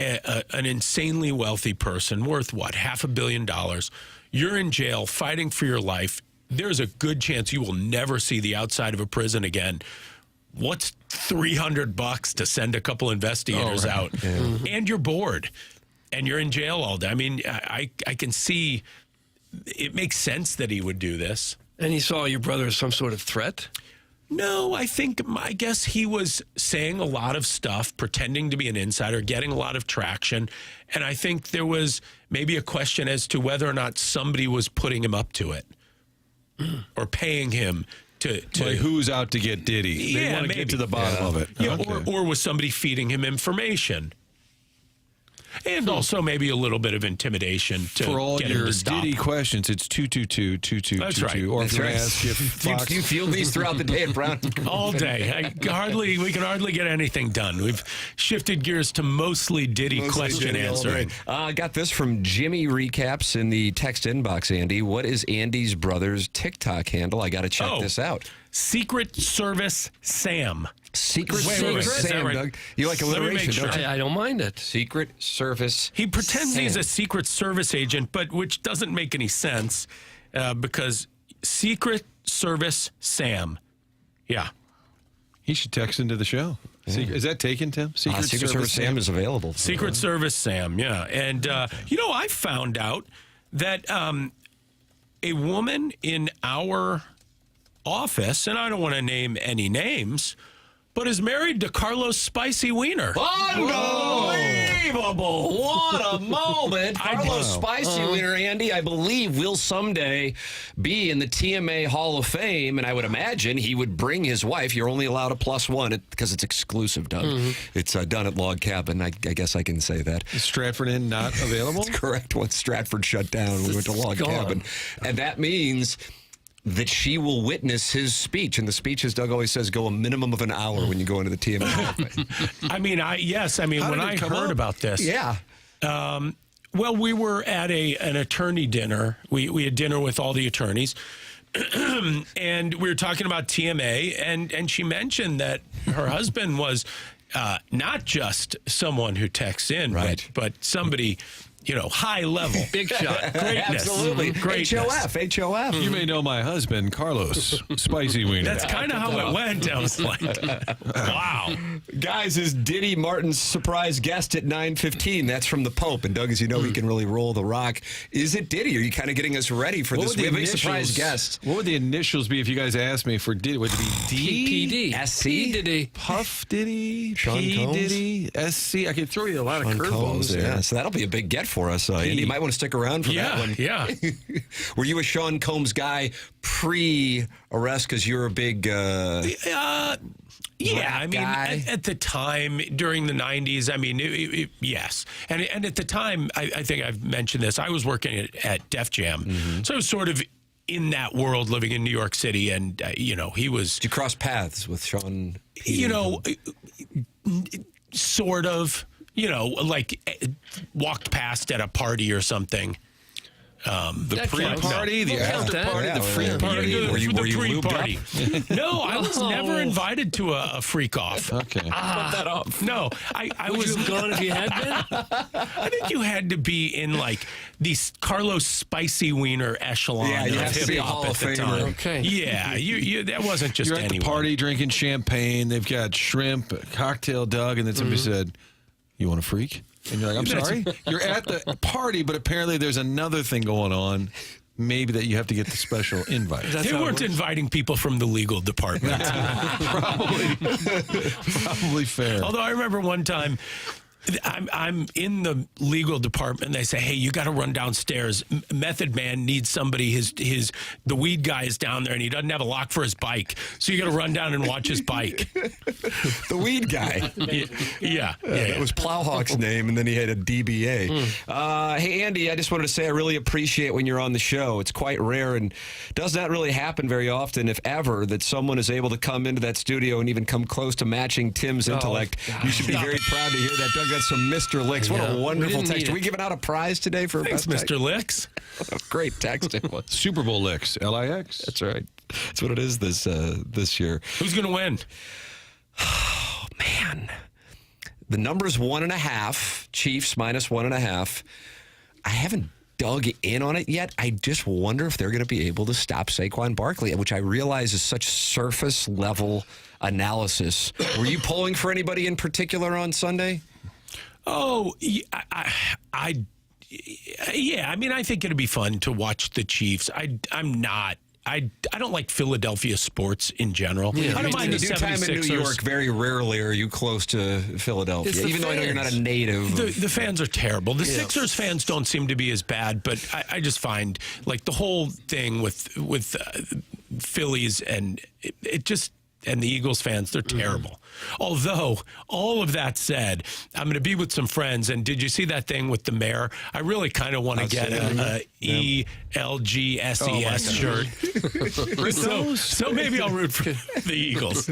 an insanely wealthy person worth, what, $500 million. You're in jail fighting for your life. There's a good chance you will never see the outside of a prison again. What's $300 to send a couple investigators out? Yeah. And you're bored. And you're in jail all day. I mean, I can see it makes sense that he would do this. And he saw your brother as some sort of threat? No, I guess he was saying a lot of stuff, pretending to be an insider, getting a lot of traction. And I think there was maybe a question as to whether or not somebody was putting him up to it or paying him to like who's out to get Diddy. They want to get to the bottom of it. Yeah, or was somebody feeding him information? And also maybe a little bit of intimidation to for all get your him to stop. Diddy questions. It's 222-2222. That's right. Or That's if right. I ask if Fox, you field these throughout the day at Brown? All day. We can hardly get anything done. We've shifted gears to mostly Diddy question answering. I got this from Jimmy Recaps in the text inbox, Andy. What is Andy's brother's TikTok handle? I got to check this out. Secret Service Sam. Secret Service Sam, right? Doug. You like alliteration, don't you? I don't mind it. Secret Service He pretends Sam. he's a Secret Service agent, but which doesn't make any sense because Secret Service Sam. Yeah. he should text into the show. Is that taken, Tim? Secret Service Sam is available. Secret Service Sam, yeah. And, I found out that a woman in our office, and I don't want to name any names, but is married to Carlos Spicy Wiener. Unbelievable. What a moment. Carlos Spicy Wiener, Andy, I believe will someday be in the TMA Hall of Fame, and I would imagine he would bring his wife. You're only allowed a +1 because it's exclusive, Doug. It's done at Log Cabin. I guess I can say that. Is Stratford Inn not available? That's correct. Once Stratford shut down, we went to Log Cabin. And that means that she will witness his speech. And the speech, as Doug always says, go a minimum of an hour when you go into the TMA Hall of Fame. When I heard about this. Yeah. Well, we were at an attorney dinner. We had dinner with all the attorneys. And we were talking about TMA, and she mentioned that her husband was not just someone who texts in, but somebody, high level. Big shot. Greatness. Absolutely. Greatness. HOF. You may know my husband, Carlos Spicy Wiener. That's kind of how it went. I was like, wow. Guys, is Diddy Martin's surprise guest at 9:15? That's from the Pope. And Doug, as you know, he can really roll the rock. Is it Diddy? Are you kind of getting us ready for this? We have a surprise guest. What would the initials be if you guys asked me for Diddy? Would it be D? PPD. SC? P Diddy. Puff Diddy? Sean P Combs? Diddy? SC? I could throw you a lot of curveballs there. Yeah, so that'll be a big get for us. Andy, you might want to stick around for that one. Yeah. Were you a Sean Combs guy pre-arrest because you're a big Yeah, I mean, at the time during the 90s, I mean, yes. And at the time, I think I've mentioned this, I was working at Def Jam. So I was sort of in that world living in New York City. And, he was. Did you cross paths with Sean? Sort of, like walked past at a party or something. The pre-party, the after-party, the free party. Were you lubed party? No, I was never invited to a freak-off. Okay. that off. No, I Would was you have gone if you had been? I think you had to be in like the Carlos Spicy Wiener echelon you of have to be a hip-hop Hall at of the Famer. time. Okay. Yeah, you that wasn't just You're at anyone. the party drinking champagne. They've got shrimp, a cocktail, Doug, and then somebody said, "You want a freak?" And you're like, "I'm sorry." You're at the party, but apparently there's another thing going on. Maybe that you have to get the special invite. They weren't inviting people from the legal department. Probably fair. Although I remember one time I'm in the legal department. And they say, hey, you got to run downstairs. Method Man needs somebody. The weed guy is down there, and he doesn't have a lock for his bike. So you got to run down and watch his bike. The weed guy. Yeah. That was Plowhawk's name, and then he had a DBA. Hey, Andy, I just wanted to say I really appreciate when you're on the show. It's quite rare and does not really happen very often, if ever, that someone is able to come into that studio and even come close to matching Tim's intellect. You should be very proud to hear that. Doug got some Mr. Licks. What a wonderful text. Are we giving out a prize today for Thanks, Mr. Licks? Great text it was. Super Bowl Licks, LIX. That's right. That's what it is this year. Who's going to win? Oh, man. The number's 1.5. Chiefs minus 1.5. I haven't dug in on it yet. I just wonder if they're going to be able to stop Saquon Barkley, which I realize is such surface level analysis. Were you pulling for anybody in particular on Sunday? Oh, yeah, I mean, I think it'd be fun to watch the Chiefs. I'm not. I don't like Philadelphia sports in general. Yeah, I don't mind the you do time in New 76ers. York. Very rarely are you close to Philadelphia, even though I know you're not a native. The fans are terrible. The Sixers fans don't seem to be as bad, but I just find like the whole thing with Phillies and it just. And the Eagles fans, they're terrible. Although, all of that said, I'm going to be with some friends. And did you see that thing with the mayor? I really kind of want to get a ELGSES shirt. so maybe I'll root for the Eagles.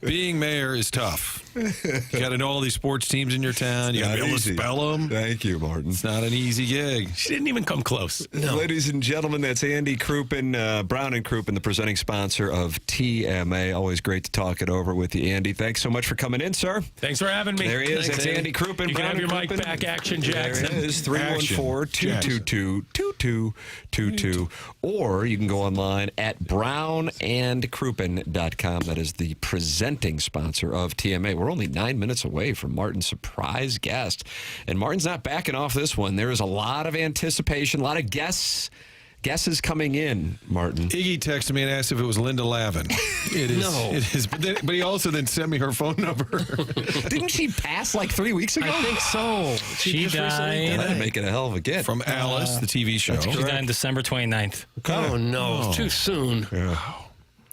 Being mayor is tough. You got to know all these sports teams in your town. You got to be able to spell them. Thank you, Martin. It's not an easy gig. She didn't even come close. No. Ladies and gentlemen, that's Andy Crouppen, Brown and Crouppen, the presenting sponsor of TMA. Always great to talk it over with you, Andy. Thanks so much for coming in, sir. Thanks for having me. There he is. Thanks, That's Andy Crouppen. You can have your mic Crouppen. back, Action Jackson. There it is, 314-222-2222. Or you can go online at brownandcrouppen.com. That is the presenting sponsor of TMA. We're only 9 minutes away from Martin's surprise guest. And Martin's not backing off this one. There is a lot of anticipation, a lot of guesses coming in, Martin. Iggy texted me and asked if it was Linda Lavin. It is. No. It is. But he also then sent me her phone number. Didn't she pass like 3 weeks ago? I think so. She died. That'd make it a hell of a get. From Alice, the TV show. She died on December 29th. Oh, no. Too soon. Yeah.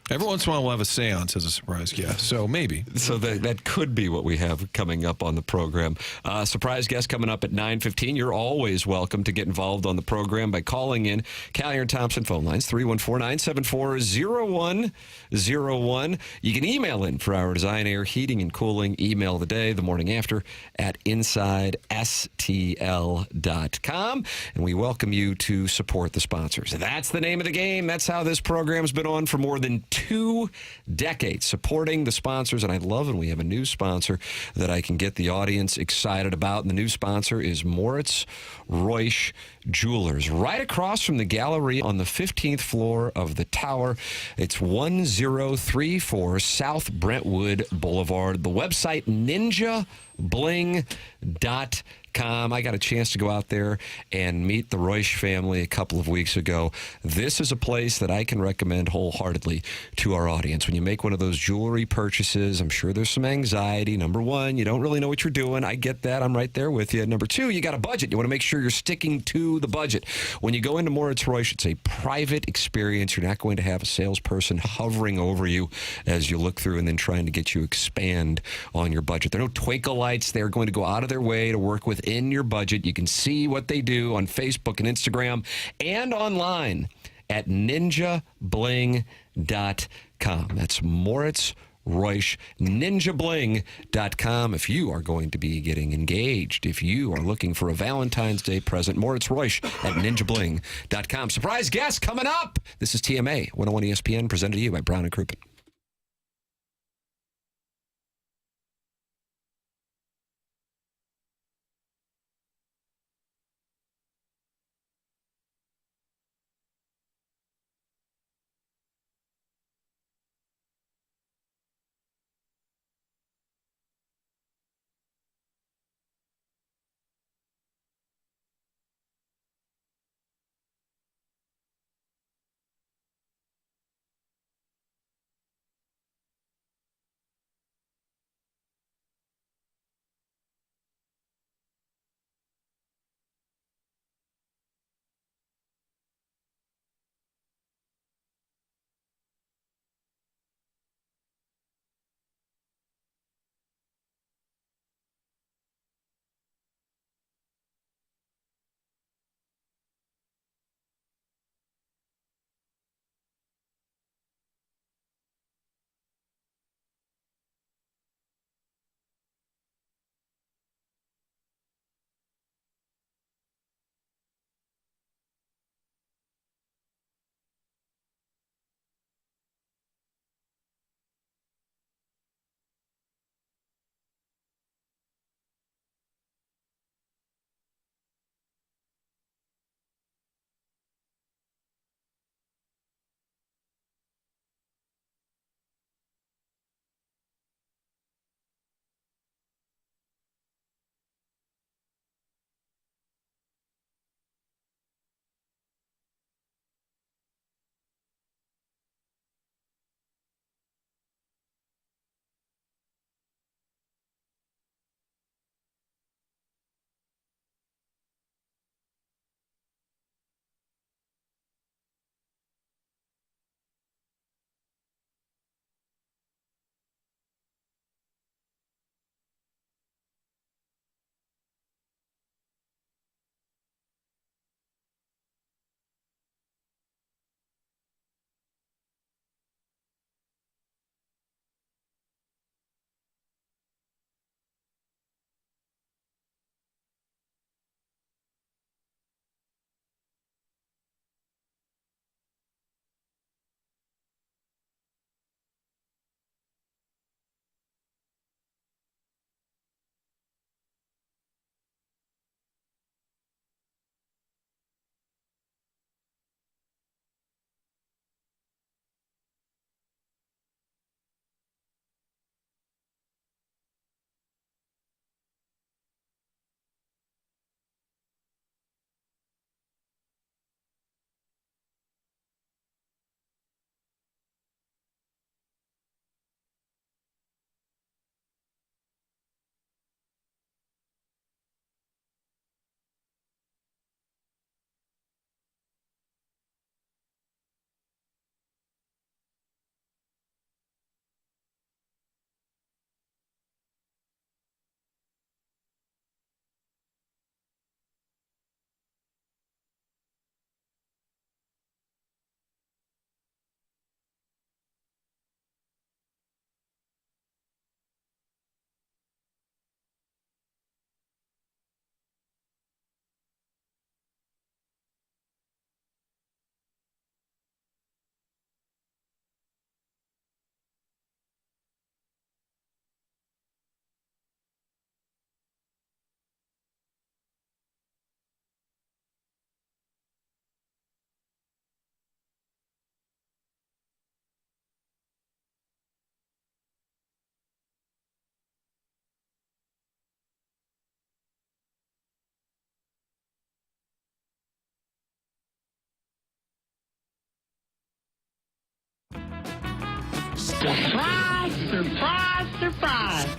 Every once in a while, we'll have a seance as a surprise guest. So maybe. So that could be what we have coming up on the program. Surprise guest coming up at 9:15. You're always welcome to get involved on the program by calling in. Callier and Thompson phone lines, 314-974-0101. You can email in for our design, air, heating, and cooling. Email the day, the morning after, at InsideSTL.com. And we welcome you to support the sponsors. That's the name of the game. That's how this program's been on for more than 2 decades, supporting the sponsors. And I love when we have a new sponsor that I can get the audience excited about. And the new sponsor is Moritz Reusch Jewelers, right across from the gallery on the 15th floor of the tower. It's 1034 South Brentwood Boulevard. The website, ninjabling.com. I got a chance to go out there and meet the Reusch family a couple of weeks ago. This is a place that I can recommend wholeheartedly to our audience. When you make one of those jewelry purchases, I'm sure there's some anxiety. Number one, you don't really know what you're doing. I get that. I'm right there with you. Number two, you got a budget. You want to make sure you're sticking to the budget. When you go into Moritz Reusch, it's a private experience. You're not going to have a salesperson hovering over you as you look through and then trying to get you expand on your budget. There are no twinkle lights. They're going to go out of their way to work within your budget. You can see what they do on Facebook and Instagram and online at ninjabling.com. That's Moritz Reusch, ninjabling.com. If you are going to be getting engaged, if you are looking for a Valentine's Day present, Moritz Reusch at ninjabling.com. Surprise guest coming up. This is TMA 101 ESPN, presented to you by Brown and Crouppen. Surprise, surprise, surprise.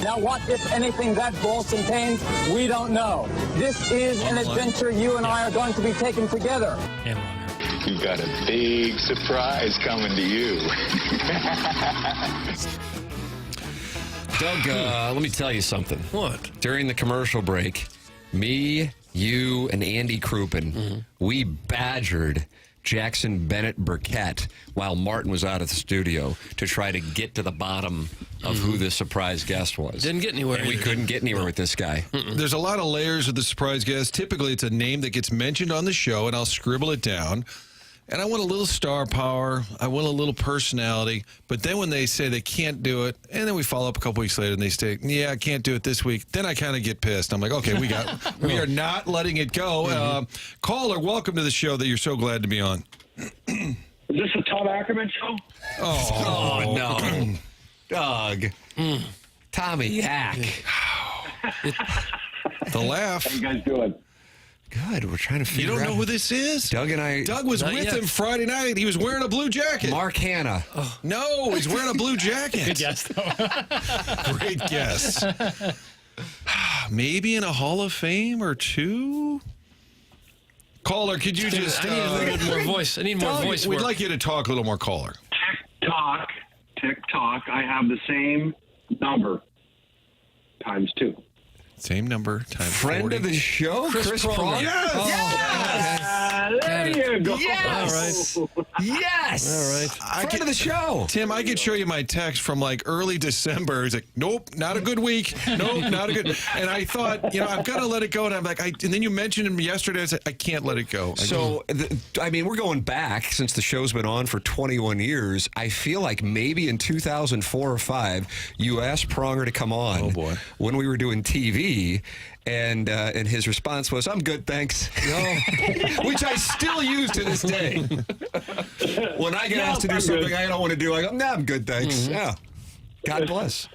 Now, what, if anything, that ball contains, we don't know. This is an adventure you and I are going to be taking together. You got a big surprise coming to you. Doug, let me tell you something. What? During the commercial break, me, you, and Andy Crouppen, we badgered Jackson Burkett while Martin was out of the studio to try to get to the bottom of who this surprise guest was. Didn't get anywhere. And we couldn't get anywhere with this guy. There's a lot of layers of the surprise guest. Typically, it's a name that gets mentioned on the show, and I'll scribble it down. And I want a little star power. I want a little personality. But then when they say they can't do it, and then we follow up a couple weeks later and they say, yeah, I can't do it this week, then I kind of get pissed. I'm like, okay, we are not letting it go. Caller, welcome to the show that you're so glad to be on. Is this a Tom Ackerman show? Oh no. Doug. Tommy Hack. The laugh. How you guys doing? Good. We're trying to figure out. You don't know who this is? Doug and I. Doug was with him Friday night. He was wearing a blue jacket. Mark Hanna. Oh. No, he's wearing a blue jacket. Good guess, though. Great guess. Maybe in a Hall of Fame or two? Caller, could you just... I need a little bit more voice. I need more voice We'd work. like you to talk a little more, caller. Tick tock. I have the same number times 2. Same number times Friend 40. of the show, Chris Pronger. Yes. Oh, Yes. There you go. Yes. All right. Yes. All right. Friend of the show. Tim, I could show you my text from like early December. He's like, nope, not a good week. Nope, not a good. And I thought, I've got to let it go. And I'm like, and then you mentioned him yesterday. I said, I can't let it go. So, we're going back since the show's been on for 21 years. I feel like maybe in 2004 or 5, you asked Pronger to come on. Oh, boy. When we were doing TV. And his response was, I'm good, thanks. Which I still use to this day. When I get asked to do something I don't want to do, I go, nah, I'm good, thanks. Yeah. God bless.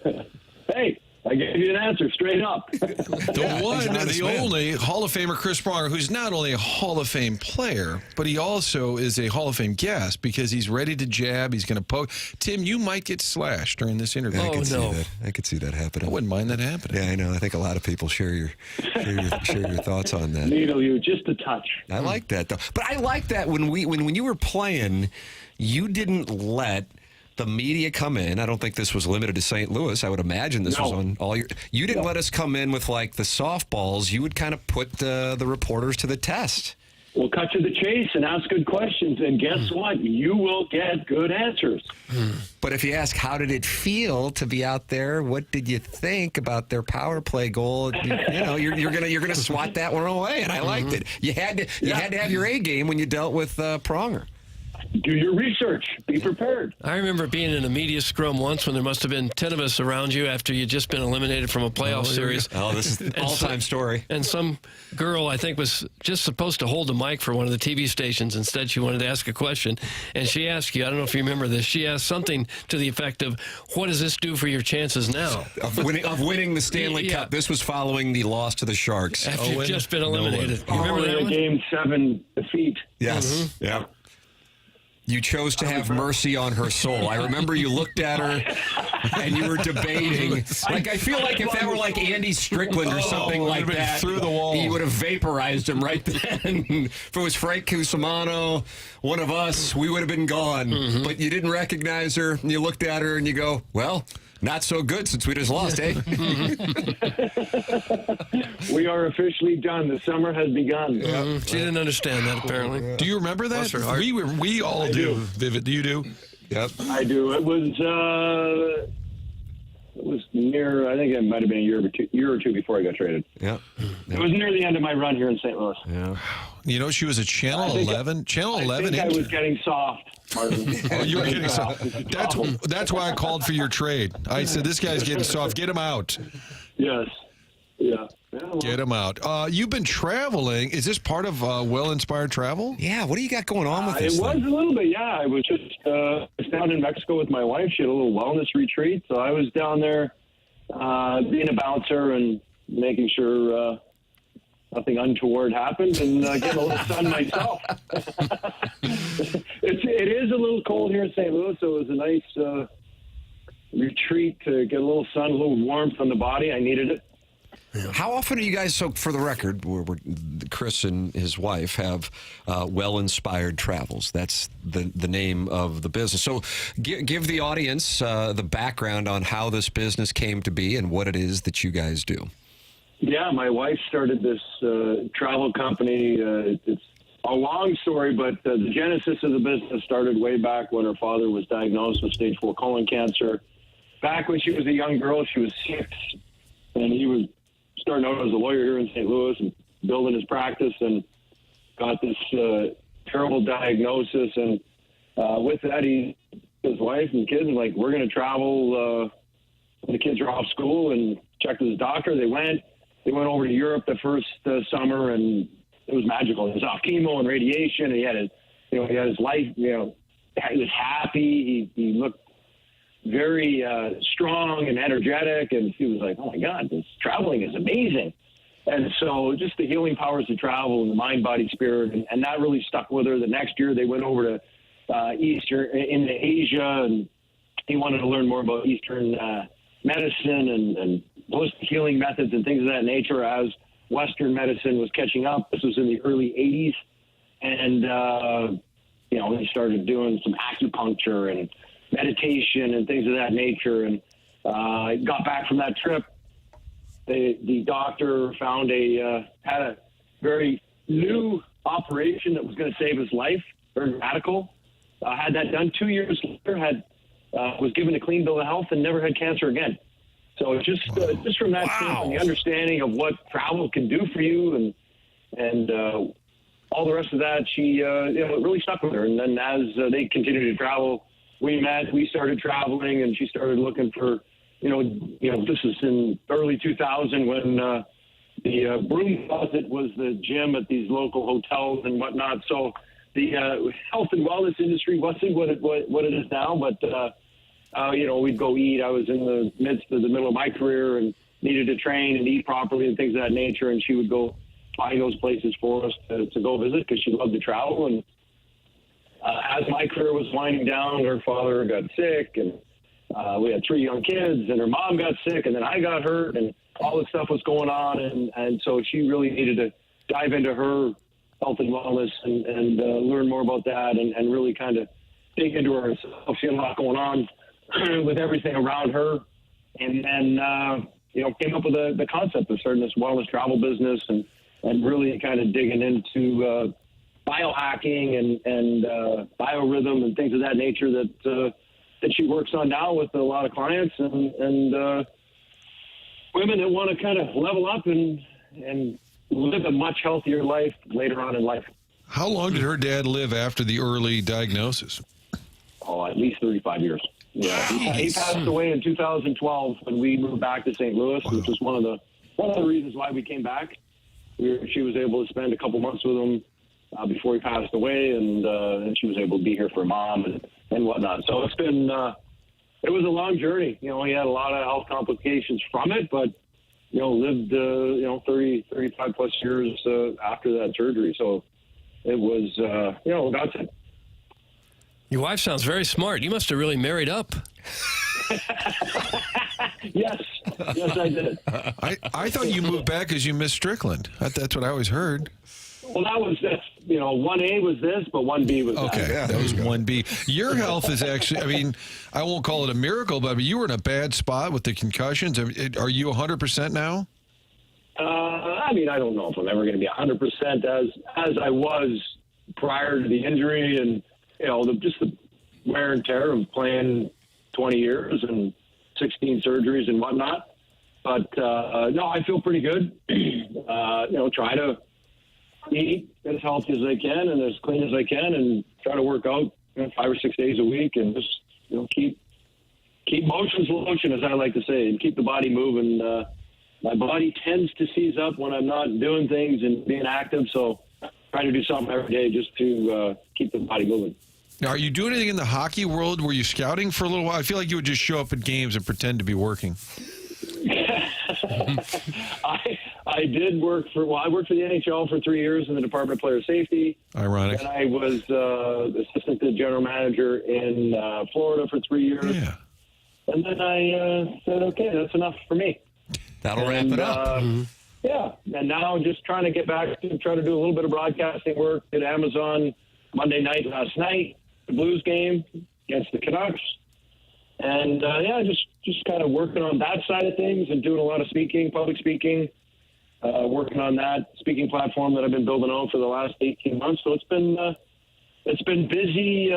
Hey, I gave you an answer straight up. The one, the only Hall of Famer, Chris Pronger, who's not only a Hall of Fame player, but he also is a Hall of Fame guest because he's ready to jab. He's going to poke. Tim, you might get slashed during this interview. I could see that happening. I wouldn't mind that happening. Yeah, I know. I think a lot of people share your thoughts on that. Needle you just a touch. I like that, though. But I like that when you were playing, you didn't let the media come in. I don't think this was limited to St. Louis. I would imagine this was on all your... You didn't let us come in with, like, the softballs. You would kind of put the reporters to the test. We'll cut to the chase and ask good questions, and guess what? You will get good answers. But if you ask, how did it feel to be out there? What did you think about their power play goal? You're gonna swat that one away, and I liked it. You had to have your A game when you dealt with Pronger. Do your research. Be prepared. I remember being in a media scrum once when there must have been 10 of us around you after you'd just been eliminated from a playoff series. Oh, this is an all-time story. And some girl, I think, was just supposed to hold the mic for one of the TV stations. Instead, she wanted to ask a question. And she asked you, I don't know if you remember this, she asked something to the effect of, what does this do for your chances now? Of winning the Stanley Cup. This was following the loss to the Sharks. After you've just been eliminated. You remember that Game 7 defeat. Yes. Yeah. You chose to have mercy on her soul. I remember you looked at her and you were debating. Like, I feel like if that were like Andy Strickland or something like that, through the wall. He would have vaporized him right then. If it was Frank Cusimano, one of us, we would have been gone. But you didn't recognize her, and you looked at her and you go, well, not so good since we just lost, eh? We are officially done. The summer has begun. She didn't understand that, apparently. Do you remember that? We all do. Vivid, do you do? Yep. I do. It was near, I think it might have been a year or two before I got traded. Yeah. It was near the end of my run here in St. Louis. Yeah. She was a Channel 11. Channel 11. I was getting soft. Oh, you were getting soft. That's why I called for your trade. I said, this guy's getting soft. Get him out. Yes. Yeah. Get him out. You've been traveling. Is this part of Well-Inspired Travel? Yeah. What do you got going on with this? It was a little bit, yeah. I was just down in Mexico with my wife. She had a little wellness retreat. So I was down there being a bouncer and making sure nothing untoward happened, and get a little sun myself. It is a little cold here in St. Louis, so it was a nice retreat to get a little sun, a little warmth on the body. I needed it. How often are you guys, so for the record, Chris and his wife have Well-Inspired Travels. That's the name of the business. So give the audience the background on how this business came to be and what it is that you guys do. Yeah, my wife started this travel company. It's a long story, but the genesis of the business started way back when her father was diagnosed with stage 4 colon cancer. Back when she was a young girl, she was 6, and he was starting out as a lawyer here in St. Louis and building his practice, and got this terrible diagnosis. And with that, his wife and kids were like, we're going to travel when the kids are off school, and checked with his doctor. They went over to Europe the first summer, and it was magical. He was off chemo and radiation, and he had his life, he was happy. He looked very strong and energetic, and he was like, oh my God, this traveling is amazing. And so just the healing powers of travel and the mind, body, spirit, and that really stuck with her. The next year they went over to into Asia, and he wanted to learn more about Eastern medicine and holistic healing methods and things of that nature as Western medicine was catching up. This was in the early 80s. And, he started doing some acupuncture and meditation and things of that nature. And got back from that trip. The doctor found had a very new operation that was going to save his life, very radical. Had that done 2 years later, was given a clean bill of health and never had cancer again. So just from that standpoint, the understanding of what travel can do for you and all the rest of that, she it really stuck with her. And then as they continued to travel, we started traveling, and she started looking for, this is in early 2000 when the broom closet was the gym at these local hotels and whatnot. So the health and wellness industry wasn't what it is now, but we'd go eat. I was in the middle of my career and needed to train and eat properly and things of that nature. And she would go find those places for us to go visit because she loved to travel. And as my career was winding down, her father got sick, and we had 3 young kids, and her mom got sick, and then I got hurt, and all this stuff was going on. And so she really needed to dive into her health and wellness and learn more about that and really kind of dig into herself. She had a lot going on with everything around her, and then came up with the concept of starting this wellness travel business and really kind of digging into biohacking and biorhythm and things of that nature that she works on now with a lot of clients and women that want to kind of level up and live a much healthier life later on in life. How long did her dad live after the early diagnosis? Oh, at least 35 years. Yeah, he passed away in 2012 when we moved back to St. Louis, which was one of the reasons why we came back. She was able to spend a couple months with him before he passed away, and she was able to be here for Mom and whatnot. So it's been it was a long journey. He had a lot of health complications from it, but lived 35 plus years after that surgery. So it was that's it. Your wife sounds very smart. You must have really married up. Yes, I did. I thought you moved back because you missed Strickland. That's what I always heard. Well, that was this. 1A was this, but 1B was okay. that. That was 1B. Your health is actually, I won't call it a miracle, but you were in a bad spot with the concussions. Are you 100% now? I don't know if I'm ever going to be 100% as I was prior to the injury and, just the wear and tear of playing 20 years and 16 surgeries and whatnot. But, no, I feel pretty good. Try to eat as healthy as I can and as clean as I can and try to work out 5 or 6 days a week and just, keep motions lotion, as I like to say, and keep the body moving. My body tends to seize up when I'm not doing things and being active. So try to do something every day just to keep the body moving. Now, are you doing anything in the hockey world? Were you scouting for a little while? I feel like you would just show up at games and pretend to be working. I I did work for the NHL for 3 years in the Department of Player Safety. Ironic. And I was assistant to the general manager in Florida for 3 years. Yeah. And then I said, okay, that's enough for me. That'll wrap it up. Yeah. And now just trying to get back to try to do a little bit of broadcasting work at Amazon Monday night last night, the Blues game against the Canucks. And, just kind of working on that side of things and doing a lot of speaking, public speaking, working on that speaking platform that I've been building on for the last 18 months. So it's been busy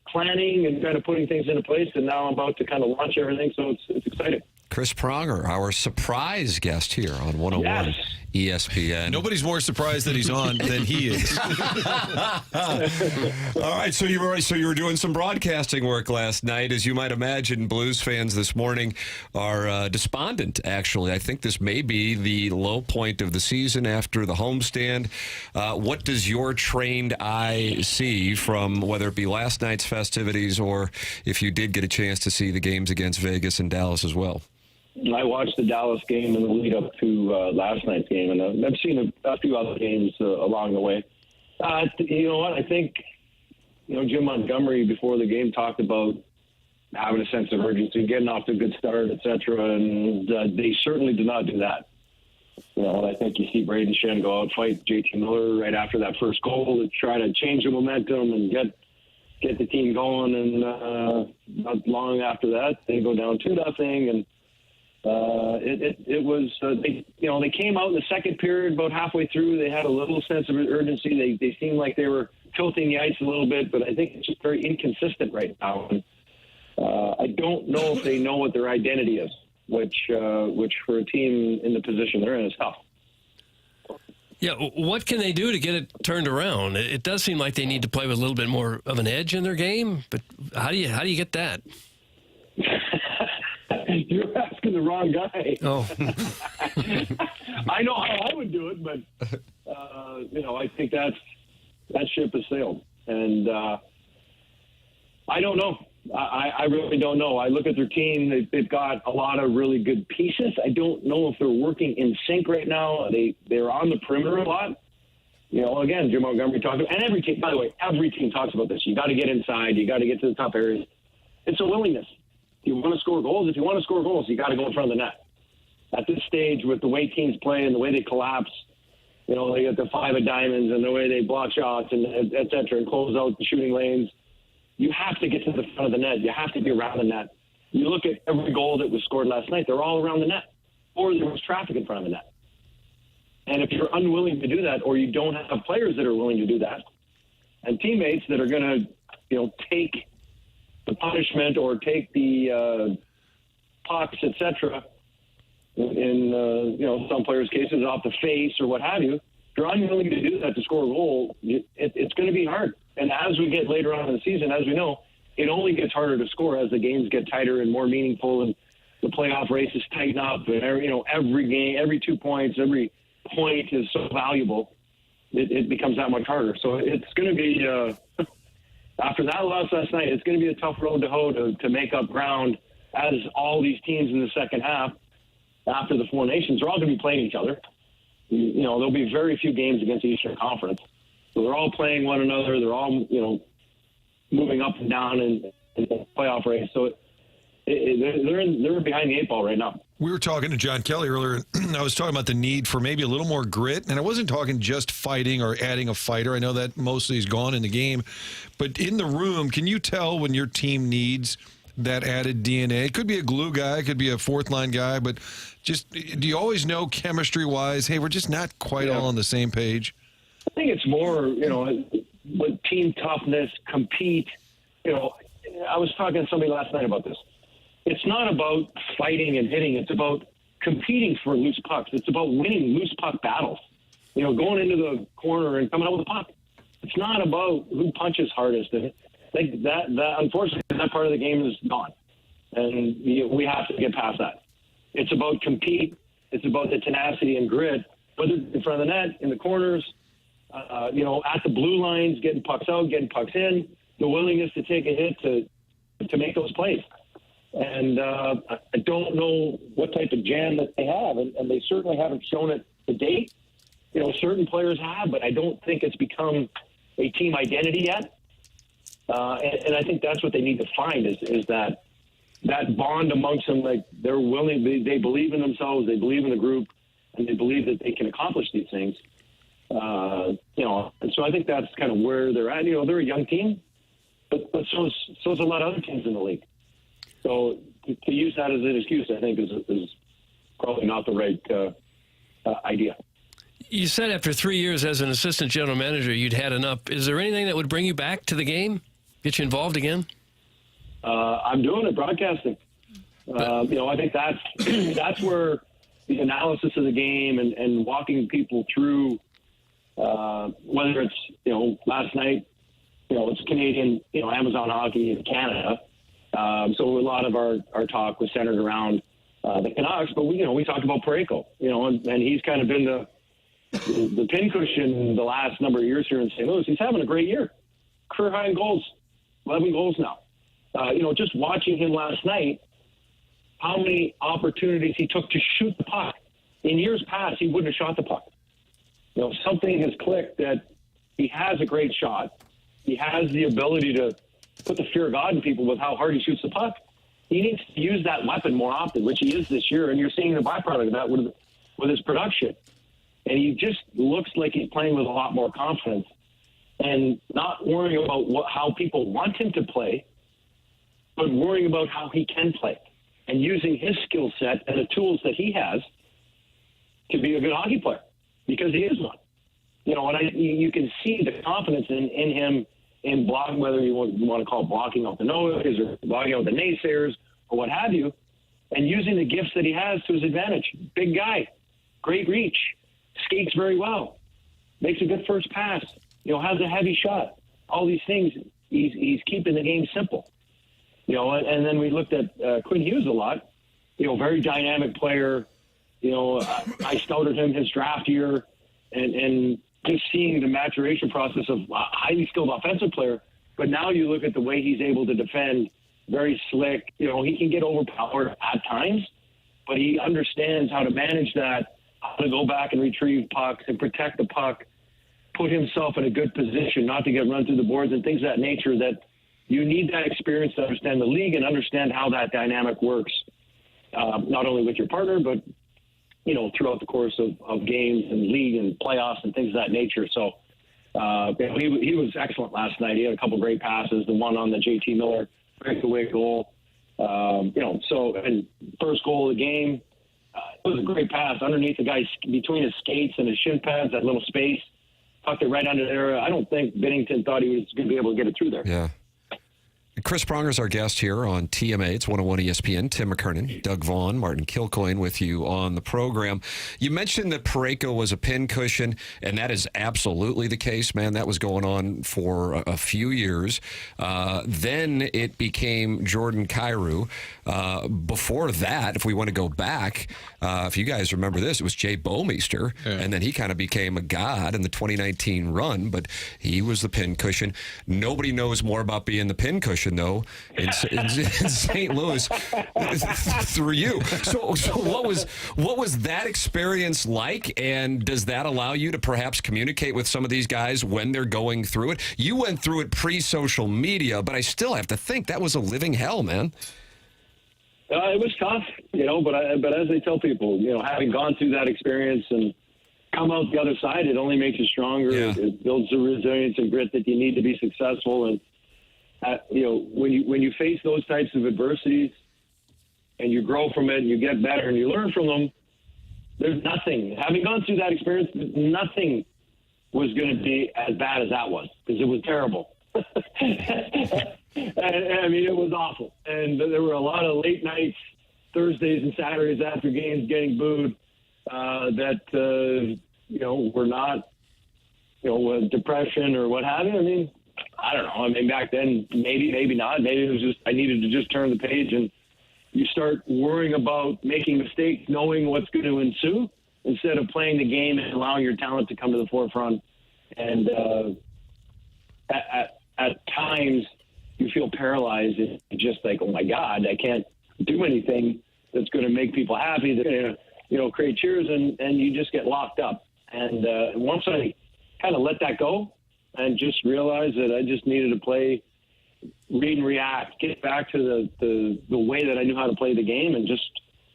planning and kind of putting things into place, and now I'm about to kind of launch everything, so it's exciting. Chris Pronger, our surprise guest here on 101 ESPN. Nobody's more surprised that he's on than he is. All right, so you were doing some broadcasting work last night. As you might imagine, Blues fans this morning are despondent, actually. I think this may be the low point of the season after the homestand. What does your trained eye see from whether it be last night's festivities or if you did get a chance to see the games against Vegas and Dallas as well? I watched the Dallas game in the lead up to last night's game, and I've seen a few other games along the way. You know what? I think, Jim Montgomery before the game talked about having a sense of urgency, getting off to a good start, et cetera, and they certainly did not do that. And I think you see Braden Shen go out, fight JT Miller right after that first goal to try to change the momentum and get the team going, and not long after that, they go down 2-0, and it was they came out in the second period about halfway through. They had a little sense of urgency. They seemed like they were tilting the ice a little bit, but I think it's just very inconsistent right now. And I don't know if they know what their identity is, which for a team in the position they're in is tough. Yeah, what can they do to get it turned around? It does seem like they need to play with a little bit more of an edge in their game, but how do you get that? You're asking the wrong guy. Oh. I know how I would do it, but I think that ship has sailed, and I don't know. I really don't know. I look at their team; they've got a lot of really good pieces. I don't know if they're working in sync right now. They're on the perimeter a lot. Again, Jim Montgomery talked about, and every team. By the way, every team talks about this. You got to get inside. You got to get to the top areas. It's a willingness. You want to score goals. If you want to score goals, you got to go in front of the net. At this stage, with the way teams play and the way they collapse, they got the 5 of diamonds and the way they block shots and et cetera, and close out the shooting lanes. You have to get to the front of the net. You have to be around the net. You look at every goal that was scored last night; they're all around the net, or there was traffic in front of the net. And if you're unwilling to do that, or you don't have players that are willing to do that, and teammates that are going to, take the punishment or take the pucks, et cetera, in some players' cases off the face or what have you, if you're unwilling to do that to score a goal, it's going to be hard. And as we get later on in the season, as we know, it only gets harder to score as the games get tighter and more meaningful, and the playoff races tighten up. And every game, every 2 points, every point is so valuable. It becomes that much harder. So it's going to be. After that loss last night, it's going to be a tough road to hoe to make up ground, as all these teams in the second half, after the Four Nations, are all going to be playing each other. There'll be very few games against the Eastern Conference. So they're all playing one another. They're all, moving up and down in the playoff race. So they're behind the 8 ball right now. We were talking to John Kelly earlier, and I was talking about the need for maybe a little more grit. And I wasn't talking just fighting or adding a fighter. I know that mostly is gone in the game. But in the room, can you tell when your team needs that added DNA? It could be a glue guy. It could be a fourth-line guy. But just do you always know chemistry-wise, hey, we're just not quite all on the same page? I think it's more, with team toughness, compete. I was talking to somebody last night about this. It's not about fighting and hitting. It's about competing for loose pucks. It's about winning loose puck battles. Going into the corner and coming out with a puck. It's not about who punches hardest. And that unfortunately, that part of the game is gone. And we have to get past that. It's about compete. It's about the tenacity and grit, whether it's in front of the net, in the corners, at the blue lines, getting pucks out, getting pucks in, the willingness to take a hit to make those plays. And I don't know what type of jam that they have, and they certainly haven't shown it to date. You know, certain players have, but I don't think it's become a team identity yet. And I think that's what they need to find is that bond amongst them. Like, they're willing, they believe in themselves, they believe in the group, and they believe that they can accomplish these things. You know, and so I think that's kind of where they're at. You know, they're a young team, but so's a lot of other teams in the league. So to use that as an excuse, I think, is probably not the right idea. You said after 3 years as an assistant general manager, you'd had enough. Is there anything that would bring you back to the game, get you involved again? I'm doing it, broadcasting. You know, I think that's where the analysis of the game and walking people through, whether it's, you know, last night, you know, it's Canadian, you know, Amazon Hockey in Canada. So a lot of our talk was centered around the Canucks, but we talked about Parayko, you know, and he's kind of been the pincushion the last number of years here in St. Louis. He's having a great year. Career high in goals, 11 goals now. You know, just watching him last night, how many opportunities he took to shoot the puck. In years past, he wouldn't have shot the puck. You know, something has clicked that he has a great shot. He has the ability to put the fear of God in people with how hard he shoots the puck. He needs to use that weapon more often, which he is this year, and you're seeing the byproduct of that with his production. And he just looks like he's playing with a lot more confidence and not worrying about how people want him to play, but worrying about how he can play and using his skill set and the tools that he has to be a good hockey player, because he is one. You know, and you can see the confidence in him in blocking, whether you want to call it blocking out the noise or blocking out the naysayers or what have you, and using the gifts that he has to his advantage. Big guy, great reach, skates very well, makes a good first pass, you know, has a heavy shot. All these things, he's keeping the game simple. You know, and then we looked at Quinn Hughes a lot, you know, very dynamic player. You know, I scouted him his draft year and just seeing the maturation process of a highly skilled offensive player. But now you look at the way he's able to defend, very slick. You know, he can get overpowered at times, but he understands how to manage that, how to go back and retrieve pucks and protect the puck, put himself in a good position not to get run through the boards and things of that nature. That you need that experience to understand the league and understand how that dynamic works, not only with your partner, but, you know, throughout the course of games and league and playoffs and things of that nature. So he was excellent last night. He had a couple great passes, the one on the JT Miller breakaway goal. You know, so, and first goal of the game, it was a great pass underneath the guy, between his skates and his shin pads, that little space, tucked it right under there. I don't think Binnington thought he was going to be able to get it through there. Yeah. Chris Pronger is our guest here on TMA. It's 101 ESPN. Tim McKernan, Doug Vaughn, Martin Kilcoyne with you on the program. You mentioned that Parayko was a pincushion, and that is absolutely the case, man. That was going on for a few years. Then it became Jordan Kyrou. Before that, if we want to go back, if you guys remember this, it was Jay Bouwmeester, and then he kind of became a god in the 2019 run, but he was the pincushion. Nobody knows more about being the pincushion, though, in St. Louis through you. So what was that experience like, and does that allow you to perhaps communicate with some of these guys when they're going through it? You went through it pre-social media, but I still have to think that was a living hell, man. It was tough, you know, but as I tell people, you know, having gone through that experience and come out the other side, it only makes you stronger. Yeah. It builds the resilience and grit that you need to be successful. And you know, when you face those types of adversities and you grow from it and you get better and you learn from them, there's nothing. Having gone through that experience, nothing was going to be as bad as that was, because it was terrible. And, I mean, it was awful. And there were a lot of late nights, Thursdays and Saturdays after games getting booed that, you know, were not, you know, depression or what have you. I mean, I don't know. I mean, back then, maybe not. Maybe it was just I needed to just turn the page, and you start worrying about making mistakes, knowing what's going to ensue, instead of playing the game and allowing your talent to come to the forefront. And at times, you feel paralyzed. It's just like, oh my God, I can't do anything that's going to make people happy, that's going to, create cheers, and you just get locked up. And once I kind of let that go and just realized that I just needed to play, read and react, get back to the way that I knew how to play the game and just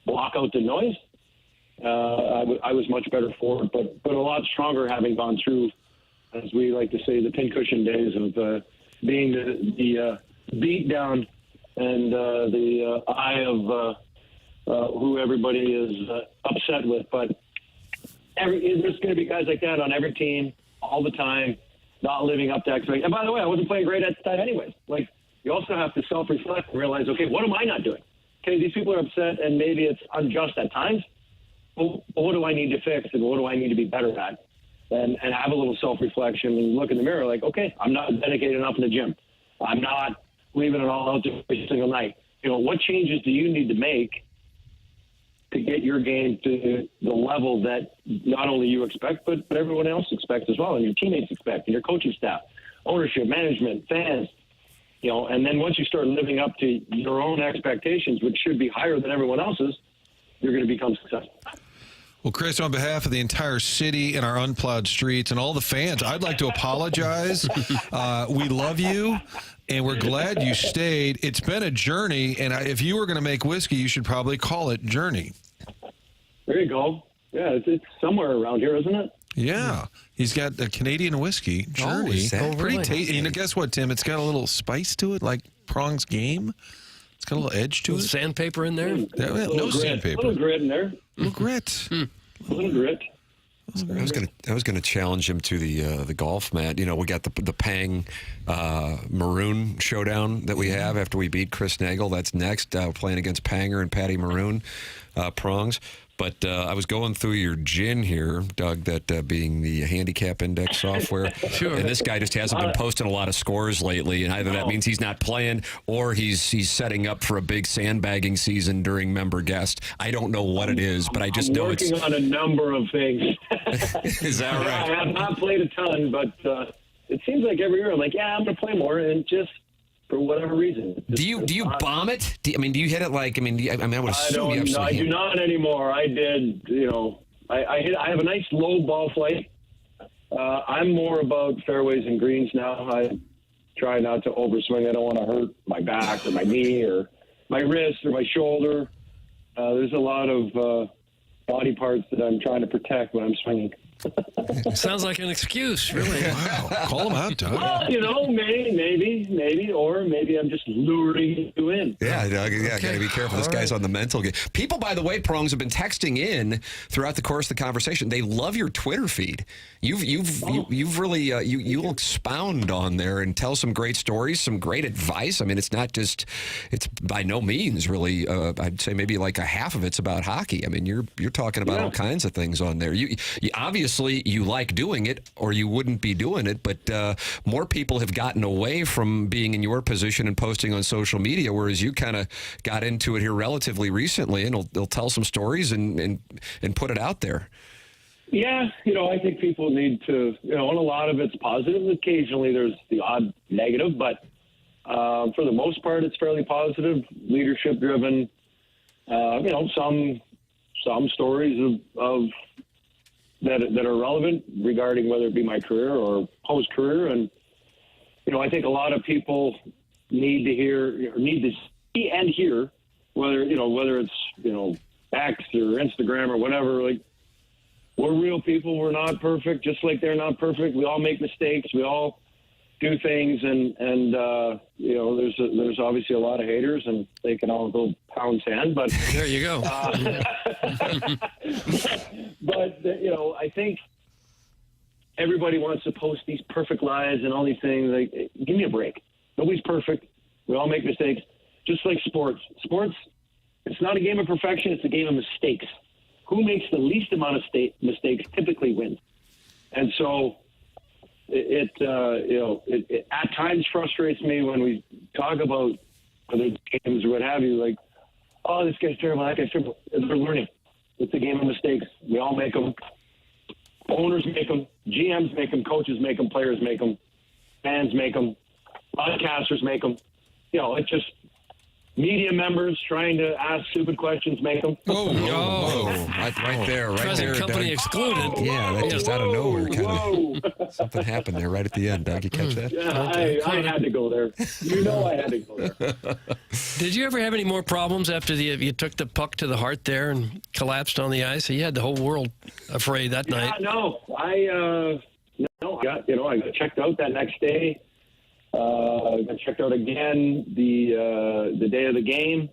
block out the noise, I was much better for it, but a lot stronger having gone through, as we like to say, the pincushion days of being the beat down and the eye of who everybody is upset with. But there's going to be guys like that on every team all the time, not living up to expectations. And by the way, I wasn't playing great at the time anyways. Like, you also have to self-reflect and realize, okay, what am I not doing? Okay, these people are upset, and maybe it's unjust at times. But what do I need to fix, and what do I need to be better at? And have a little self-reflection and look in the mirror like, okay, I'm not dedicated enough in the gym. I'm not leaving it all out every single night. What changes do you need to make to get your game to the level that not only you expect, but everyone else expects as well, and your teammates expect, and your coaching staff, ownership, management, fans. And then once you start living up to your own expectations, which should be higher than everyone else's, you're going to become successful. Well, Chris, on behalf of the entire city and our unplowed streets and all the fans, I'd like to apologize. We love you, and we're glad you stayed. It's been a journey, and if you were going to make whiskey, you should probably call it Journey. There you go. Yeah, it's somewhere around here, isn't it? Yeah. He's got the Canadian whiskey, Journey. Pretty tasty. Guess what, Tim? It's got a little spice to it, like Prong's Game. It's got a little edge to it. Sandpaper in there? No sandpaper. A little grit in there. A little grit. A little grit. I was gonna challenge him to the golf, Matt. We got the Pang Maroon showdown that we have after we beat Chris Nagel. That's next. Playing against Panger and Patty Maroon, Prongs. But I was going through your gin here, Doug, that being the handicap index software. Sure. And this guy just hasn't been posting a lot of scores lately. And either that means he's not playing or he's setting up for a big sandbagging season during member guest. I don't know what it is, but I just know it's... working on a number of things. Is that right? I have not played a ton, but it seems like every year I'm like, I'm going to play more, and just... for whatever reason. Do you bomb it? Do you hit it like? I would assume you have some. I do not anymore. I did. I have a nice low ball flight. I'm more about fairways and greens now. I try not to overswing. I don't want to hurt my back or my knee or my wrist or my shoulder. There's a lot of body parts that I'm trying to protect when I'm swinging. Sounds like an excuse, really. Wow. Call him out, Doug. Well, maybe, or maybe I'm just luring you in. Yeah, Doug, gotta be careful. This guy's on the mental game. People, by the way, Prongs, have been texting in throughout the course of the conversation. They love your Twitter feed. You've really you'll expound on there and tell some great stories, some great advice. It's not just, it's by no means really. I'd say maybe like a half of it's about hockey. You're talking about all kinds of things on there. You obviously you like doing it, or you wouldn't be doing it. But more people have gotten away from being in your position and posting on social media, whereas you kind of got into it here relatively recently, and they'll tell some stories and put it out there. Yeah, I think people need to, and a lot of it's positive. Occasionally there's the odd negative, but for the most part, it's fairly positive, leadership driven. Some stories of that are relevant regarding whether it be my career or post-career. And, I think a lot of people need to hear, or need to see and hear, whether it's, X or Instagram or whatever, like, we're real people. We're not perfect, just like they're not perfect. We all make mistakes. We all do things. And there's obviously a lot of haters, and they can all go pound sand, but there you go. But, I think everybody wants to post these perfect lives and all these things. Like, give me a break. Nobody's perfect. We all make mistakes. Just like sports. Sports, it's not a game of perfection. It's a game of mistakes. Who makes the least amount of mistakes typically wins. And so it at times frustrates me when we talk about other games or what have you, like, oh, this guy's terrible, that guy's terrible. They're learning. It's a game of mistakes. We all make them. Owners make them. GMs make them. Coaches make them. Players make them. Fans make them. Broadcasters make them. It's just media members trying to ask stupid questions make them. Right there. Right Present there, company Doug. excluded. Yeah, that just out of nowhere something happened there right at the end. Doug, you catch that? Yeah, I had to go there. You know I had to go there. Did you ever have any more problems after you took the puck to the heart there and collapsed on the ice? You had the whole world afraid that night. No, I got checked out that next day. Got checked out again the day of the game,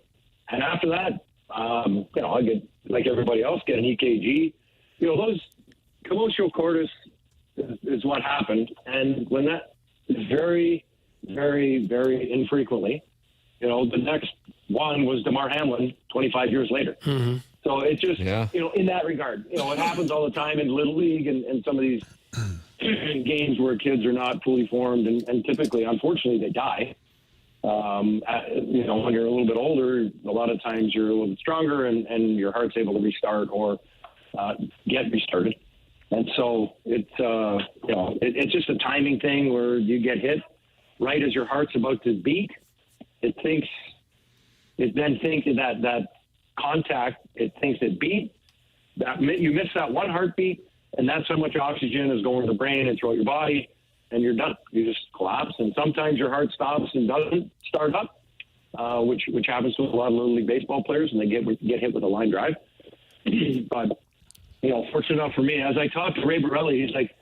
and after that, I get, like everybody else, get an EKG. Those commotio cordis is what happened, and when that is very, very, very infrequently, the next one was DeMar Hamlin 25 years later. Mm-hmm. So it's just, in that regard, it happens all the time in Little League and some of these games where kids are not fully formed, and typically, unfortunately, they die. When you're a little bit older, a lot of times you're a little bit stronger, and your heart's able to restart or get restarted. And so it's just a timing thing where you get hit right as your heart's about to beat. It then thinks that contact. It thinks it beat. That you miss that one heartbeat. And that's how much oxygen is going to the brain and throughout your body, and you're done. You just collapse. And sometimes your heart stops and doesn't start up, which happens to a lot of Little League baseball players, and they get hit with a line drive. But, fortunate enough for me, as I talked to Ray Borelli, he's like,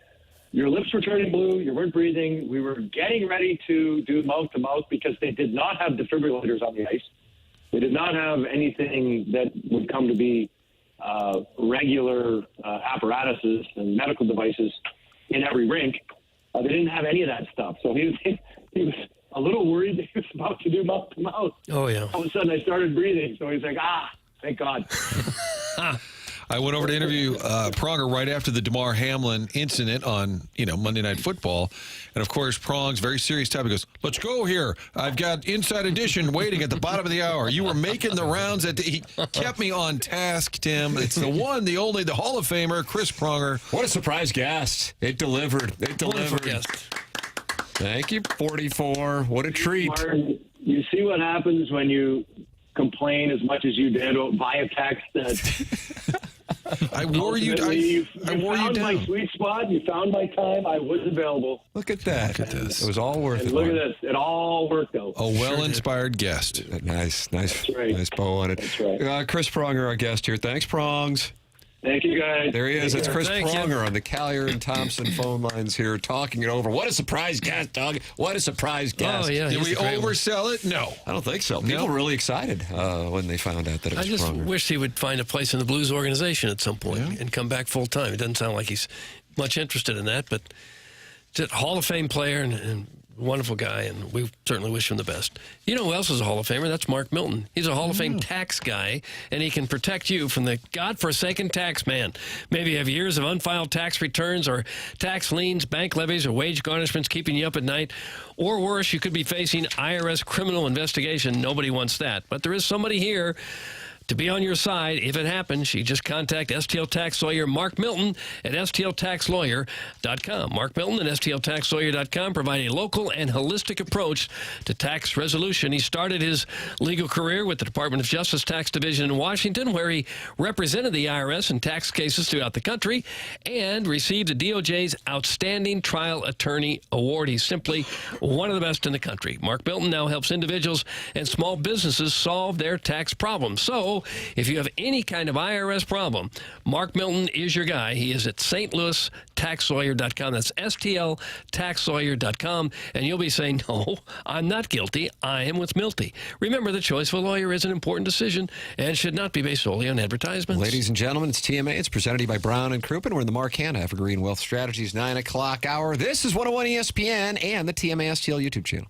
your lips were turning blue, you weren't breathing. We were getting ready to do mouth-to-mouth because they did not have defibrillators on the ice. They did not have anything that would come to be regular apparatuses and medical devices in every rink. They didn't have any of that stuff. So he was a little worried that he was about to do mouth to mouth. Oh, yeah. All of a sudden I started breathing. So he's like, thank God. I went over to interview Pronger right after the DeMar Hamlin incident on, Monday Night Football. And, of course, Prong's very serious type. He goes, let's go here. I've got Inside Edition waiting at the bottom of the hour. You were making the rounds. He kept me on task, Tim. It's the one, the only, the Hall of Famer, Chris Pronger. What a surprise guest. It delivered. Wonderful guest. Thank you, 44. What a treat. Martin, you see what happens when you complain as much as you did via text that... I wore you down. You found my sweet spot. You found my time. I was available. Look at that. Look at this. It was all worth it. Look at this. It all worked out. A well-inspired guest. Nice. That's right. Nice bow on it. That's right. Chris Pronger, our guest here. Thanks, Prongs. Thank you, guys. There he is. It's Chris Thank you. Pronger on the Callier and Thompson phone lines here, talking it over. What a surprise guest, Doug. What a surprise guest. Oh, yeah. Did we oversell it? No. I don't think so. People were really excited when they found out that it was I just Pronger. wish he would find a place in the Blues organization at some point and come back full time. It doesn't sound like he's much interested in that, but just Hall of Fame player and wonderful guy, and we certainly wish him the best. You know who else is a Hall of Famer? That's Mark Milton. He's a Hall of Fame tax guy, and he can protect you from the godforsaken tax man. Maybe you have years of unfiled tax returns or tax liens, bank levies, or wage garnishments keeping you up at night. Or worse, you could be facing IRS criminal investigation. Nobody wants that. But there is somebody here to be on your side. If it happens, you just contact STL Tax Lawyer Mark Milton at stltaxlawyer.com. Mark Milton at stltaxlawyer.com provide a local and holistic approach to tax resolution. He started his legal career with the Department of Justice Tax Division in Washington, where he represented the IRS in tax cases throughout the country and received the DOJ's Outstanding Trial Attorney Award. He's simply one of the best in the country. Mark Milton now helps individuals and small businesses solve their tax problems. So, if you have any kind of IRS problem, Mark Milton is your guy. He is at stlouistaxlawyer.com. That's stltaxlawyer.com. And you'll be saying, no, I'm not guilty. I am with Milty. Remember, the choice of a lawyer is an important decision and should not be based solely on advertisements. Ladies and gentlemen, it's TMA. It's presented to you by Brown & Crouppen. We're in the Mark Hanna Evergreen Wealth Strategies 9 o'clock hour. This is 101 ESPN and the TMA STL YouTube channel.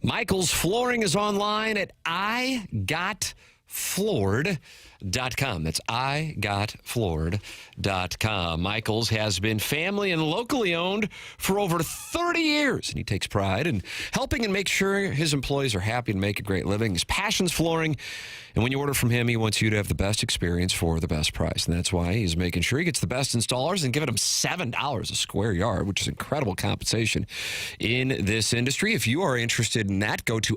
Michael's Flooring is online at igotflooring.com. igotfloored.com. That's igotfloored.com. Michael's has been family and locally owned for over 30 years, and he takes pride in helping and make sure his employees are happy and make a great living. His passion's flooring, and when you order from him, he wants you to have the best experience for the best price, and that's why he's making sure he gets the best installers and giving them $7 a square yard, which is incredible compensation in this industry. If you are interested in that, go to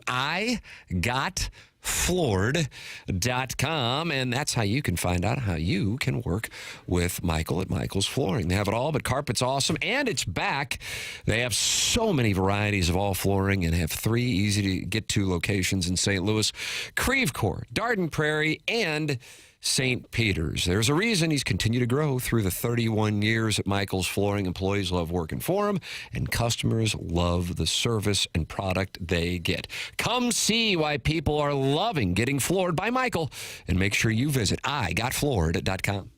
igotfloored.com, and that's how you can find out how you can work with Michael at Michael's Flooring. They have it all, but carpet's awesome, and it's back. They have so many varieties of all flooring and have 3 easy-to-get-to locations in St. Louis, Creve Coeur, Darden Prairie, and St. Peter's. There's a reason he's continued to grow through the 31 years at Michael's Flooring. Employees love working for him, and customers love the service and product they get. Come see why people are loving getting floored by Michael, and make sure you visit igotfloored.com.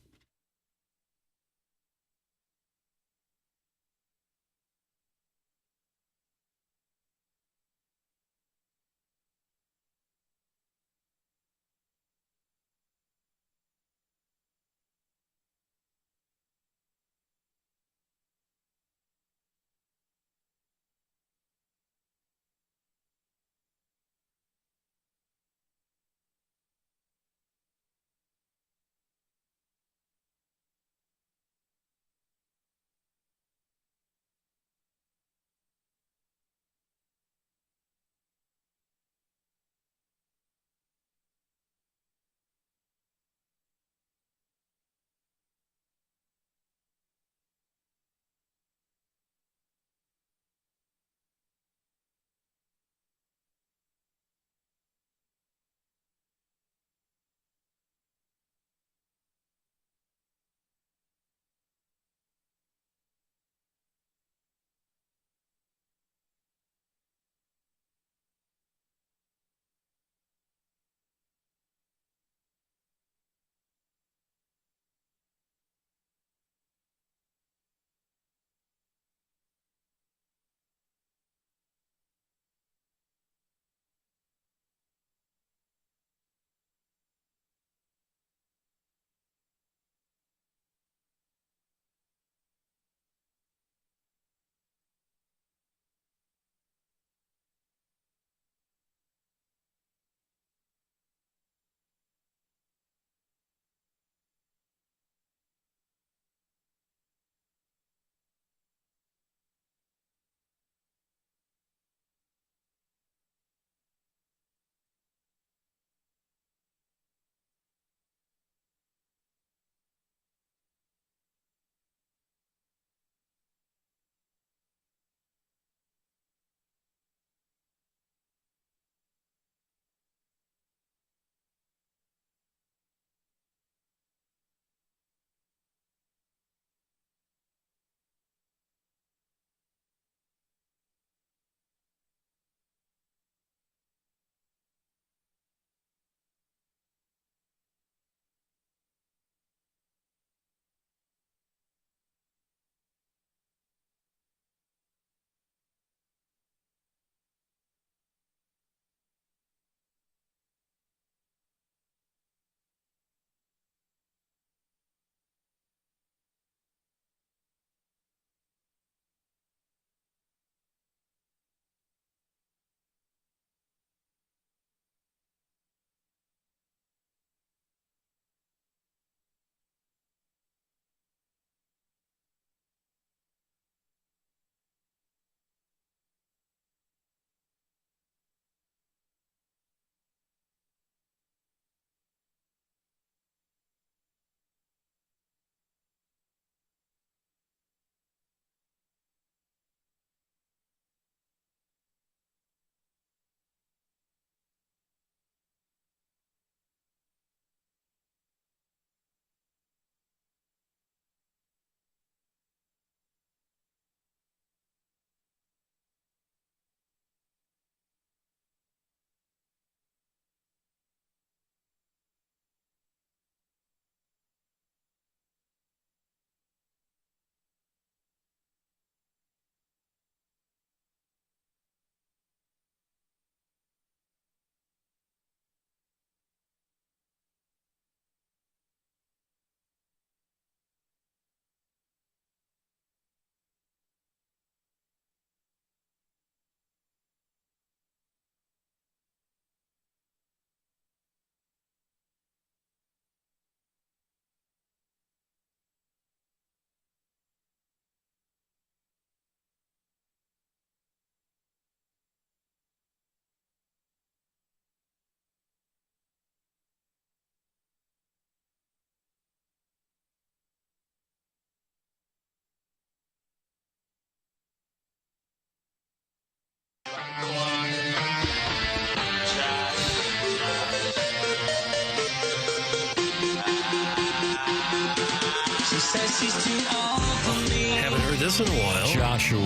Haven't heard this in a while. Joshua.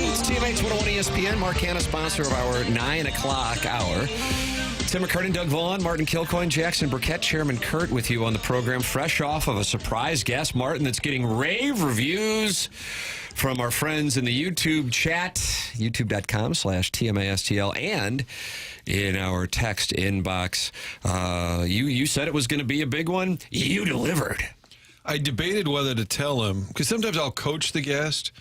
It's TMA 101 ESPN. Mark Hanna, sponsor of our 9 o'clock hour. Tim McKernan, Doug Vaughn, Martin Kilcoyne, Jackson Burkett, Chairman Kurt with you on the program, fresh off of a surprise guest, Martin, that's getting rave reviews from our friends in the YouTube chat, youtube.com/TMASTL, and in our text inbox. You said it was going to be a big one. You delivered. I debated whether to tell him, because sometimes I'll coach the guest.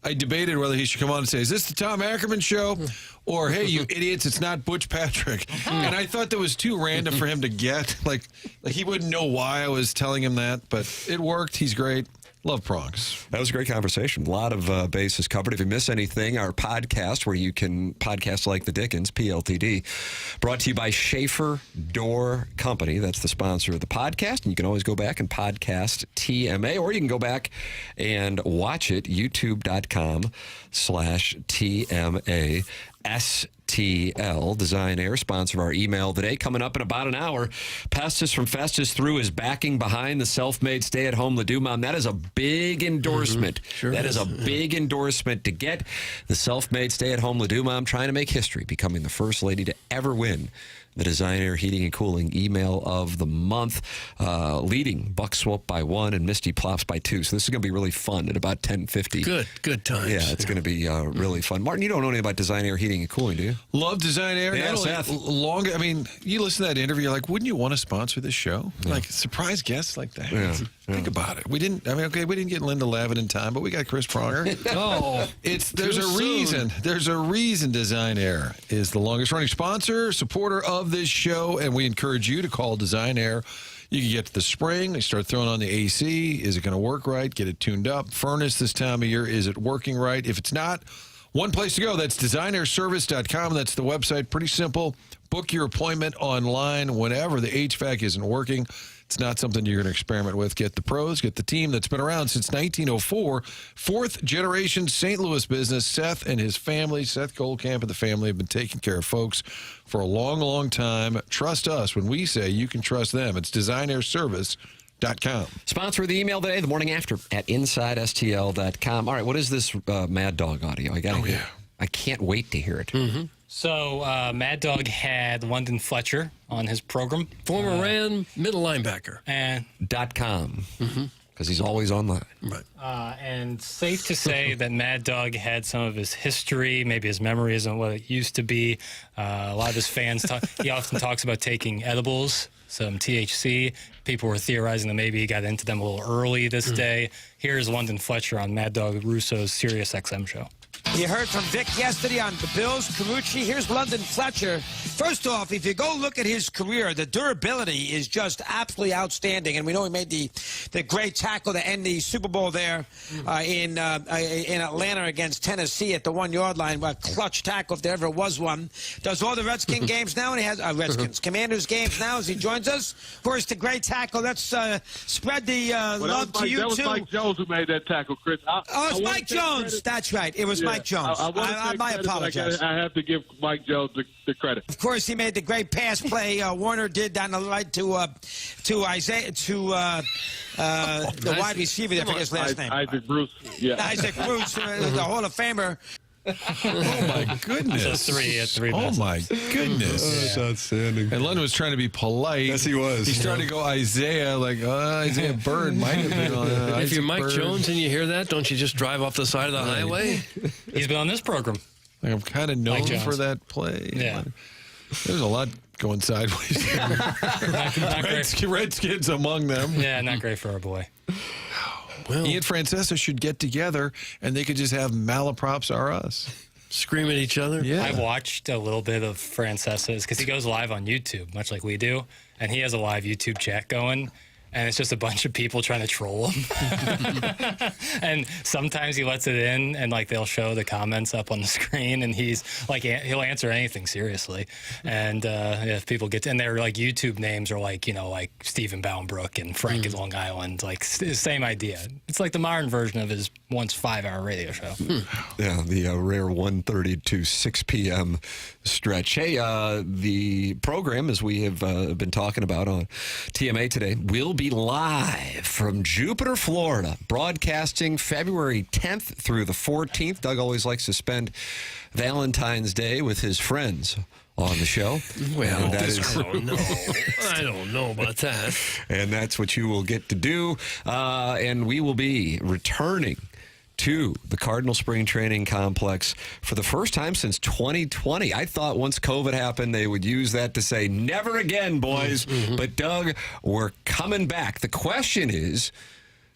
I debated whether he should come on and say, is this the Tom Ackerman show? Or, hey, you idiots, it's not Butch Patrick. And I thought that was too random for him to get. Like he wouldn't know why I was telling him that, but it worked. He's great. Love Prongs. That was a great conversation. A lot of bases covered. If you miss anything, our podcast, where you can podcast like the Dickens, PLTD, brought to you by Schaefer Door Company. That's the sponsor of the podcast. And you can always go back and podcast TMA, or you can go back and watch it, youtube.com/TMA. STL, Design Air, sponsor of our email today. Coming up in about an hour, Pestus from Festus threw his backing behind the self-made stay-at-home Ledoux mom. That is a big endorsement. That is a big endorsement to get the self-made stay-at-home Ledoux mom, trying to make history, becoming the first lady to ever win the Design Air Heating and Cooling Email of the Month, leading Buck Swope by 1 and Misty Plops by 2. So this is going to be really fun at about 10:50. Good times. Yeah, it's going to be really fun. Martin, you don't know anything about Design Air Heating and Cooling, do you? Love Design Air. Yeah, Seth. I mean, you listen to that interview, you're like, wouldn't you want to sponsor this show? Like, surprise guests like that. Yeah. Think about it. We didn't get Linda Lavin in time, but we got Chris Pronger. There's a reason. There's a reason Design Air is the longest running sponsor, supporter of this show, and we encourage you to call Design Air. You can get to the spring. They start throwing on the AC. Is it going to work right? Get it tuned up. Furnace this time of year. Is it working right? If it's not, one place to go. That's designairservice.com. That's the website. Pretty simple. Book your appointment online whenever the HVAC isn't working. It's not something you're going to experiment with. Get the pros, get the team that's been around since 1904. Fourth generation St. Louis business. Seth and his family, Seth Goldcamp and the family, have been taking care of folks for a long, long time. Trust us when we say you can trust them. It's designairservice.com. Sponsor of the email today, the morning after at InsideSTL.com. All right, what is this Mad Dog audio? I can't wait to hear it. Mm-hmm. So Mad Dog had London Fletcher on his program. Former Rand middle linebacker. And .com. Because he's always online. Right. And safe to say that Mad Dog had some of his history, maybe his memories on what it used to be. A lot of his fans, he often talks about taking edibles, some THC. People were theorizing that maybe he got into them a little early this day. Here's London Fletcher on Mad Dog Russo's Sirius XM show. You heard from Vic yesterday on the Bills, Carucci. Here's London Fletcher. First off, if you go look at his career, the durability is just absolutely outstanding. And we know he made the great tackle to end the Super Bowl there in Atlanta against Tennessee at the 1-yard line. A clutch tackle if there ever was one. Does all the Redskin games now, and he has Commanders games now as he joins us. Of course, the great tackle. Let's spread the love to you, too. That was Mike Jones who made that tackle, Chris. It's Mike Jones. That's right. It was Mike Jones. I apologize. I have to give Mike Jones the credit. Of course, he made the great pass play Warner did down the right to Isaiah the wide receiver. I forget his last name. Isaac Bruce. Yeah. Isaac Bruce, the Hall of Famer. Oh my goodness! Three. Oh my goodness! That's outstanding. And London was trying to be polite. Yes, he was. He started to go Isaiah, Isaiah Bird might have been on. If you're Mike Jones and you hear that, don't you just drive off the side of the highway? He's been on this program. I'm kind of known for that play. Yeah. There's a lot going sideways. Redskins among them. Yeah, not great for our boy. Well, he and Francesa should get together, and they could just have malaprops are us. Scream at each other? Yeah. I watched a little bit of Francesa's because he goes live on YouTube, much like we do, and he has a live YouTube chat going. and it's just a bunch of people trying to troll him. And sometimes he lets it in, and like they'll show the comments up on the screen, and he's like, he'll answer anything seriously. And if people get and their like YouTube names are like, you know, like Stephen Boundbrook and Frank at Long Island, like same idea. It's like the modern version of his once 5-hour radio show. Yeah, the rare 1:30 to 6 p.m. stretch. Hey, the program, as we have been talking about on TMA today, will be live from Jupiter, Florida, broadcasting February 10th through the 14th. Doug always likes to spend Valentine's Day with his friends on the show. Well, I don't know about that. And that's what you will get to do. And we will be returning to the Cardinal Spring Training Complex for the first time since 2020. I thought once COVID happened, they would use that to say, never again, boys. But, Doug, we're coming back. The question is,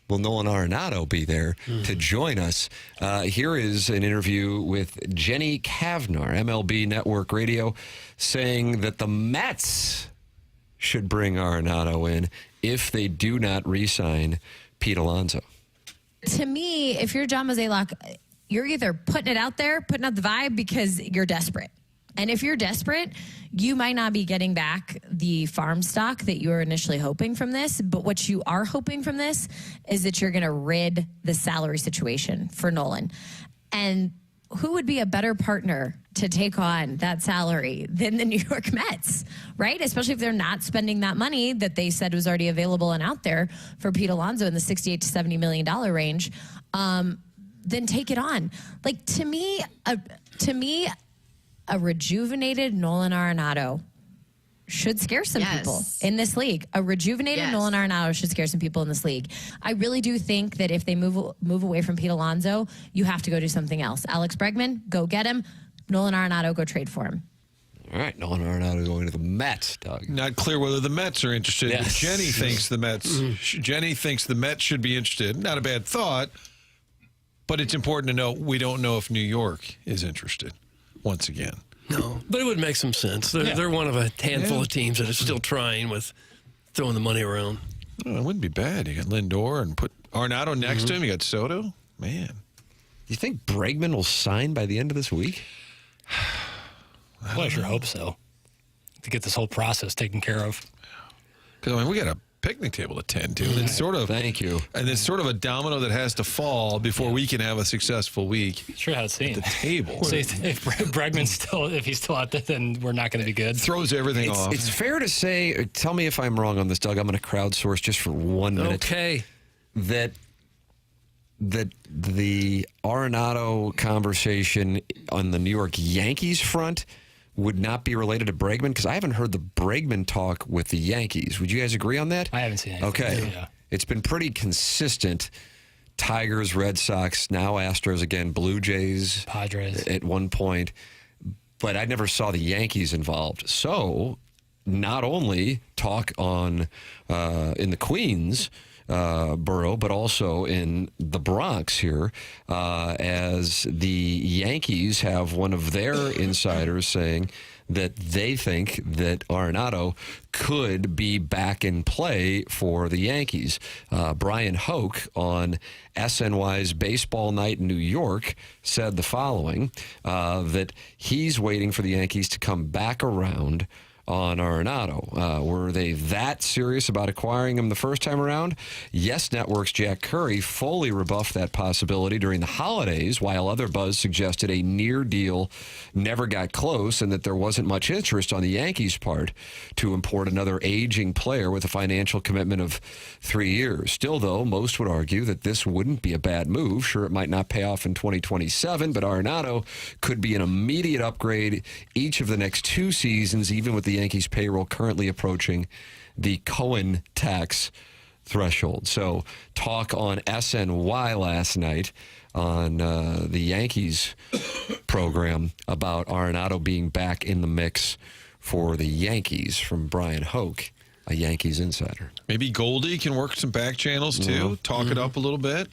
will Nolan Arenado be there to join us? Here is an interview with Jenny Kavnar, MLB Network Radio, saying that the Mets should bring Arenado in if they do not re-sign Pete Alonso. To me, if you're John Mozeliak, you're either putting it out there, putting out the vibe because you're desperate. And if you're desperate, you might not be getting back the farm stock that you were initially hoping from this. But what you are hoping from this is that you're going to rid the salary situation for Nolan. And who would be a better partner to take on that salary than the New York Mets, right? Especially if they're not spending that money that they said was already available and out there for Pete Alonso in the $68 to $70 million range. Then take it on. Like, to me, a rejuvenated Nolan Arenado should scare some people in this league. A rejuvenated Nolan Arenado should scare some people in this league. I really do think that if they move away from Pete Alonso, you have to go do something else. Alex Bregman, go get him. Nolan Arenado, go trade for him. All right, Nolan Arenado going to the Mets, Doug. Not clear whether the Mets are interested. But Jenny thinks the Mets. Jenny thinks the Mets should be interested. Not a bad thought, but it's important to know we don't know if New York is interested. Once again, no, but it would make some sense. They're one of a handful of teams that are still trying with throwing the money around. Oh, it wouldn't be bad. You got Lindor and put Arenado next to him. You got Soto. Man, do you think Bregman will sign by the end of this week? Well, I sure hope so. To get this whole process taken care of. Because I mean, we got a picnic table to tend to. And it's sort of thank you. And it's sort of a domino that has to fall before we can have a successful week. Sure, how it's seen. The table. So if Bregman's if he's still out there, then we're not going to be good. Throws everything off. It's fair to say. Tell me if I'm wrong on this, Doug. I'm going to crowdsource just for 1 minute. Okay. That the Arenado conversation on the New York Yankees front would not be related to Bregman? Because I haven't heard the Bregman talk with the Yankees. Would you guys agree on that? I haven't seen anything. Okay. Yeah. It's been pretty consistent. Tigers, Red Sox, now Astros again, Blue Jays. Padres. At one point. But I never saw the Yankees involved. So not only talk on in the Queens borough, but also in the Bronx here, as the Yankees have one of their insiders saying that they think that Arenado could be back in play for the Yankees. Brian Hoke on SNY's Baseball Night in New York said the following, that he's waiting for the Yankees to come back around on Arenado. Were they that serious about acquiring him the first time around? Yes Network's Jack Curry fully rebuffed that possibility during the holidays, while other buzz suggested a near deal never got close and that there wasn't much interest on the Yankees' part to import another aging player with a financial commitment of 3 years. Still, though, most would argue that this wouldn't be a bad move. Sure, it might not pay off in 2027, but Arenado could be an immediate upgrade each of the next 2 seasons, even with the Yankees payroll currently approaching the Cohen tax threshold. So talk on SNY last night on the Yankees program about Arenado being back in the mix for the Yankees from Brian Hoke, a Yankees insider. Maybe Goldie can work some back channels too, talk it up a little bit.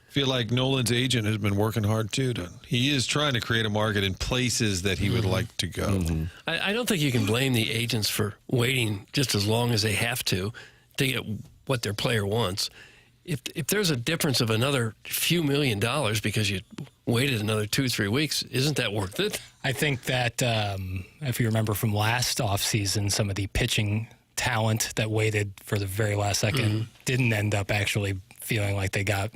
Feel like Nolan's agent has been working hard too. He is trying to create a market in places that he would like to go. I don't think you can blame the agents for waiting just as long as they have to get what their player wants. If there's a difference of another few $1 million because you waited another 2-3 weeks, isn't that worth it? I think that if you remember from last offseason, some of the pitching talent that waited for the very last second didn't end up actually feeling like they got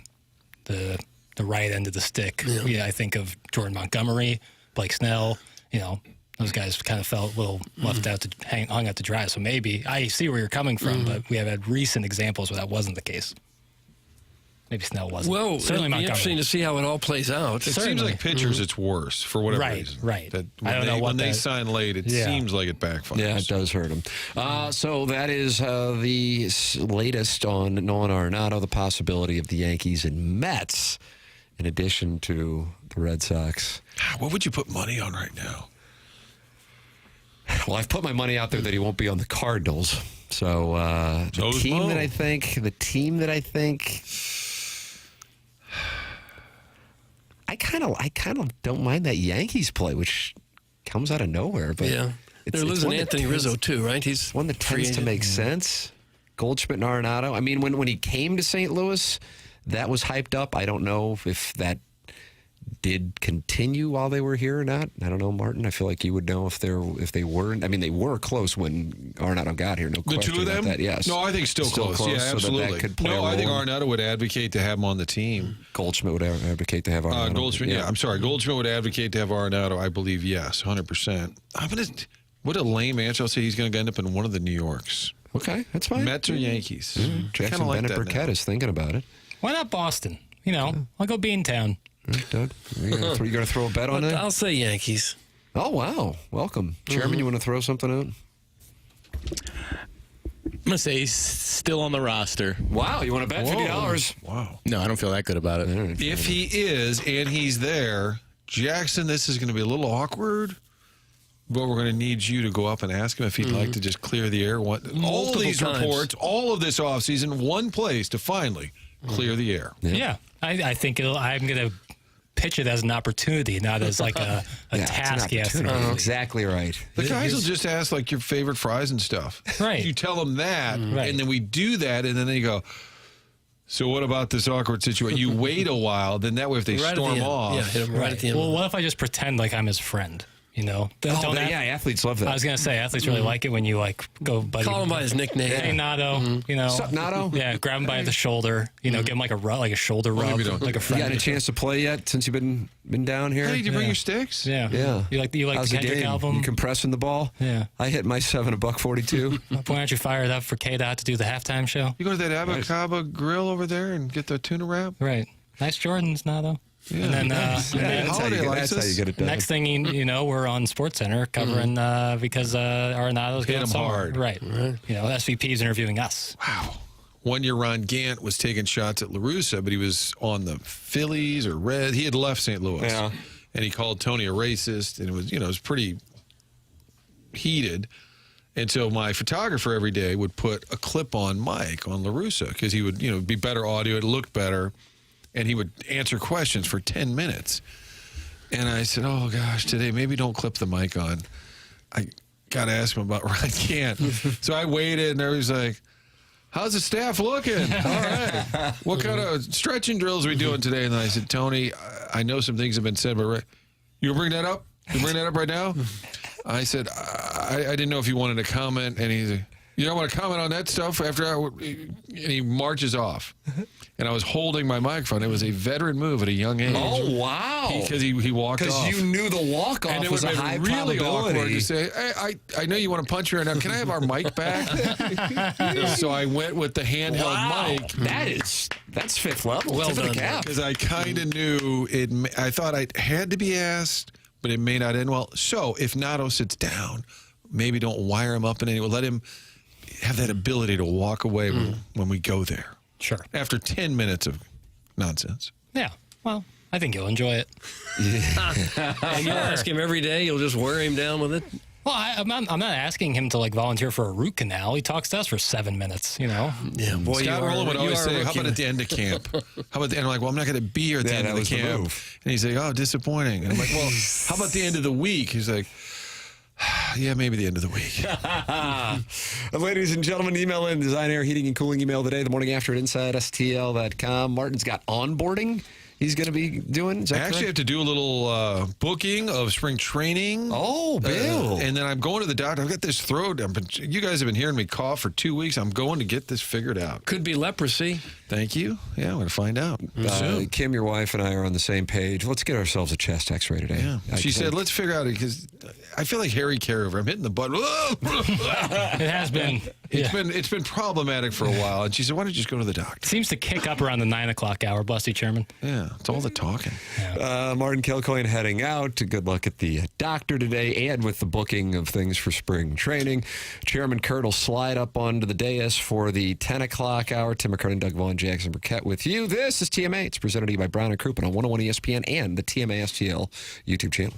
the right end of the stick. Yeah, I think of Jordan Montgomery, Blake Snell, those guys kind of felt a little left out hung out to dry. So maybe I see where you're coming from, but we have had recent examples where that wasn't the case. Maybe Snell wasn't. Well, certainly it'll be interesting to see how it all plays out. It seems like pitchers, it's worse for whatever reason. Right. That I don't know when they sign late, it seems like it backfires. Yeah, it does hurt them. So that is the latest on Nolan Arenado, the possibility of the Yankees and Mets, in addition to the Red Sox. What would you put money on right now? Well, I've put my money out there that he won't be on the Cardinals. So the team that I think. I kind of don't mind that Yankees play, which comes out of nowhere. But they're losing Anthony Rizzo too, right? He's one that tends to make sense. Goldschmidt and Arenado. I mean, when he came to St. Louis, that was hyped up. I don't know if that did continue while they were here or not. I don't know, Martin. I feel like you would know if they weren't. I mean, they were close when Arenado got here. No question the two of them? about that. Yes. No, I think still close. Yeah, absolutely. So that could play a role. I think Arenado would advocate to have him on the team. Goldschmidt would advocate to have Arenado. Goldschmidt, I'm sorry. Goldschmidt would advocate to have Arenado. I believe yes, 100%. What a lame answer. I'll say he's going to end up in one of the New Yorks. Okay, that's fine. Mets or Yankees. Jackson Burkett is thinking about it. Why not Boston? I'll go Beantown. Doug, you're going to throw a bet on that? I'll say Yankees. Oh, wow. Welcome. Chairman, you want to throw something out? I'm going to say he's still on the roster. Wow, you want to bet $50? Wow. No, I don't feel that good about it. If he is, and he's there, Jackson, this is going to be a little awkward, but we're going to need you to go up and ask him if he'd like to just clear the air. All these reports, all of this offseason, one place to finally clear the air. Yeah. I think I'm going to pitch it as an opportunity, not as like a task he has to do. Exactly right. The guys will just ask like your favorite fries and stuff. Right. You tell them that, and then we do that, and then they go, so what about this awkward situation? You wait a while, then that way if they storm off. Hit him right at the end. Well, what if I just pretend like I'm his friend? Athletes love that. I was going to say, athletes really like it when you go, buddy. Call him by his nickname. Hey, Nado. Sup, Nado? Yeah, grab him by the shoulder. Give him like a shoulder rub, like a friend. You got a chance to play yet since you've been down here? Hey, did you bring your sticks? Yeah. You like How's the Kendrick album? You compressing the ball? Yeah. I hit my 7 $1.42. Why don't you fire it up for K-Dot to do the halftime show? You go to that Abacaba grill over there and get the tuna wrap? Right. Nice Jordans, Nado. Yeah. And then that's how you get it done. Next thing we're on SportsCenter covering because Arenado's hit him hard. Right. SVP is interviewing us. Wow. 1 year Ron Gant was taking shots at La Russa, but he was on the Phillies or Reds. He had left St. Louis. Yeah. And he called Tony a racist, and it was pretty heated. And so my photographer every day would put a clip on Mike on La Russa because he would, be better audio, it looked better. And he would answer questions for 10 minutes. And I said, oh, gosh, today maybe don't clip the mic on. I got to ask him about Ron Gant. So I waited, and everybody's like, how's the staff looking? All right. What kind of stretching drills are we doing today? And I said, Tony, I know some things have been said, but you bring that up? You bring that up right now? I said, I didn't know if you wanted to comment. And he's like, you don't want to comment on that stuff after and he marches off. And I was holding my microphone. It was a veteran move at a young age. Oh, wow. Because he walked off. Because you knew the walk-off was a high really probability. Awkward to say, hey, I know you want to punch me right now. Can I have our mic back? So I went with the handheld mic. That's fifth level. Well done. Because I kind of knew it. I thought I had to be asked, but it may not end well. So if Nado sits down, maybe don't wire him up in any way. Let him have that ability to walk away when we go there. Sure. After 10 minutes of nonsense. Yeah. Well, I think you'll enjoy it. And you'll ask him every day. You'll just wear him down with it. Well, I'm not asking him to volunteer for a root canal. He talks to us for 7 minutes. Yeah, boy. Scott Rowland would always say, "How about at the end of camp? How about the end?" I'm like, "Well, I'm not going to be here at the end of the camp." And he's like, "Oh, disappointing." And I'm like, "Well, how about the end of the week?" He's like, Yeah, maybe the end of the week. Ladies and gentlemen, email in Design Air Heating and Cooling email today, the morning after at InsideSTL.com. Martin's got onboarding he's going to be doing. Is that I actually have to do a little booking of spring training. Oh, Bill. And then I'm going to the doctor. I've got this throat. You guys have been hearing me cough for 2 weeks. I'm going to get this figured out. Could be leprosy. Thank you. Yeah, I'm going to find out. Kim, your wife, and I are on the same page. Let's get ourselves a chest x-ray today. Yeah. She said, let's figure out it, because I feel like Harry Carriver. I'm hitting the button. It has been. It's been problematic for a while. And she said, why don't you just go to the doctor? Seems to kick up around the 9 o'clock hour, Busty Chairman. Yeah, it's all the talking. Martin Kilcoyne heading out. Good luck at the doctor today and with the booking of things for spring training. Chairman Kurt will slide up onto the dais for the 10 o'clock hour. Tim McKernan, Doug Vaughn, Jackson Burkett with you. This is TMA. It's presented to you by Brown and Crouppen on 101 ESPN and the TMA STL YouTube channel.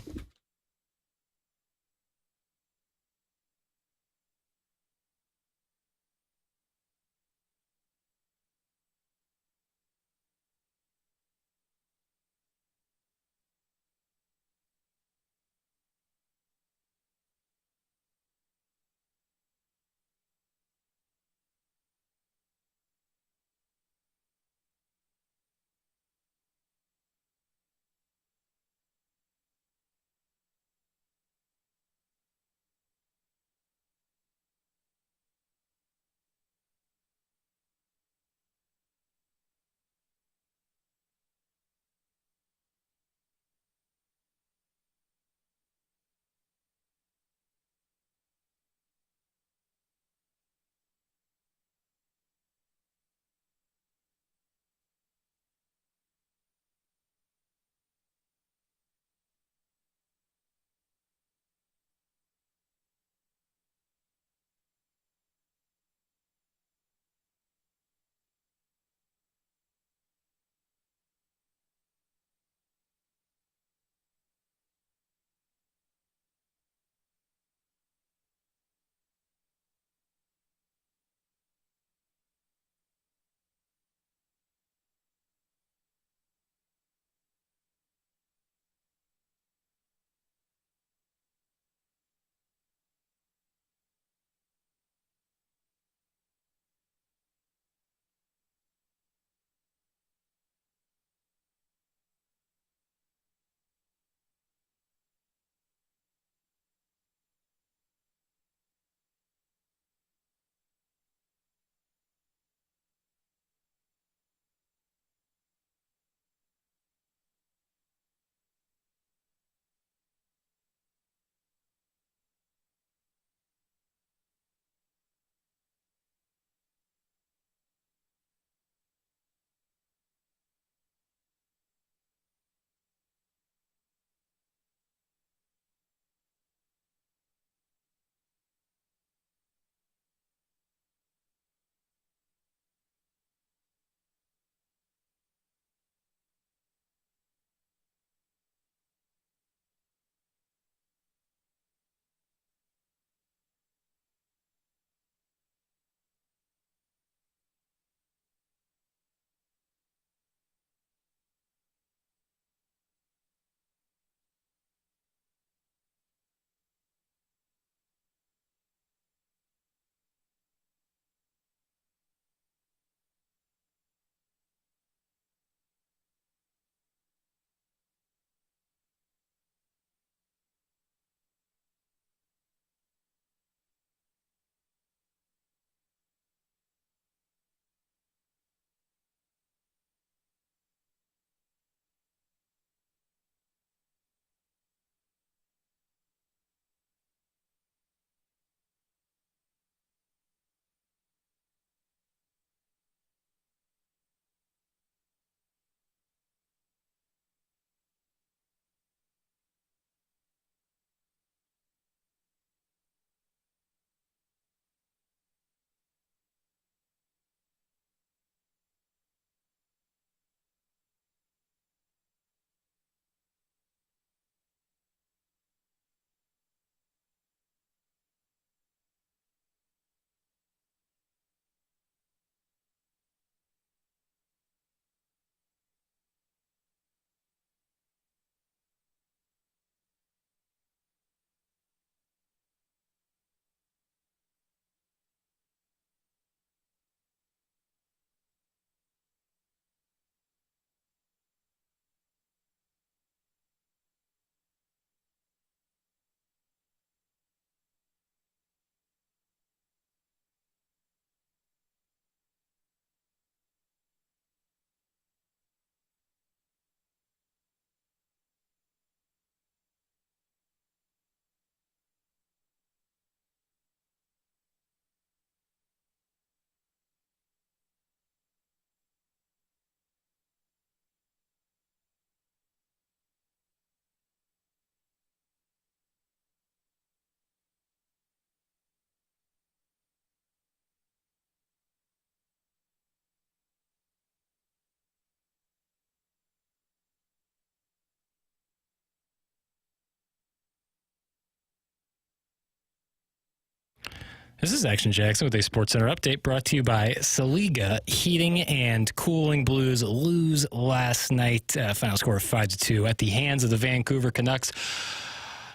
This is Action Jackson with a SportsCenter update brought to you by Saliga Heating and Cooling. Blues lose last night. Final score of 5-2 at the hands of the Vancouver Canucks.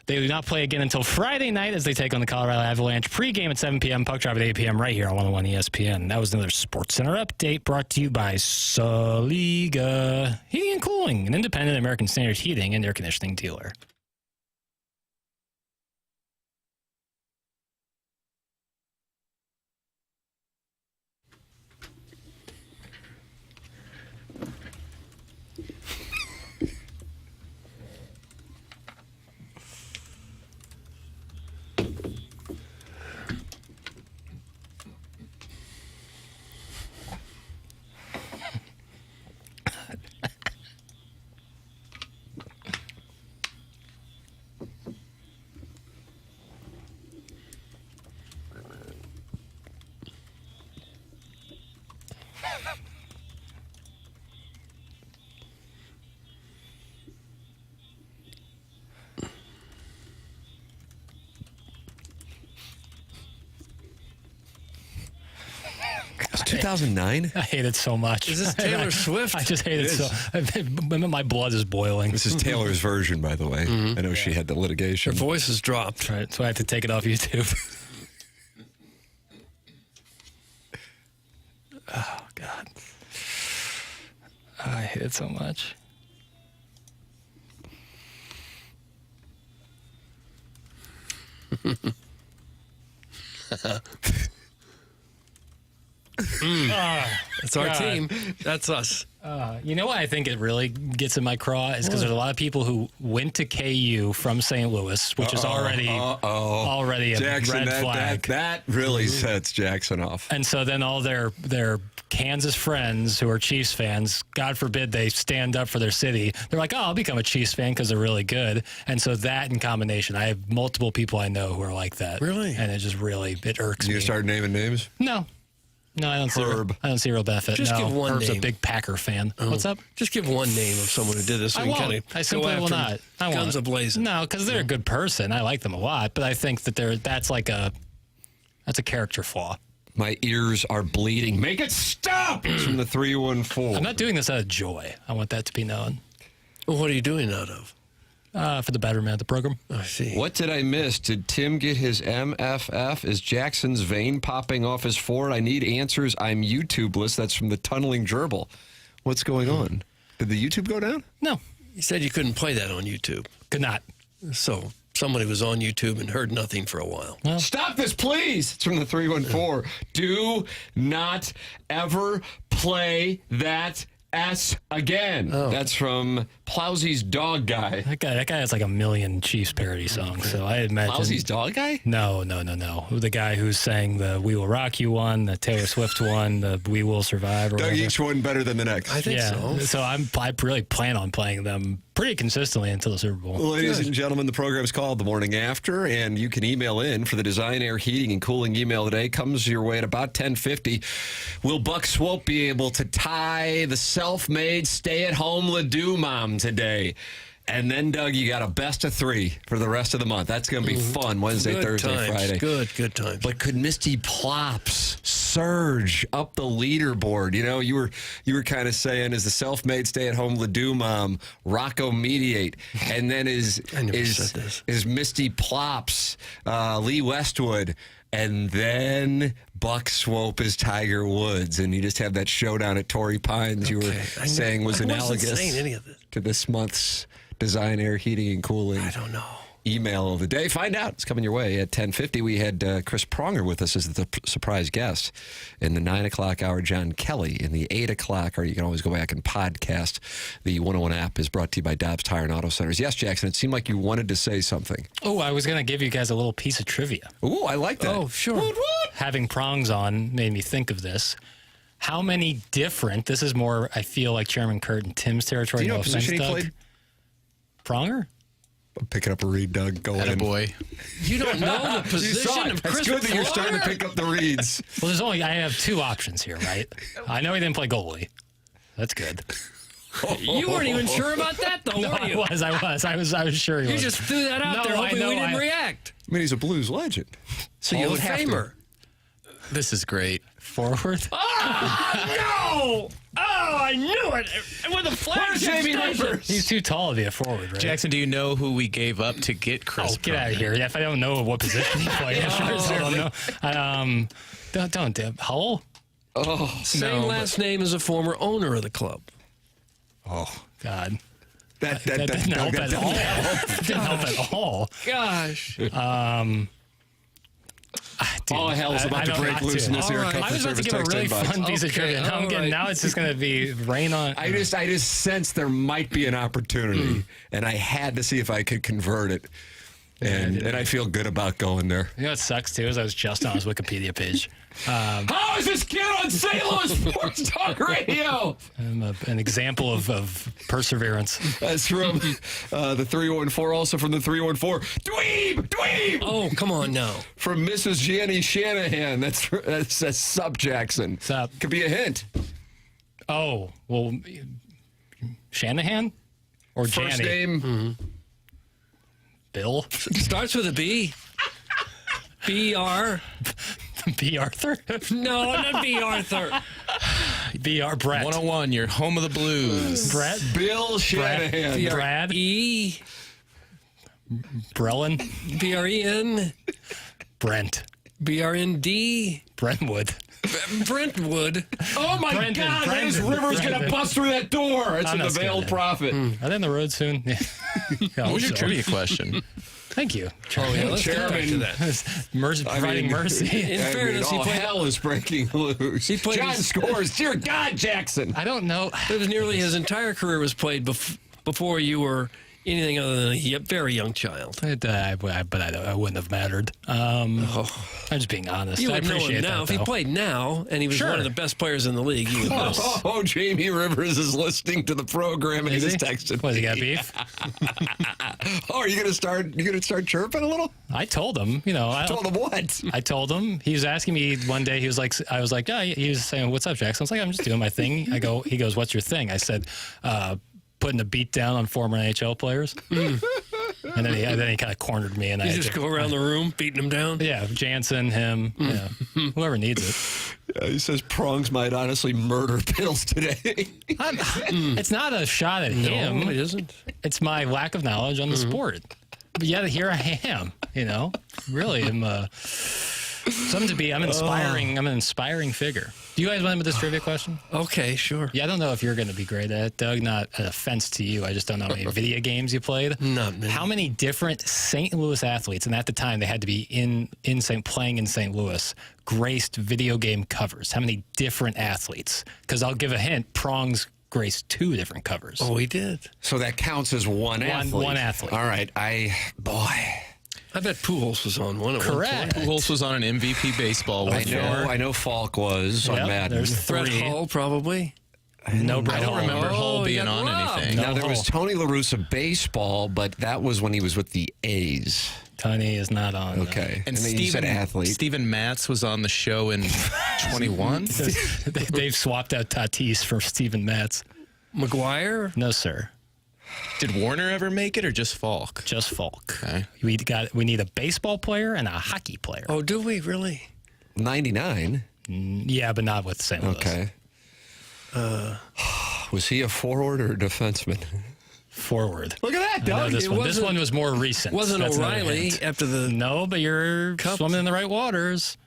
They do not play again until Friday night as they take on the Colorado Avalanche. Pre-game at 7 p.m., puck drop at 8 p.m. right here on 101 ESPN. That was another SportsCenter update brought to you by Saliga Heating and Cooling, an independent American Standard heating and air conditioning dealer. It's 2009? I hate it so much. Is this Taylor Swift? I just hate it so. My blood is boiling. This is Taylor's version, by the way. I know she had the litigation. Her voice has dropped. Right, so I have to take it off YouTube. Oh, God. I hate it so much. That's our team. That's us. You know why I think it really gets in my craw is because there's a lot of people who went to KU from St. Louis, which is already a Jackson, red flag. That really sets Jackson off. And so then all their Kansas friends who are Chiefs fans, God forbid they stand up for their city. They're like, oh, I'll become a Chiefs fan because they're really good. And so that in combination, I have multiple people I know who are like that. Really? And it just really, it irks me. You start naming names? No, I don't Herb. see real benefit. Just give one Herb's name. a big Packer fan. What's up? Just give one name of someone who did this. So I we won't. can kind I of simply will not. I won't. Guns a-blazing. No, because they're a good person. I like them a lot, but I think that that's a character flaw. My ears are bleeding. Make it stop! It's from the 314. I'm not doing this out of joy. I want that to be known. Well, what are you doing out of? For the betterment of the program. I see. What did I miss? Did Tim get his MFF? Is Jackson's vein popping off his forehead? I need answers. I'm YouTubeless. That's from the Tunneling Gerbil. What's going on? Did the YouTube go down? No. You said you couldn't play that on YouTube. Could not. So somebody was on YouTube and heard nothing for a while. Well, stop this, please. It's from the 314. Do not ever play that S again. Oh. That's from Plowsy's Dog Guy. That guy has like a million Chiefs parody songs, so I imagine. Plowsy's Dog Guy? No. The guy who's sang the We Will Rock You one, the Taylor Swift one, the We Will Survive. Or Doug, whatever. each one better than the next. I think so. So I really plan on playing them pretty consistently until the Super Bowl. Ladies and gentlemen, the program is called The Morning After, and you can email in for the Design Air Heating and Cooling email today. Comes your way at about 10:50. Will Buck Swope be able to tie the self-made stay-at-home Ledoux mom today? And then, Doug, you got a best of 3 for the rest of the month. That's going to be fun. Wednesday, Good Thursday, times. Friday. Good times. But could Misty Plops surge up the leaderboard? You know, you were kind of saying, is the self-made stay-at-home Ledoux mom Rocco Mediate? And then is Misty Plops Lee Westwood? And then Buck Swope is Tiger Woods. And you just have that showdown at Torrey Pines you were saying was analogous to this month's Design Air Heating and Cooling. I don't know. Email of the day. Find out. It's coming your way at 10:50. We had Chris Pronger with us as the surprise guest. In the 9 o'clock hour, John Kelly. In the 8 o'clock hour, you can always go back and podcast. The 101 app is brought to you by Dobbs Tire and Auto Centers. Yes, Jackson, it seemed like you wanted to say something. Oh, I was going to give you guys a little piece of trivia. Ooh, I like that. Oh, sure. Having Prongs on made me think of this. How many different, this is more, I feel like Chairman Kurt and Tim's territory. Do you know no what position offense, he Doug. played? Pronger? I'm picking up a read, Doug. Go in. Boy. You don't know the position of Chris It's good that you're starting to pick up the reads. Well, I have 2 options here, right? I know he didn't play goalie. That's good. You weren't even sure about that, though, No, were you? I was sure he was. You just threw that out there hoping we didn't react. I mean, he's a Blues legend. So Hall you'll of have Famer. This is great. Forward. Oh, no! Oh, I knew it. With a flag, Jamie Rivers? He's too tall to be a forward, right? Jackson, do you know who we gave up to get Chris? Oh, get out of here! Yeah, if I don't know what position he played, I don't know. Don't Hull. Oh, Same last name as a former owner of the club. Oh God. That didn't help at all. Didn't help at all. Gosh. All hell's about to break loose in this era. I was about to give a really fun piece of trivia. Now it's just going to be rain on. I just sensed there might be an opportunity, and I had to see if I could convert it. And I feel good about going there. You know what sucks too is I was just on his Wikipedia page. How is this kid on St. Louis Sports Talk Radio? I'm an example of perseverance. That's from the 314, also from the 314. Dweeb! Oh, come on now. From Mrs. Jenny Shanahan. That's Sup Jackson. Sup. Could be a hint. Oh, well, Shanahan? Or First Janny? name? Bill? Starts with a B. B-R. B. Arthur? No, not B. Arthur. B.R. Brett. 101, your home of the blues. Brett? Bill Shanahan. Brad? E. Brelin? B-R-E-N. Brent? B-R-N-D. Brentwood? Brentwood. Oh, my Brendan, God. Brendan, There's Rivers going to Brendan. bust through that door. It's I'm the not scared veiled of it. prophet. Are they on the road soon? Yeah. What was your trivia question? Thank you. Oh, yeah, let's get back to that. Providing mercy. In fairness, he all played. hell is breaking loose. He played John his- scores. Dear God, Jackson. I don't know. It was nearly his entire career was played before you were anything other than a very young child. But I wouldn't have mattered. I'm just being honest. You I would know appreciate him now. that, If he though. played now and he was Sure. one of the best players in the league, you would know. Oh, Jamie Rivers is listening to the program and he Is just he? texted. What, he me. got beef? Oh, are you gonna start chirping a little? I told him, I Told him what? I told him. He was asking me one day. He was like, I was like, yeah. He was saying, "What's up, Jackson?" I was like, "I'm just doing my thing." He goes, "What's your thing?" I said, "Putting a beat down on former NHL players." And then he kind of cornered me, and You I just go around the room beating him down. Yeah, Jansen, him, whoever needs it. He says Prongs might honestly murder Bills today. It's not a shot at him. No, it isn't. It's my lack of knowledge on the sport. But yeah, here I am. Really, I'm something to be. I'm inspiring. I'm an inspiring figure. Do you guys want with this trivia question? Okay, sure. Yeah, I don't know if you're going to be great at it, Doug. Not an offense to you. I just don't know how many video games you played. Not many. How many different St. Louis athletes, and at the time they had to be playing in St. Louis, graced video game covers? How many different athletes? Because I'll give a hint. Prongs graced 2 different covers. Oh, he did. So that counts as one athlete. One athlete. All right. I bet Pujols was on one. Correct. Pujols was on an MVP baseball. I know Falk was on Yep, Madden. there's Brett 3. Hull, probably. No, Brett I don't Hull. remember Hull Oh, being you got on robbed. anything. Now, there was Tony La Russa baseball, but that was when he was with the A's. Tony is not on. Okay. And then you said athlete. Steven Matz was on the show in 21. They've swapped out Tatis for Steven Matz. McGuire? No, sir. Did Warner ever make it or just Falk? Just Falk. Okay. We need a baseball player and a hockey player. Oh, do we really? 99. Yeah, but not with St. Louis. Okay. Was he a forward or a defenseman? Forward. Look at that, I know Doug. this one was more recent. Wasn't That's another O'Reilly hint. after the... No, but you're swimming in the right waters.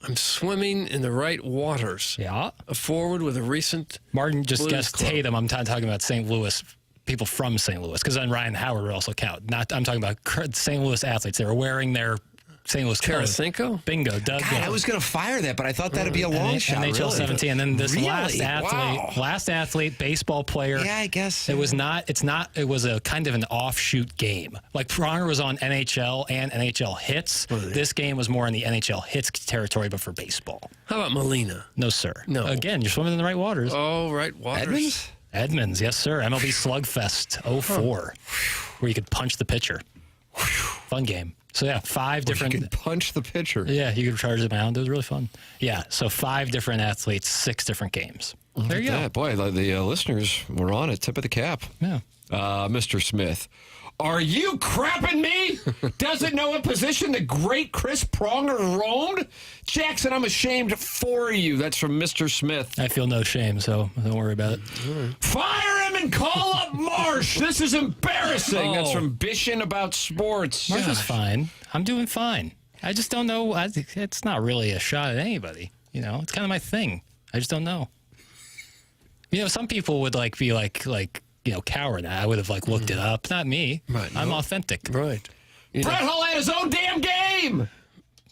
I'm swimming in the right waters. Yeah. A forward with a recent... Martin just Blues guessed club. Tatum. I'm talking about St. Louis, people from St. Louis, because then Ryan Howard would also count. I'm talking about St. Louis athletes. They were wearing their St. Louis clothes. Tarasenko? Bingo. Doug. God, I was going to fire that, but I thought that'd be a long shot. NHL really. 17, and then this Really? last athlete, baseball player. Yeah, I guess. It was not. It's not. It was a kind of an offshoot game. Like Pronger was on NHL and NHL hits. This game was more in the NHL hits territory, but for baseball. How about Molina? No, sir. No. Again, you're swimming in the right waters. Oh, right waters. Edmonds, yes, sir. MLB Slugfest 04, where you could punch the pitcher. Fun game. So, yeah, 5 different... You could punch the pitcher. Yeah, you could charge the mound. It was really fun. Yeah, so 5 different athletes, 6 different games. There you go. Boy, the listeners were on it. Tip of the cap. Yeah. Mr. Smith. Are you crapping me? Doesn't know what position the great Chris Pronger roamed? Jackson, I'm ashamed for you. That's from Mr. Smith. I feel no shame, so don't worry about it. Fire him and call up Marsh. This is embarrassing. That's from Bishan about sports. Marsh is fine. I'm doing fine. I just don't know. It's not really a shot at anybody. It's kind of my thing. I just don't know. Some people would be coward. I would have looked it up. Not me. Right, I'm authentic. Right. Brett Hull had his own damn game.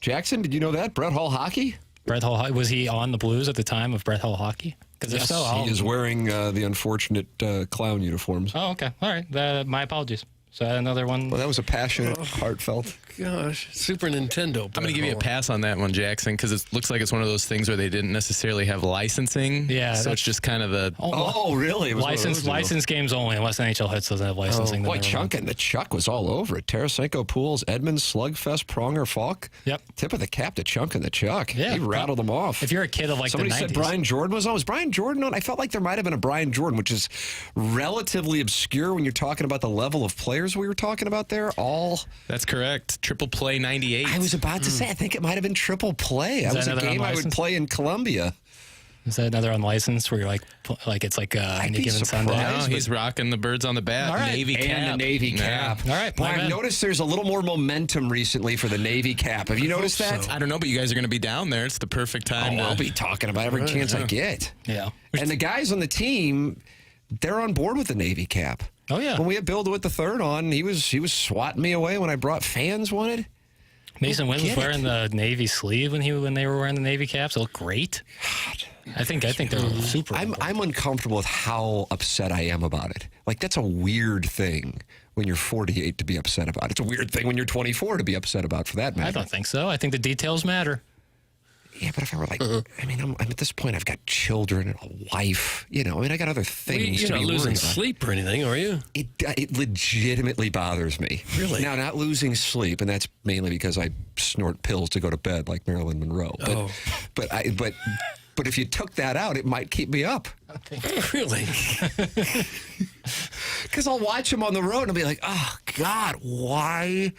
Jackson, did you know that? Brett Hull hockey? Brett Hull, was he on the Blues at the time of Brett Hull hockey? Because Yes, he is wearing the unfortunate clown uniforms. Oh, okay. All right. My apologies. So another one. Well, that was a passionate, heartfelt. Gosh, Super Nintendo. I'm going to give you a pass on that one, Jackson, because it looks like it's one of those things where they didn't necessarily have licensing. Yeah. So it's just kind of a... Oh, really? It was License games only, unless NHL Hits doesn't have licensing. Boy, Chunk and the Chuck was all over it. Tarasenko, Pools, Edmonds, Slugfest, Pronger, Falk. Yep. Tip of the cap to Chunk and the Chuck. Yeah. He rattled them off. If you're a kid of Somebody the 90s. said Brian Jordan was on. Was Brian Jordan on? I felt like there might have been a Brian Jordan, which is relatively obscure when you're talking about the level of players we were talking about there. That's correct. Triple play 98. I was about to say, I think it might have been triple play. That was a game I would play in Columbia. Is that another unlicensed where you're it's any given Sunday? No, he's rocking the birds on the bat. All right. Navy cap. And the Navy cap. All right. Well, I've noticed there's a little more momentum recently for the Navy cap. Have you noticed that? I don't know, but you guys are going to be down there. It's the perfect time. I'll be talking about every chance I get. Yeah. And the guys on the team, they're on board with the Navy cap. Oh, yeah. When we had Bill DeWitt the third on, he was swatting me away when I brought fans wanted. Mason Wind was wearing the Navy sleeve when they were wearing the Navy caps. It looked great. I think they're super. I'm uncomfortable with how upset I am about it. That's a weird thing when you're 48 to be upset about. It's a weird thing when you're 24 to be upset about, for that matter. I don't think so. I think the details matter. Yeah, but if I were I'm at this point, I've got children and a wife. I got other things You're to not be losing worried about. sleep or anything, are you? It legitimately bothers me. Really? Now, not losing sleep, and that's mainly because I snort pills to go to bed like Marilyn Monroe. But if you took that out, it might keep me up. Really? Because I'll watch him on the road and I'll be like, oh, God, why?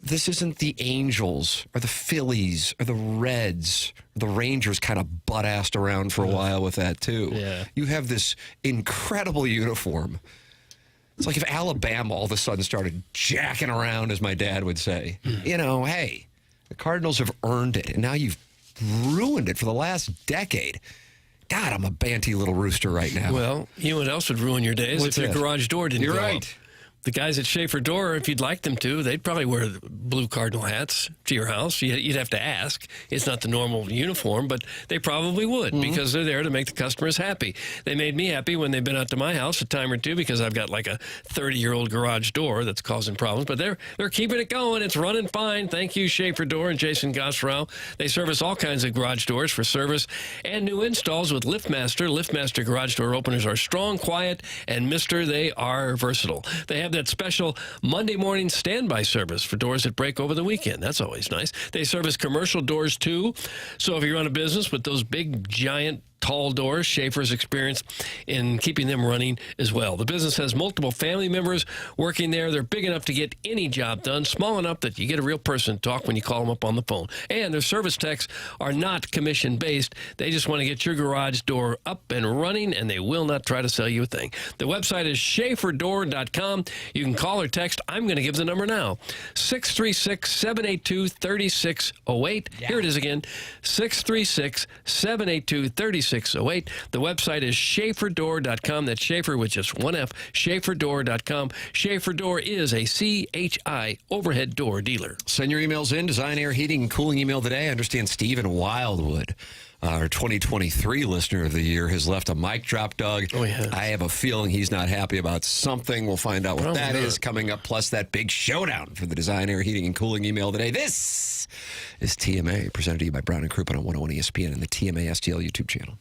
This isn't the Angels or the Phillies or the Reds. The Rangers kind of butt-assed around for a while with that, too. Yeah. You have this incredible uniform. It's like if Alabama all of a sudden started jacking around, as my dad would say. Hey, the Cardinals have earned it, and now you've ruined it for the last decade. God, I'm a banty little rooster right now. Well, you know what else would ruin your days? What's if your that? garage door didn't You're go right. up. The guys at Schaefer Door, if you'd like them to, they'd probably wear blue Cardinal hats to your house. You'd have to ask. It's not the normal uniform, but they probably would because they're there to make the customers happy. They made me happy when they've been out to my house a time or two because I've got like a 30-year-old garage door that's causing problems. But they're keeping it going. It's running fine. Thank you, Schaefer Door and Jason Gosrow. They service all kinds of garage doors for service and new installs with LiftMaster. LiftMaster garage door openers are strong, quiet, and they are versatile. They have that special Monday morning standby service for doors that break over the weekend. That's always nice. They service commercial doors, too. So if you run a business with those big, giant, tall doors, Schaefer's experience in keeping them running as well. The business has multiple family members working there. They're big enough to get any job done, small enough that you get a real person to talk when you call them up on the phone. And their service techs are not commission-based. They just want to get your garage door up and running, and they will not try to sell you a thing. The website is schaeferdoor.com. You can call or text. I'm going to give the number now, 636-782-3608. Here it is again, 636-782-3608. The website is schaeferdoor.com. That's Schaefer with just one F, schaeferdoor.com. Schaefer Door is a CHI overhead door dealer. Send your emails in. Design, Air, Heating, and Cooling email today. I understand Stephen Wildwood, our 2023 listener of the year, has left a mic drop, Doug. Oh, yeah. I have a feeling he's not happy about something. We'll find out what that is coming up, plus that big showdown for the Design, Air, Heating, and Cooling email today. This is TMA, presented to you by Brown and Crouppen on 101 ESPN and the TMA STL YouTube channel.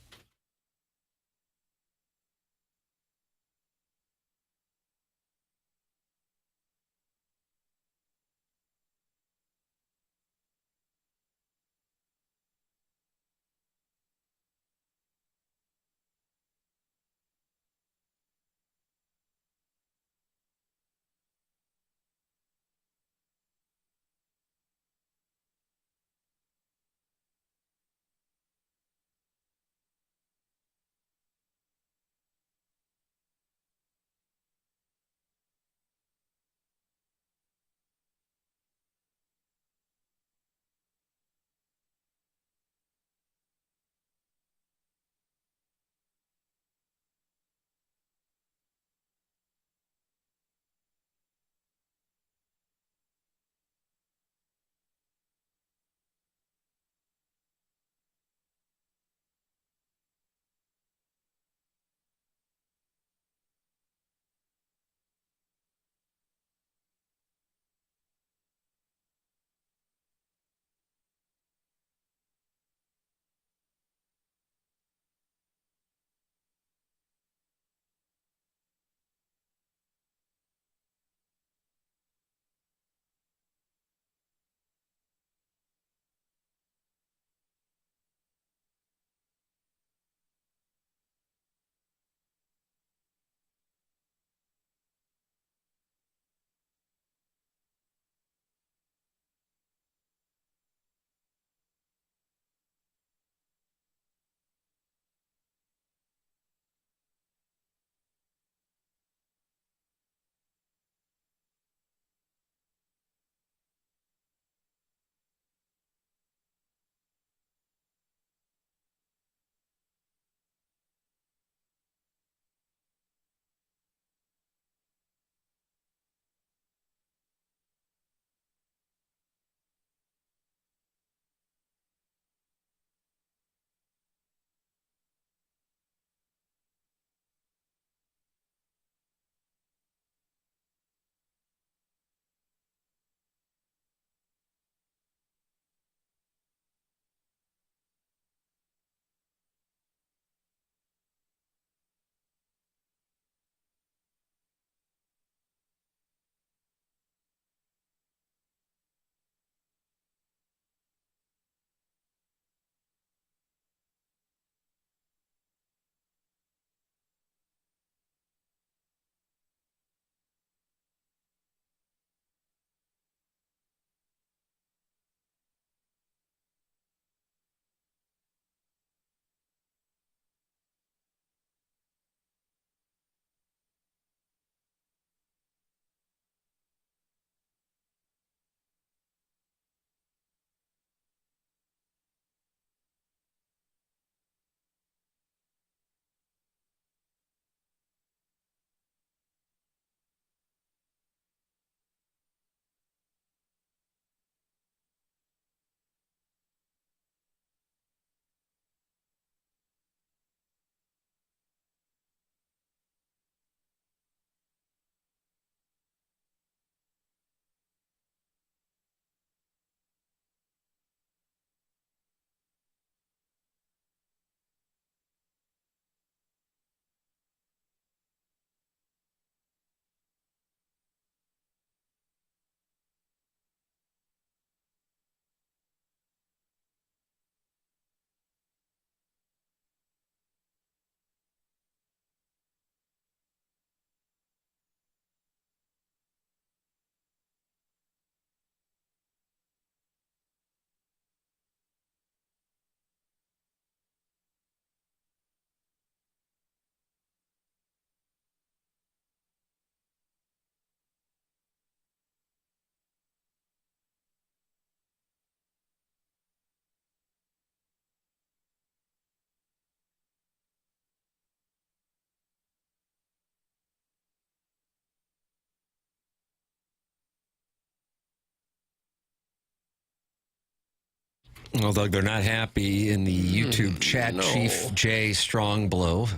Well, Doug, they're not happy in the YouTube chat. No. Chief J Strongblow,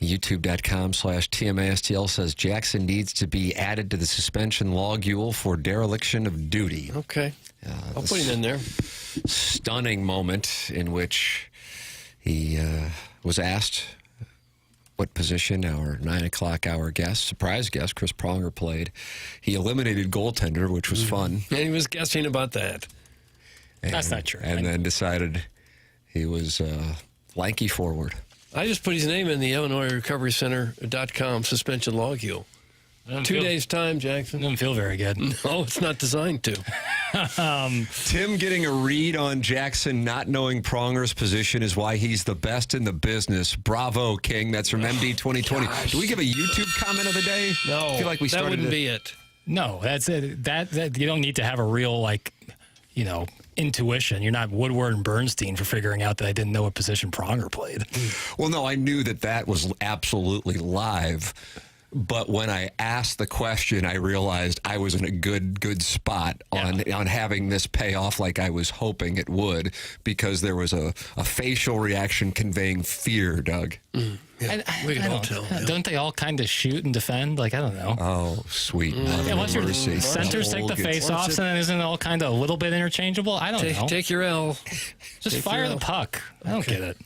YouTube.com/TMASTL says Jackson needs to be added to the suspension logule for dereliction of duty. Okay. I'll put him in there. Stunning moment in which he was asked what position our 9 o'clock hour guest, surprise guest, Chris Pronger played. He eliminated goaltender, which was fun. And he was guessing about that. That's not true. And then decided he was lanky forward. I just put his name in the IllinoisRecoveryCenter.com suspension logule. 2 days' time, Jackson. Doesn't feel very good. No, it's not designed to. Tim getting a read on Jackson not knowing Pronger's position is why he's the best in the business. Bravo, King. That's from MD 2020. Do we give a YouTube comment of the day? No, I feel like we that started wouldn't be it. No, that's it. That you don't need to have a real intuition. You're not Woodward and Bernstein for figuring out that I didn't know what position Pronger played. Well, no, I knew that was absolutely live. But when I asked the question, I realized I was in a good spot on having this pay off like I was hoping it would, because there was a facial reaction conveying fear, Doug. We can all tell. Don't they all kind of shoot and defend? Like, I don't know. Oh, sweet. Once your centers take the face-offs, and then isn't it all kind of a little bit interchangeable? I don't know. Take your L. Just fire the puck. I don't get it.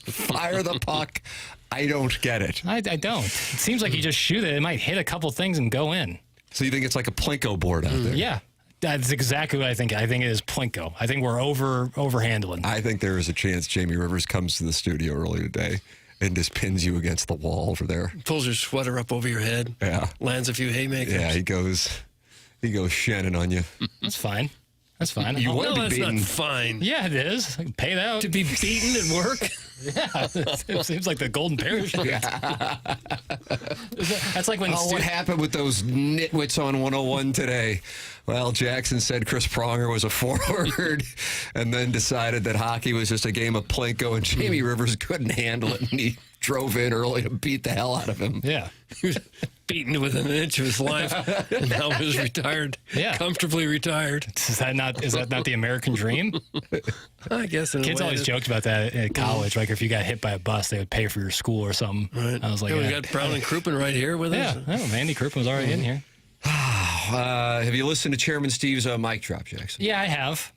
Fire the puck. I don't get it. I don't. It seems like you just shoot it. It might hit a couple things and go in. So you think it's like a Plinko board out there? Yeah. That's exactly what I think. I think it is Plinko. I think we're overhandling. I think there is a chance Jamie Rivers comes to the studio early today and just pins you against the wall over there. Pulls your sweater up over your head. Yeah. Lands a few haymakers. Yeah, he goes shannon on you. That's fine. That's fine. You want to be beaten. Not fine. Yeah, it is. Paid out. To be beaten at work? Yeah. It seems like the golden parachute. That's like when... what happened with those nitwits on 101 today? Well, Jackson said Chris Pronger was a forward and then decided that hockey was just a game of Plinko, and Jamie Rivers couldn't handle it, and he drove in early to beat the hell out of him. Yeah. He was beaten within an inch of his life, and now he's retired. Yeah. Comfortably retired. Is that not the American dream? I guess in a Kids way always joked about that at college. Like if you got hit by a bus, they would pay for your school or something. Right. I was like, we got Brown and Crouppen right here with us. Yeah, Andy Crouppen was already in here. Have you listened to Chairman Steve's mic drop, Jackson? Yeah, I have.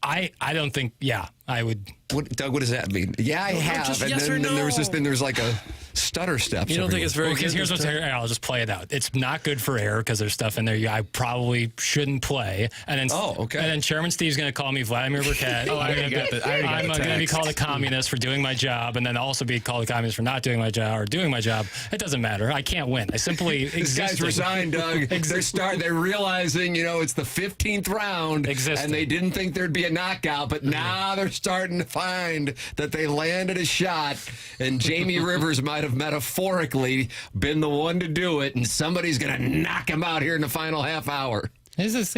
I don't think. Yeah, I would. Doug, what does that mean? Yeah, I have. Just and yes then, or no. there's like a stutter step. You don't think it's very good? Here's what's here. I'll just play it out. It's not good for air because there's stuff in there I probably shouldn't play. And then, And then Chairman Steve's going to call me Vladimir Burkett. I'm going to be called a communist for doing my job, and then also be called a communist for not doing my job or doing my job. It doesn't matter. I can't win. I simply This guy's resigned, Doug. They're realizing, it's the 15th round, and they didn't think there'd be a knockout, but now they're starting to find that they landed a shot, and Jamie Rivers might have metaphorically been the one to do it, and somebody's going to knock him out here in the final half hour. This is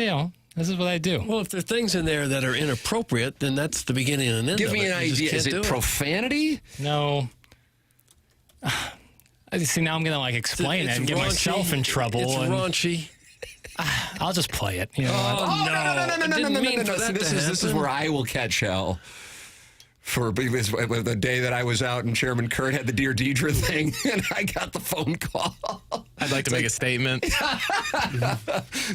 what I do. Well, if there are things in there that are inappropriate, then that's the beginning and end of it. Give me an idea. Is it profanity? No. See, now I'm going to explain it and get myself in trouble. It's raunchy. I'll just play it. No. This is where I will catch hell. For the day that I was out and Chairman Kurt had the Dear Deidre thing, and I got the phone call. I'd like to make a statement.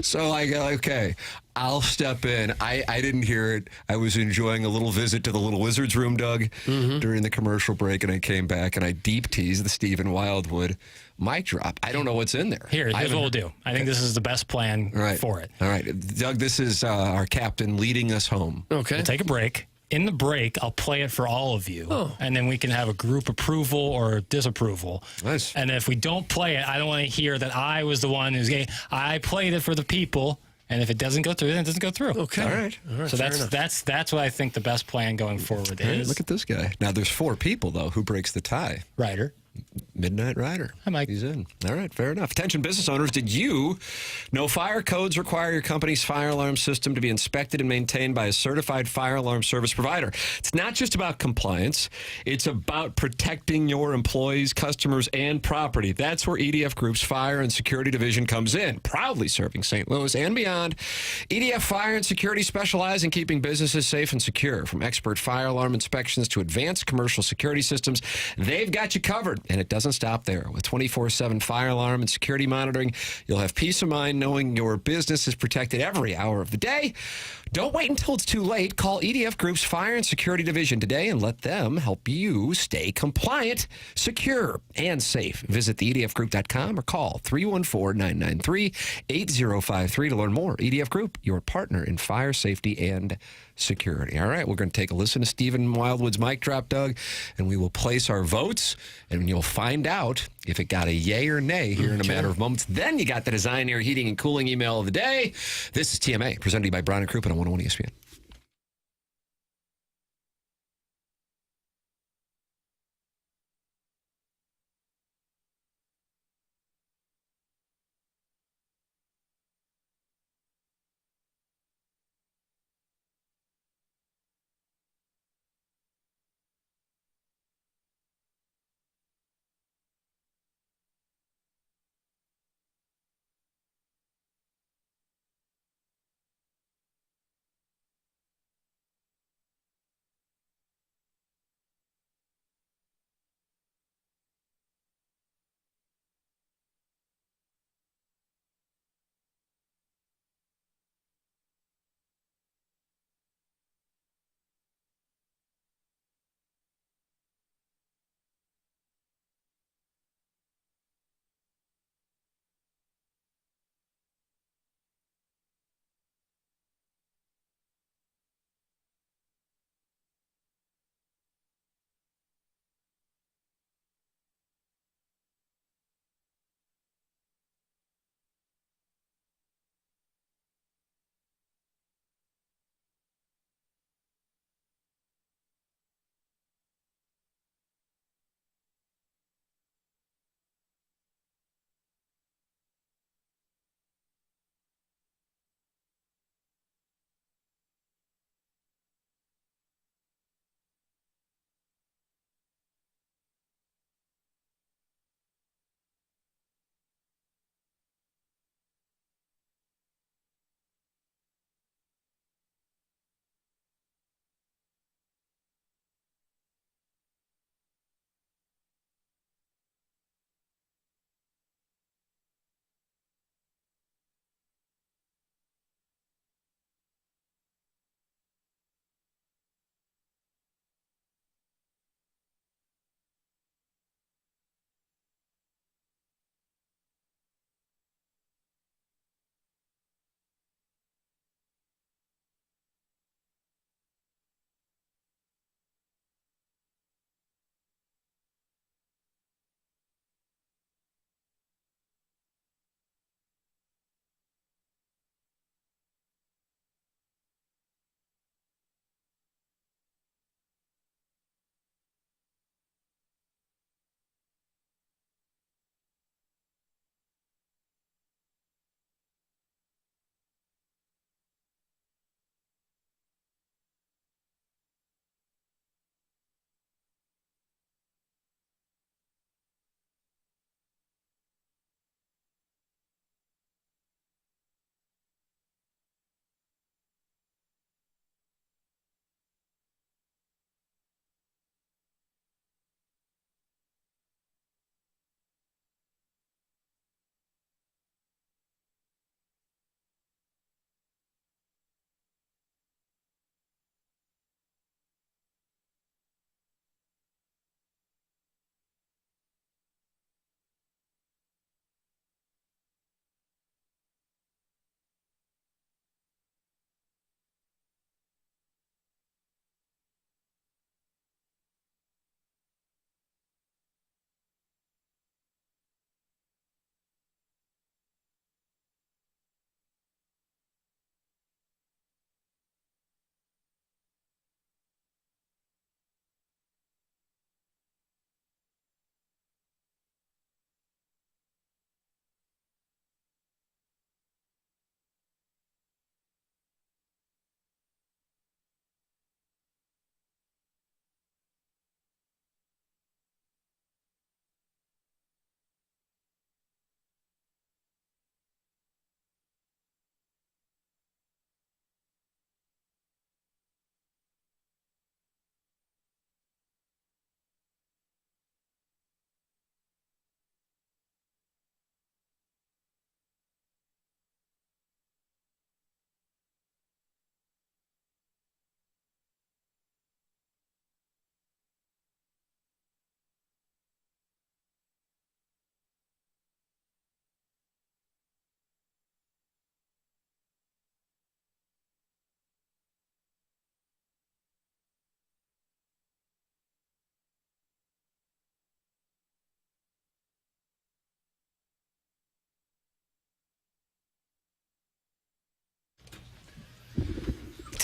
So I go, okay, I'll step in. I didn't hear it. I was enjoying a little visit to the Little Wizards room, Doug, during the commercial break, and I came back and I deep teased the Stephen Wildwood mic drop. I don't know what's in there. Here's what we'll do. I think this is the best plan for it. All right, Doug, this is our captain leading us home. Okay. We'll take a break. In the break, I'll play it for all of you, and then we can have a group approval or disapproval. Nice. And if we don't play it, I don't want to hear that I was the one who's gay. I played it for the people, and if it doesn't go through, then it doesn't go through. Okay. All right. So that's what I think the best plan going forward is. Look at this guy. Now, there's 4 people, though. Who breaks the tie? Ryder. Midnight Rider. Hi, Mike. He's in. All right, fair enough. Attention business owners, did you know fire codes require your company's fire alarm system to be inspected and maintained by a certified fire alarm service provider? It's not just about compliance. It's about protecting your employees, customers, and property. That's where EDF Group's Fire and Security Division comes in, proudly serving St. Louis and beyond. EDF Fire and Security specialize in keeping businesses safe and secure. From expert fire alarm inspections to advanced commercial security systems, they've got you covered, and it doesn't stop there. With 24/7 fire alarm and security monitoring, you'll have peace of mind knowing your business is protected every hour of the day. Don't wait until it's too late. Call EDF Group's Fire and Security Division today and let them help you stay compliant, secure, and safe. Visit theedfgroup.com or call 314-993-8053 to learn more. EDF Group, your partner in fire safety and security. All right, we're going to take a listen to Stephen Wildwood's mic drop, Doug, and we will place our votes, and you'll find out if it got a yay or nay here in a matter of moments. Then you got the Design Air Heating and Cooling email of the day. This is TMA, presented to you by Brown and Crouppen on 101 ESPN.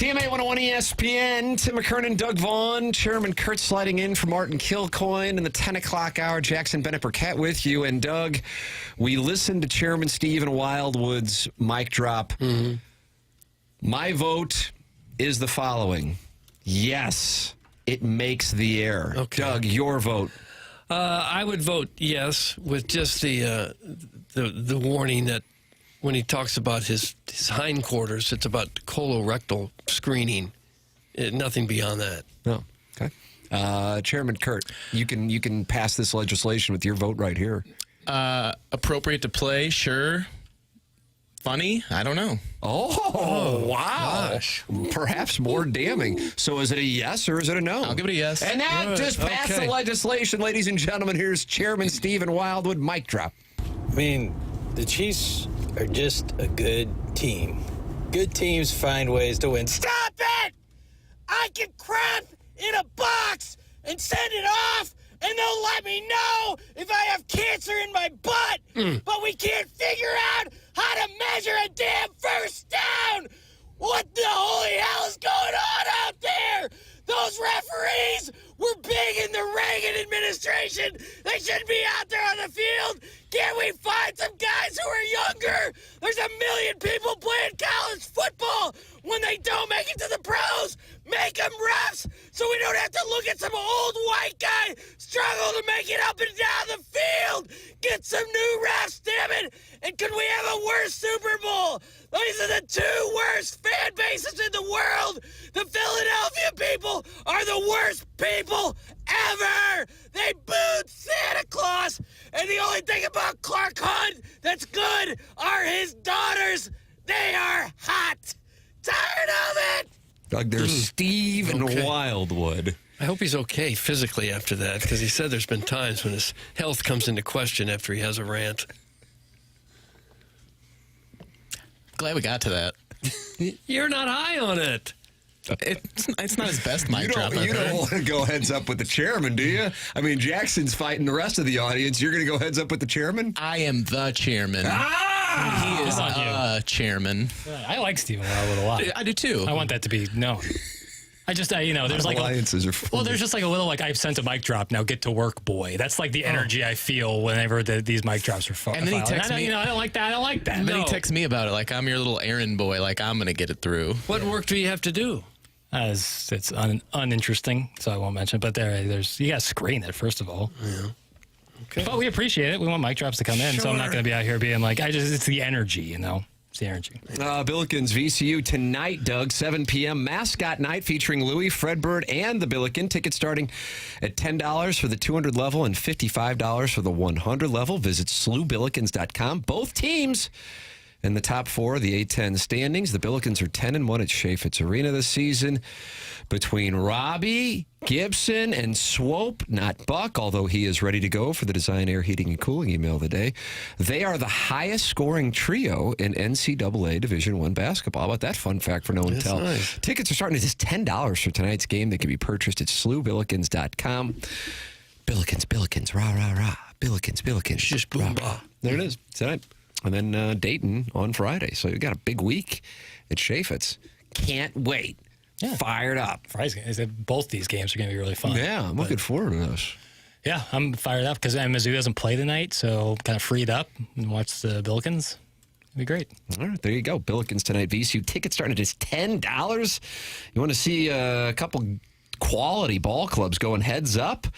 TMA 101 ESPN, Tim McKernan, Doug Vaughn, Chairman Kurt sliding in for Martin Kilcoyne in the 10 o'clock hour. Jackson Burkett with you. And Doug, we listened to Chairman Stephen Wildwood's mic drop. Mm-hmm. My vote is the following. Yes, it makes the air. Okay. Doug, your vote. I would vote yes, with just the warning that when he talks about his hindquarters, it's about colorectal screening. Nothing beyond that. No. Okay. Chairman Kurt, you can pass this legislation with your vote right here. Appropriate to play, sure. Funny? I don't know. Oh, wow. Gosh. Perhaps more damning. So is it a yes or is it a no? I'll give it a yes. And that just passed the legislation, ladies and gentlemen. Here's Chairman Stephen Wildwood, mic drop. I mean, the Chiefs are just a good team. Good teams find ways to win. Stop it! I can crap in a box and send it off, and they'll let me know if I have cancer in my butt, but we can't figure out how to measure a damn first down. What the holy hell is going on out there? Those referees were big in the Reagan administration. They shouldn't be out there on the field. Can't we find some guys who are younger? There's a million people playing college football. When they don't make it to the pros, make them refs so we don't have to look at some old white guy struggle to make it up and down the field. Get some new refs, damn it. And could we have a worse Super Bowl? These are the two worst fan bases in the world. The Philadelphia people are the worst people ever. They booed Santa Claus. And the only thing about Clark Hunt that's good are his daughters. They are hot. Tired of it. Doug, there's Steve and Wildwood. I hope he's okay physically after that, because he said there's been times when his health comes into question after he has a rant. Glad we got to that. You're not high on it. It's not his best mic drop. You don't want to go heads up with the chairman, do you? I mean, Jackson's fighting the rest of the audience. You're going to go heads up with the chairman? I am the chairman. He is chairman. I like Stephen Wildwood a lot. I do too. I want that to be known. I just, there's like alliances are well, there's just like a little I've sent a mic drop, now get to work, boy. That's like the energy I feel whenever these mic drops are fun. And then he texts me. I don't like that. I don't like that. And then he texts me about it, like I'm your little errand boy, like I'm gonna get it through. What work do you have to do? It's uninteresting, so I won't mention. But there's you got to screen it first of all. Yeah. Okay. But we appreciate it. We want mic drops to come in, so I'm not going to be out here being like it's the energy, It's the energy. Billikens VCU tonight, Doug, 7 p.m. Mascot night featuring Louis, Fredbird, and the Billiken. Tickets starting at $10 for the 200 level and $55 for the 100 level. Visit slewbillikens.com. Both teams in the top four of the A10 standings. The Billikens are 10-1 at Chaffetz Arena this season. Between Robbie, Gibson, and Swope, not Buck, although he is ready to go for the Design Air Heating and Cooling email of the day. They are the highest scoring trio in NCAA Division I basketball. How about that fun fact for no one tell? Nice. Tickets are starting at just $10 for tonight's game. They can be purchased at slewbillikens.com. Billikens, rah, rah, rah. Billikens. Just boom, bah. There it is. Tonight. And then Dayton on Friday. So you've got a big week at Chaffetz. Can't wait. Yeah. Fired up. Both these games are going to be really fun. Yeah, I'm looking forward to this. Yeah, I'm fired up because Mizzou doesn't play tonight, so kind of freed up and watch the Billikens. It'd be great. All right, there you go. Billikens tonight. VCU tickets starting at just $10. You want to see a couple quality ball clubs going heads up?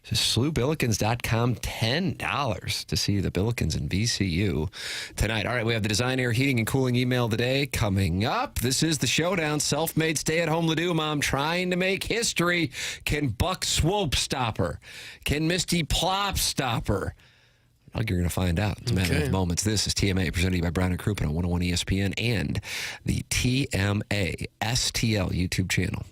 Just slewbillikens.com, $10 to see the Billikens and VCU tonight. All right, we have the Design Air Heating and Cooling email of the day coming up. This is the showdown. Self-made stay-at-home Ladue mom trying to make history. Can Buck Swope stop her? Can Misty Plop stop her? You're going to find out. It's a matter of moments. This is TMA presented by Brown and Crouppen on 101 ESPN and the TMA STL YouTube channel.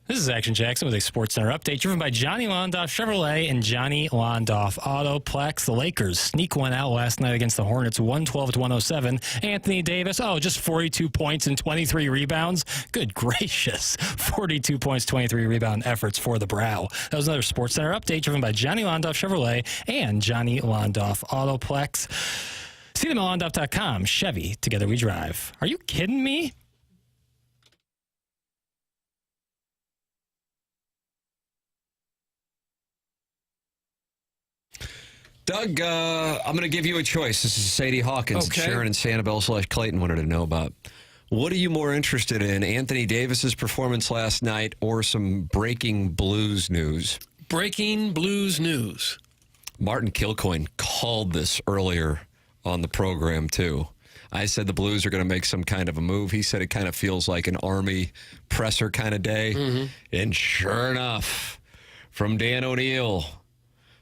This is Action Jackson with a Sports Center update driven by Johnny Londoff Chevrolet and Johnny Londoff Autoplex. The Lakers sneak one out last night against the Hornets, 112-107. Anthony Davis, just 42 points and 23 rebounds. Good gracious. 42 points, 23 rebound efforts for the Brow. That was another Sports Center update driven by Johnny Londoff Chevrolet and Johnny Londoff Autoplex. See them at Londoff.com. Chevy, together we drive. Are you kidding me? Doug, I'm going to give you a choice. This is Sadie Hawkins. Okay. Sharon and Sanibel/Clayton wanted to know about. What are you more interested in, Anthony Davis's performance last night or some breaking Blues news? Breaking Blues news. Martin Kilcoyne called this earlier on the program, too. I said the Blues are going to make some kind of a move. He said it kind of feels like an Army presser kind of day. Mm-hmm. And sure enough, from Dan O'Neill,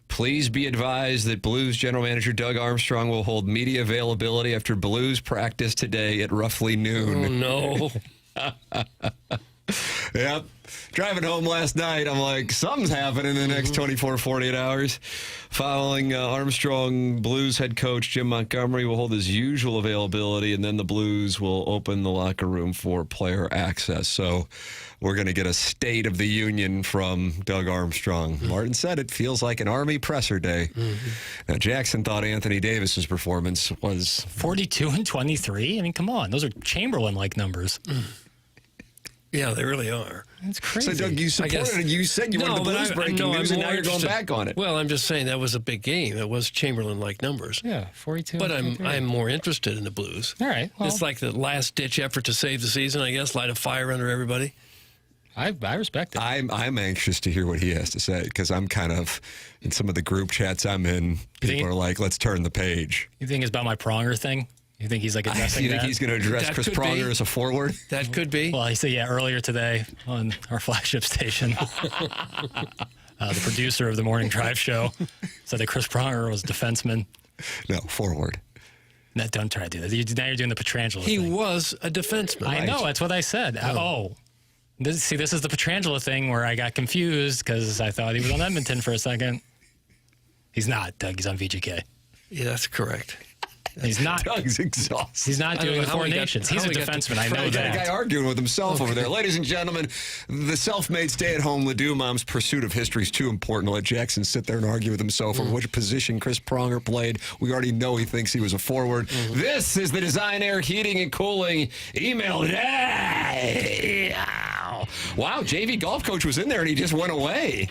please be advised that Blues general manager Doug Armstrong will hold media availability after Blues practice today at roughly noon. Oh, no. Yep. Driving home last night, I'm like, something's happening in the next 24, 48 hours. Following Armstrong, Blues head coach Jim Montgomery will hold his usual availability, and then the Blues will open the locker room for player access. So we're going to get a State of the Union from Doug Armstrong. Martin said it feels like an Army presser day. Now, Jackson thought Anthony Davis's performance was 42 and 23. I mean, come on. Those are Chamberlain-like numbers. Yeah, they really are. That's crazy. So, Doug, you supported it. You said you wanted the Blues breaking news, and now you're going back on it. Well, I'm just saying that was a big game. It was Chamberlain-like numbers. Yeah, 42. But I'm more interested in the Blues. All right. Well, it's like the last-ditch effort to save the season, I guess, light a fire under everybody. I respect it. I'm anxious to hear what he has to say because I'm kind of, in some of the group chats I'm in, people are like, let's turn the page. You think it's about my Pronger thing? You think he's like addressing You think he's going to address Chris Pronger as a forward? That could be. Well, he said, earlier today on our flagship station, the producer of the Morning Drive show said that Chris Pronger was defenseman. No, forward. No, don't try to do that. Now you're doing the Petrangelo He thing. was a defenseman. I know. That's what I said. This is the Petrangelo thing where I got confused because I thought he was on Edmonton for a second. He's not, Doug. He's on VGK. Yeah, that's correct. He's not. Doug's exhausted. He's not doing the Four Nations. He's a defenseman. I know that. A guy arguing with himself over there. Ladies and gentlemen, the self-made stay-at-home Ledoux mom's pursuit of history is too important to let Jackson sit there and argue with himself over which position Chris Pronger played. We already know he thinks he was a forward. This is the Design Air Heating and Cooling email day. Wow, JV golf coach was in there and he just went away.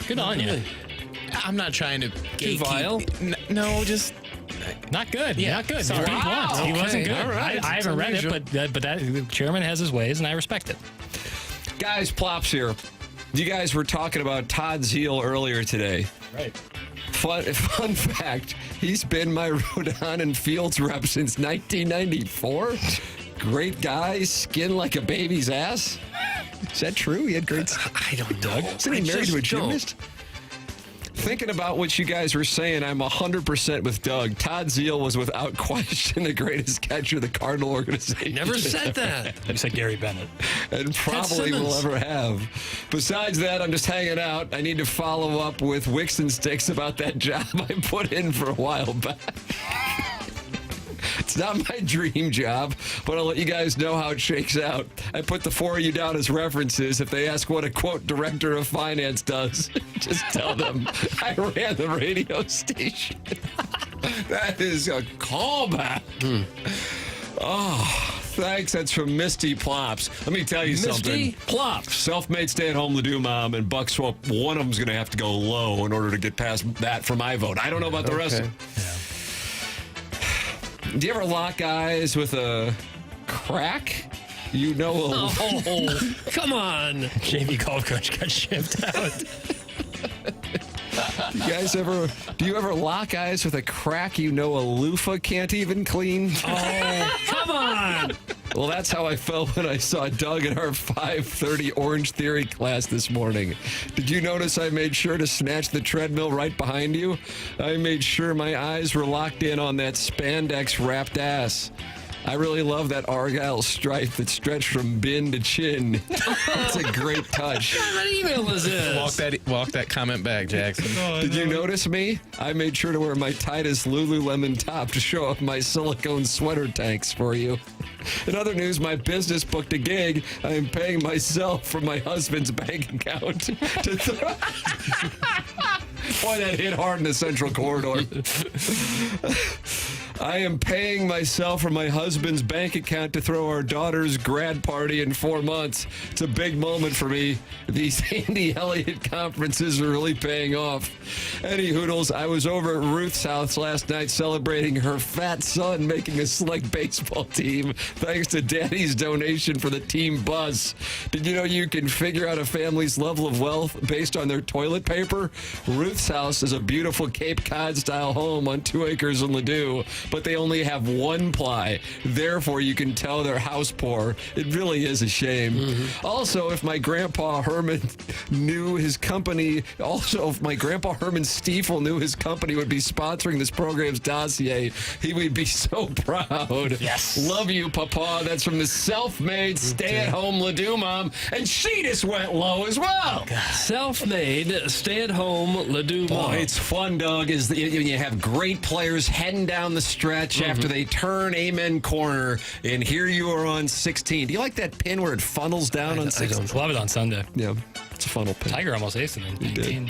Good on you. I'm not trying to Too vile? No, just not good. Yeah. Not good. Sorry. He wasn't good. All right. I haven't read it, but that the chairman has his ways, and I respect it. Guys, Plops here. You guys were talking about Todd Zeal earlier today. Right. Fun fact, he's been my Rodon and Fields rep since 1994. Great guy, skin like a baby's ass. Is that true? He had great... I don't know. Isn't he married to a gymnast? Thinking about what you guys were saying, I'm 100% with Doug. Todd Zeal was without question the greatest catcher the Cardinal organization. Never said that. I said Gary Bennett. And probably will ever have. Besides that, I'm just hanging out. I need to follow up with Wicks and Sticks about that job I put in for a while back. It's not my dream job, but I'll let you guys know how it shakes out. I put the four of you down as references. If they ask what a, quote, director of finance does, just tell them I ran the radio station. That is a callback. Oh, thanks. That's from Misty Plops. Let me tell you something. Misty Plops. Self-made stay-at-home Ledoux mom and Buck Swope, one of them's going to have to go low in order to get past that for my vote. I don't know about the rest of them. Do you ever lock eyes with a crack? You know Oh, come on. JV golf coach got shipped out. Do you ever lock eyes with a crack you know a loofah can't even clean? Oh, come on. Well, that's how I felt when I saw Doug in our 5:30 Orange Theory class this morning. Did you notice I made sure to snatch the treadmill right behind you? I made sure my eyes were locked in on that spandex-wrapped ass. I really love that Argyle stripe that stretched from bin to chin. It's a great touch. What email is this? Walk that comment back, Jackson. Did you notice me? I made sure to wear my tightest Lululemon top to show off my silicone sweater tanks for you. In other news, my business booked a gig. I am paying myself from my husband's bank account. Boy, that hit hard in the Central Corridor. I am paying myself from my husband's bank account to throw our daughter's grad party in 4 months. It's a big moment for me. These Andy Elliott conferences are really paying off. Any hoodles, I was over at Ruth's house last night celebrating her fat son making a select baseball team thanks to Daddy's donation for the team bus. Did you know you can figure out a family's level of wealth based on their toilet paper? Ruth's house is a beautiful Cape Cod-style home on 2 acres in Ladue, but they only have 1 ply. Therefore, you can tell they're house poor. It really is a shame. Mm-hmm. Also, if my grandpa Herman knew his company, if my grandpa Herman Stiefel knew his company would be sponsoring this program's dossier, he would be so proud. Yes. Love you, Papa. That's from the self-made stay-at-home Ladue mom, and she just went low as well. Self-made stay-at-home Ladue mom. Boy, it's fun, Doug. You have great players heading down the stretch after they turn amen corner, and here you are on 16. Do you like that pin where it funnels down on 16? I love it on Sunday. Yeah, it's a funnel pin. Tiger almost aced it in 18.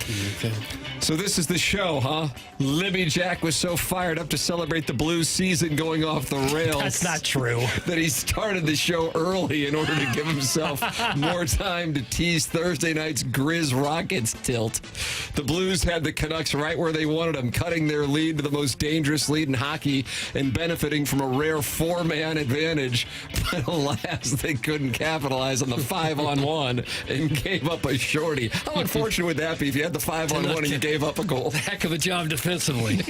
So this is the show, huh? Libby Jack was so fired up to celebrate the Blues season going off the rails. That's not true. That he started the show early in order to give himself more time to tease Thursday night's Grizz Rockets tilt. The Blues had the Canucks right where they wanted them, cutting their lead to the most dangerous lead in hockey and benefiting from a rare 4-man advantage. But alas, they couldn't capitalize on the 5-on-1 and gave up a shorty. How unfortunate would that be if you had the 5-on-1 and you gave up a goal? Heck of a job defensively.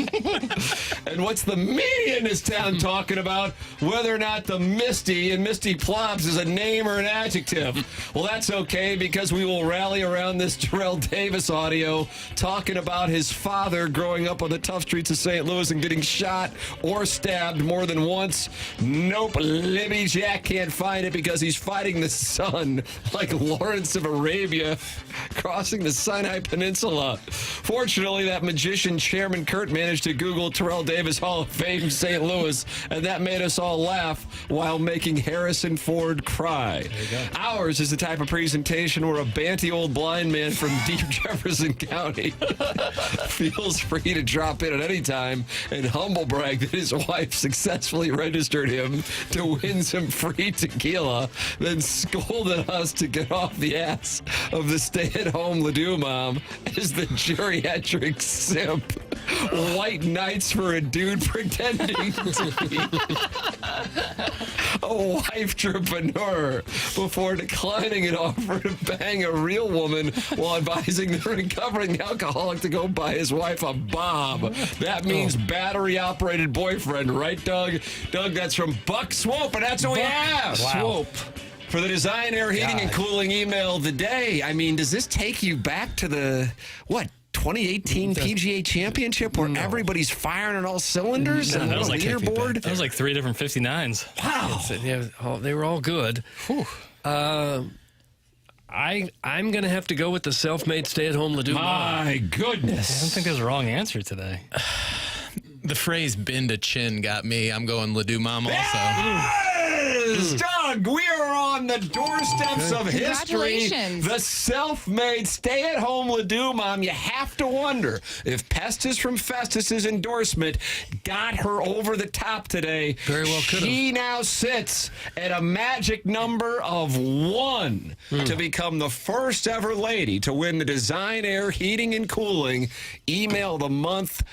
And what's the media in this town talking about? Whether or not the Misty and Misty Plops is a name or an adjective. Well, that's okay, because we will rally around this Terrell Davis audio talking about his father growing up on the tough streets of St. Louis and getting shot or stabbed more than once. Nope, Libby Jack can't find it because he's fighting the sun like Lawrence of Arabia crossing the Sinai Peninsula. Fortunately, that magician Chairman Kurt managed to Google Terrell Davis Hall of Fame St. Louis, and that made us all laugh while making Harrison Ford cry. Ours is the type of presentation where a banty old blind man from deep Jefferson County feels free to drop in at any time and humble brag that his wife successfully registered him to win some free tequila, then scolded us to get off the ass of the stay-at-home Ladue mom as the geriatric simp. White knights for a dude pretending to be a wife-trepreneur before declining an offer to bang a real woman while advising the recovering alcoholic to go buy his wife a Bob. That means battery-operated boyfriend, right, Doug? Doug, that's from Buck Swope, and that's what we have. Swope. For the Design Air Heating and Cooling email of the day, I mean, does this take you back to the, 2018 PGA Championship where everybody's firing on all cylinders? No, and that was like leaderboard? That was like 3 different 59s. Wow. They were all good. I'm going to have to go with the self-made stay-at-home Ladue mom. My goodness. I don't think there's a wrong answer today. The phrase "bin to chin" got me. I'm going Ladue mom also. Yes! Doug, we are on the doorsteps of history. Congratulations. The self-made stay-at-home Ladue mom. You have to wonder if Pestus from Festus's endorsement got her over the top today. Very well could have. She now sits at a magic number of 1 to become the first ever lady to win the Design Air Heating and Cooling Email of the Month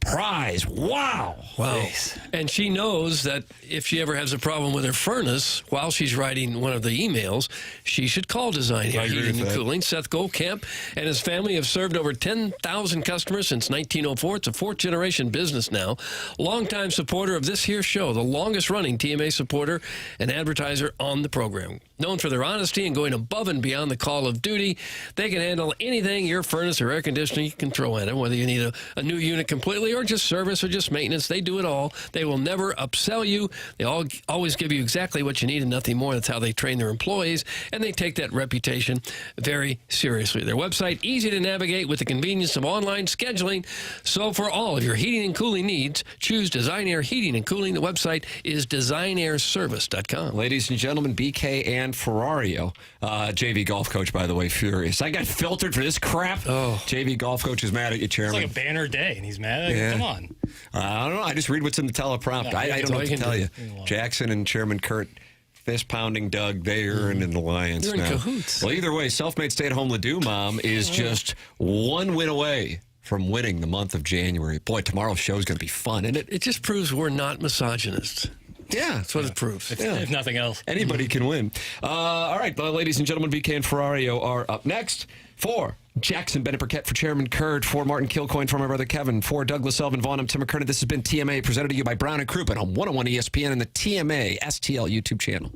prize. Wow. Jeez. And she knows that if she ever has a problem with her furnace while she's writing one of the emails, she should call Design Air Heating and Cooling. Seth Goldcamp and his family have served over 10,000 customers since 1904. It's a 4th-generation business now. Longtime supporter of this here show, the longest-running TMA supporter and advertiser on the program. Known for their honesty and going above and beyond the call of duty, they can handle anything your furnace or air conditioning can throw at them, whether you need a new unit completely or just service or just maintenance. They do it all. They will never upsell you. They always give you exactly what you need and nothing more. That's how they train their employees, and they take that reputation very seriously. Their website, easy to navigate with the convenience of online scheduling. So for all of your heating and cooling needs, choose Design Air Heating and Cooling. The website is designairservice.com. Ladies and gentlemen, BK and Ferrario. JV golf coach, by the way, furious. I got filtered for this crap. Oh. JV golf coach is mad at you, Chairman. It's like a banner day, and he's mad at you. Come on. I don't know. I just read what's in the teleprompter. Yeah, I don't know what to tell you. Jackson and Chairman Kurt fist-pounding Doug, they are in the alliance You're in now. cahoots. Well, either way, self-made stay-at-home Ledoux mom is just one win away from winning the month of January. Boy, tomorrow's show is going to be fun, isn't it? It just proves we're not misogynists. Yeah. That's what it proves. If nothing else. Anybody can win. All right, ladies and gentlemen, BK and Ferrario are up next. For Jackson Burkett, for Chairman Kurt, for Martin Kilcoyne, for my brother Kevin, for Douglas Elvin Vaughn, I'm Tim McKernan. This has been TMA, presented to you by Brown and Crouppen on 101 ESPN and the TMA STL YouTube channel.